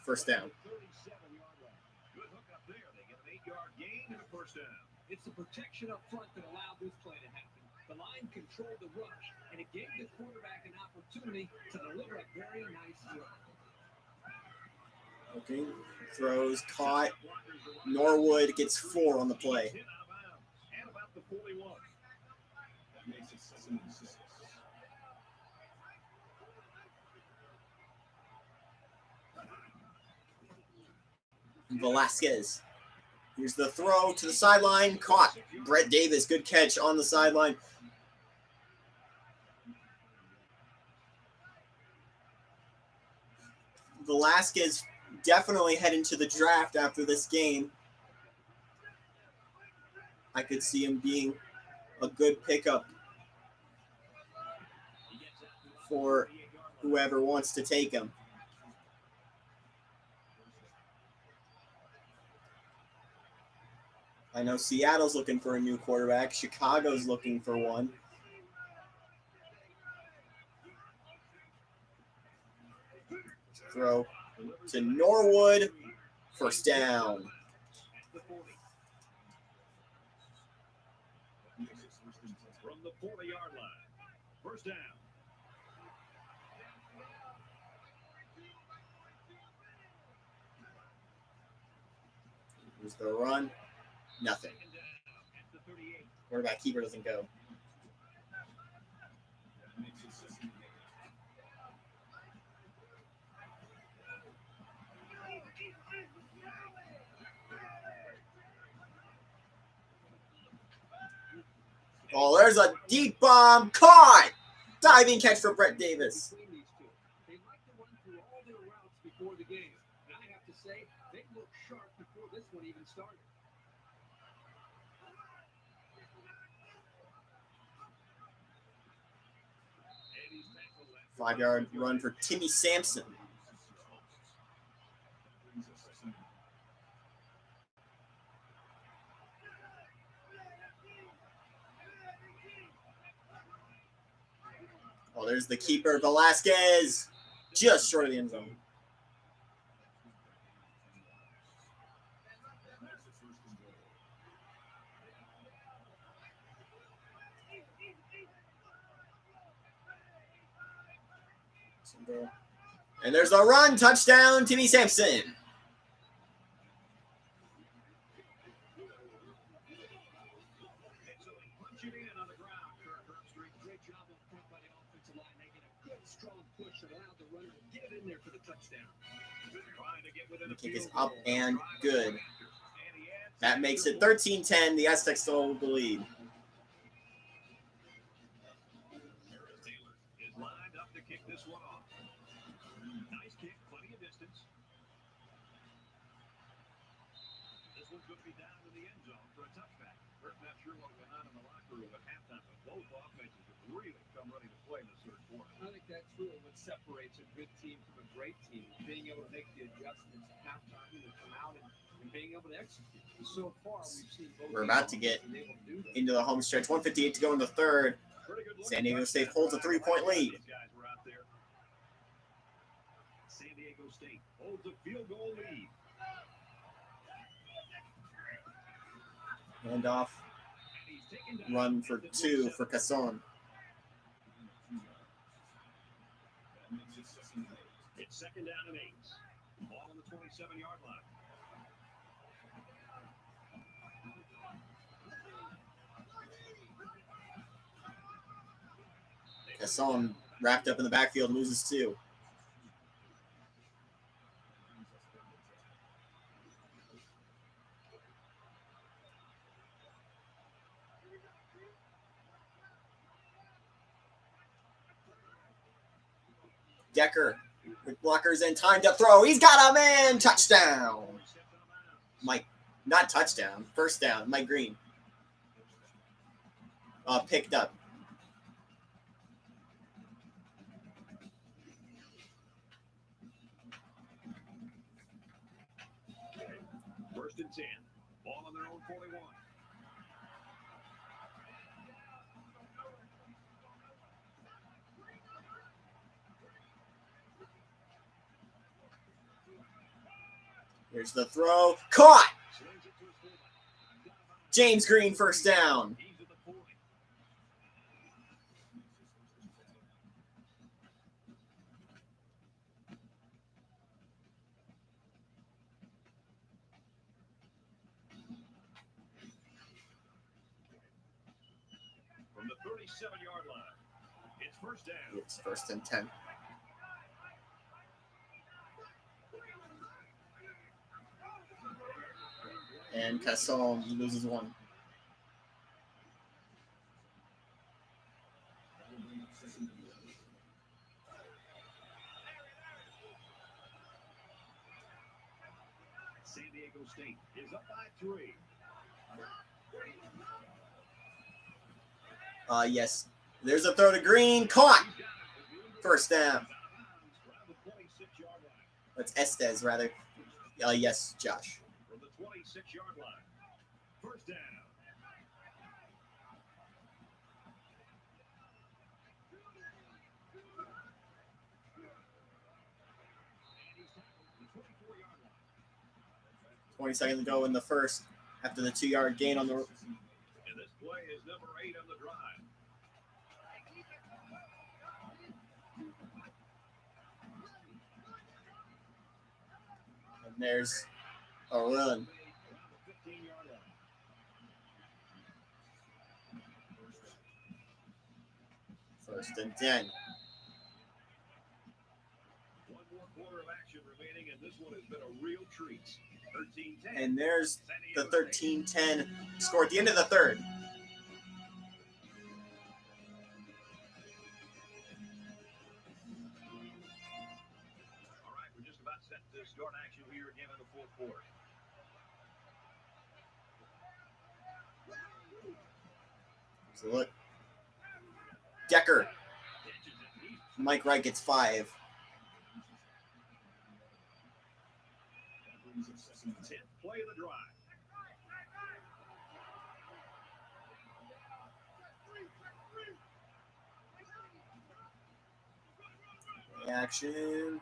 First down. Good hook up there. They get an 8-yard gain and a first down. It's the protection up front that allowed this play to happen. The line controlled the rush, and it gave the quarterback an opportunity to deliver a very nice throw. Okay, throws, caught. Norwood gets 4 on the play. Hit out of bounds. And about the 41. That makes it 7 and 6. Velasquez. Here's the throw to the sideline, caught. Brett Davis, good catch on the sideline. Velasquez definitely heading to the draft after this game. I could see him being a good pickup for whoever wants to take him. I know Seattle's looking for a new quarterback. Chicago's looking for one. throw to Norwood. First down. From the 40-yard line. First down. Here's the run. Nothing. Quarterback keeper doesn't go. Oh, there's a deep bomb. Caught! Diving catch for Brett Davis. Between these two. They like to run through all their routes before the game. And I have to say, they looked sharp before this one even started. 5-yard run for Timmy Sampson. Oh, there's the keeper, Velasquez. Just short of the end zone. And there's a run, touchdown, Timmy Sampson. The kick is up and good. That makes it 13-10. The Aztecs still hold the lead. I think that's really what separates a good team from a great team, being able to make the adjustments at halftime and come out and being able to execute. So far, we've seen both. We're about to get into the home stretch. 1:58 to go in the third. San Diego State holds a 3-point lead. San Diego State holds a field goal lead. Hand off. Run for 2 for Casson. It's second down and 8. Ball on the 27-yard line. Casson wrapped up in the backfield, loses 2. Decker with blockers and time to throw. He's got a man. Touchdown. Mike, not touchdown. First down. Mike Green. Picked up. First and 10. Ball on their own 41. Here's the throw. Caught! James Green, first down. From the 37-yard line, it's first down. It's first and 10. And Casson loses 1. San Diego State is up by 3. Yes. There's a throw to Green. Caught! First down. That's Estes, rather. Yes, Josh. From the 26-yard line, first down. 20 seconds to go in the first after the 2-yard gain on the. And this play is number 8 on the drive. And there's a run. Around the 15-yard line. First and 10. One more quarter of action remaining, and this one has been a real treat. 13-10. And there's San the Diego State. 13-10 score at the end of the third. All right, we're just about set to start action here again in the fourth quarter. So look. Decker. Catches it deep. Mike Wright gets 5. 10th play of the drive. The action,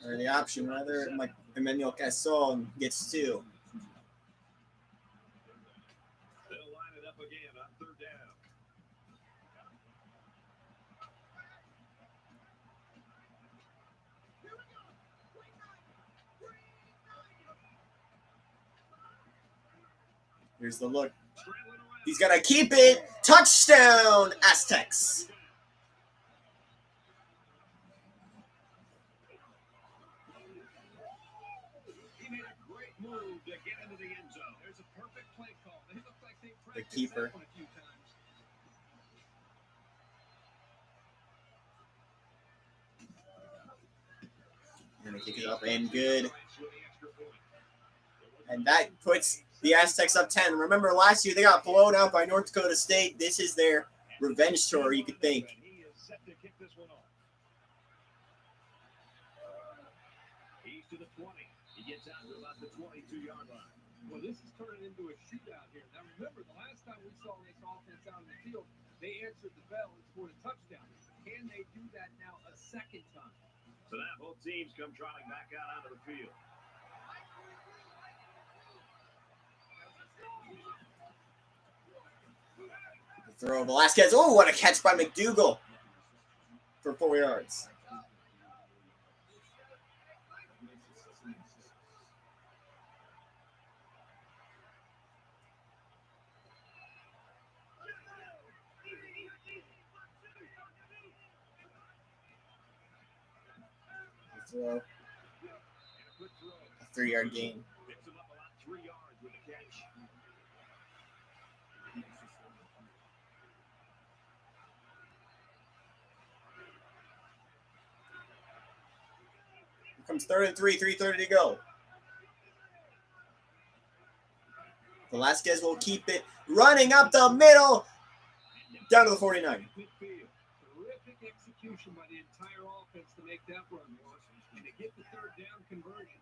or the option rather, Mike Emmanuel Casson gets 2. They'll line it up again on third down. Here's the look. Scrambling around. He's going to keep it. Touchdown, Aztecs. He made a great move to get into the end zone. There's a perfect play call. They look like they The practiced keeper. that one a few times. And they kick it up and good. With the extra point. And that puts the Aztecs up 10. Remember, last year they got blown out by North Dakota State. This is their revenge tour, you could think. And he is set to kick this one off. He's to the 20. He gets out to about the 22-yard line. Well, this is turning into a shootout here. Now, remember, the last time we saw this offense out on the field, they answered the bell and scored a touchdown. Can they do that now a second time? So now both teams come trotting back out onto the field. The throw of Velasquez. Oh, what a catch by McDougal for 4 yards. The throw. And a quick throw. A 3-yard gain. Picks him up about 3 yards with the catch. Here comes 3rd and 3, 3:30 to go. Velasquez will keep it running up the middle, down to the 49. Quick field. Terrific execution by the entire offense to make that run, Ross, and to get the third down conversion.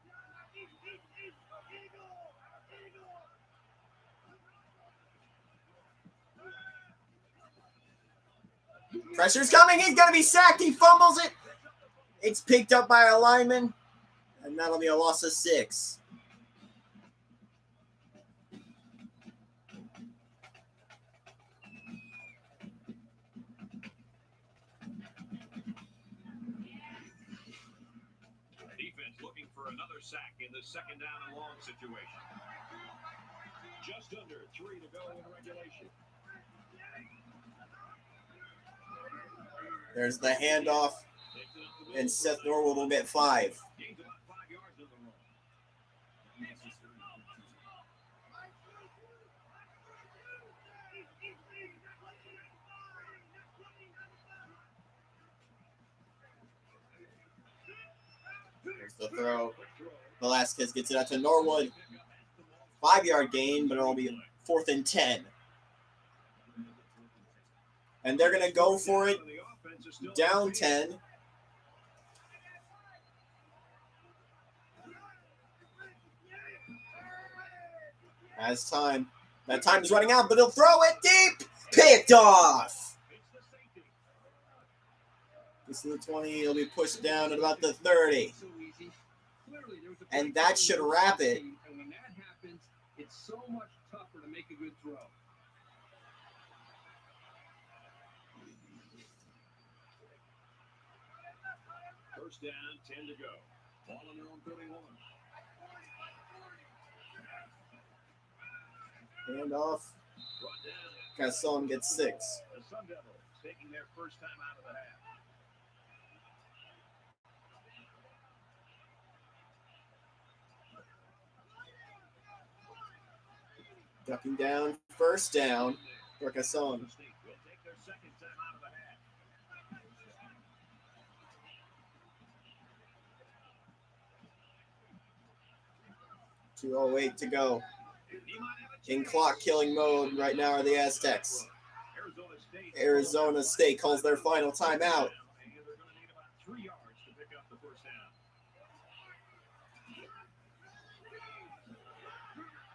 Pressure's coming. He's going to be sacked. He fumbles it. It's picked up by a lineman, and that'll be a loss of 6. Defense looking for another sack in the second down and long situation. Just under 3 to go in regulation. There's the handoff, and Seth Norwood will get 5. Gains about 5 yards on the run. There's the throw. Velasquez gets it out to Norwood. 5-yard gain, but it'll be 4th and 10. And they're going to go for it. Down 10. As time. That time is running out, but he'll throw it deep. Picked off. This is the 20. It'll be pushed down at about the 30. And that should wrap it It's so much tougher to make a good throw. First down, 10 to go. Ball on their own 31. Hand off. Brought down. Gasson gets 6. The Sun Devils taking their first time out of the half. Ducking down. First down for Gasson. The State will take their second time out of the half. 2:08 to go. He might have a In chance. clock killing mode right now are the Aztecs. Arizona State calls their final timeout. And they're going to need about 3 yards to pick up the first down.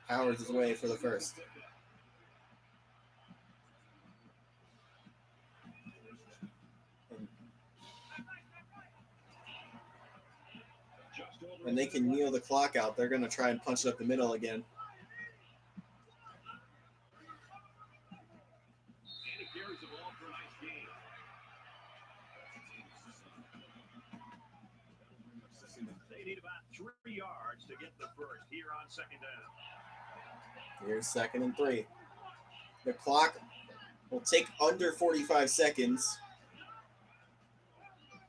Powers his way for the first. When they can kneel the clock out, they're going to try and punch it up the middle again. And he carries the ball for a nice gain. They need about 3 yards to get the first here on second down. Here's 2nd and 3. The clock will take under 45 seconds.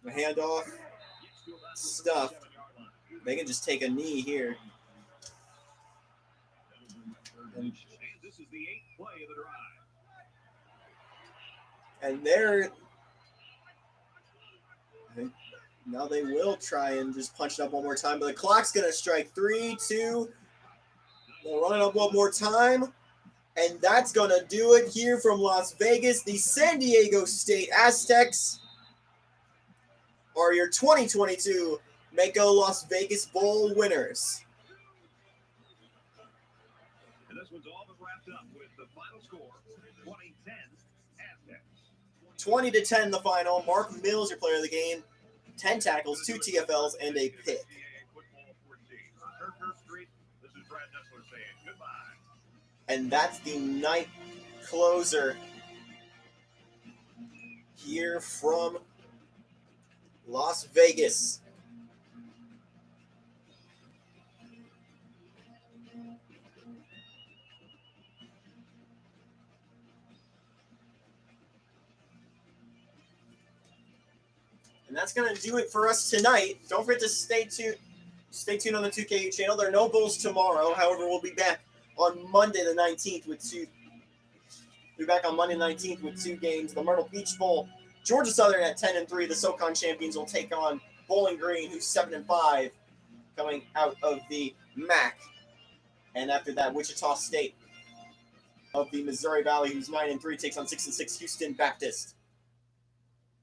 The handoff. Gets to about the Stuffed. 37-yard line. They can just take a knee here. And this is the 8th play of the drive. And they're... Now they will try and just punch it up one more time, but the clock's going to strike 3, 2. They'll run it up one more time. And that's going to do it here from Las Vegas. The San Diego State Aztecs are your 2022 Mako Las Vegas Bowl winners. And this one's all but wrapped up with the final score, 2010 Aztecs. 20-10 the final. Mark Mills, your player of the game. 10 tackles, 2 TFLs, and a pick. Kirk Street, this is Brad Nessler saying goodbye. And that's the night closer here from Las Vegas. And that's going to do it for us tonight. Don't forget to stay tuned on the 2KU channel. There are no bowls tomorrow. However, we'll be back on Monday the 19th with two. We'll be back on Monday the 19th with 2 games. The Myrtle Beach Bowl, Georgia Southern at 10-3. The SoCon champions will take on Bowling Green, who's 7-5, coming out of the MAC. And after that, Wichita State of the Missouri Valley, who's 9-3, takes on 6-6 Houston Baptist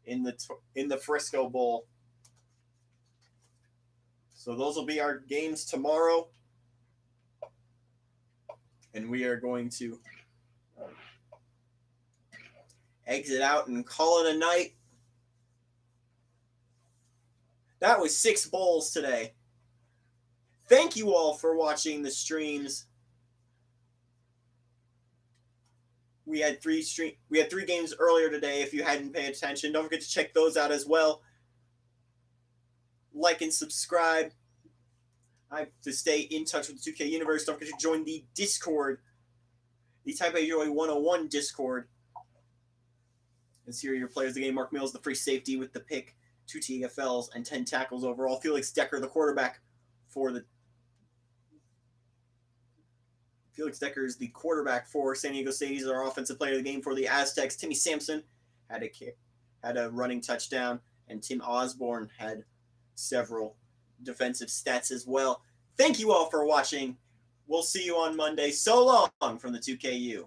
in the Frisco Bowl. So those will be our games tomorrow. And we are going to exit out and call it a night. That was 6 bowls today. Thank you all for watching the streams. We had 3 games earlier today. If you hadn't paid attention, don't forget to check those out as well. Like and subscribe. To stay in touch with the 2K universe, don't forget to join the Discord, the Type A Joy 101 Discord. And here are your players of the game. Mark Mills, the free safety with the pick, 2 TFLs, and 10 tackles overall. Felix Decker, the quarterback for the... Felix Decker is the quarterback for San Diego State. He's our offensive player of the game for the Aztecs. Timmy Sampson had a running touchdown, and Tim Osborne had several defensive stats as well. Thank you all for watching. We'll see you on Monday. So long from the 2KU.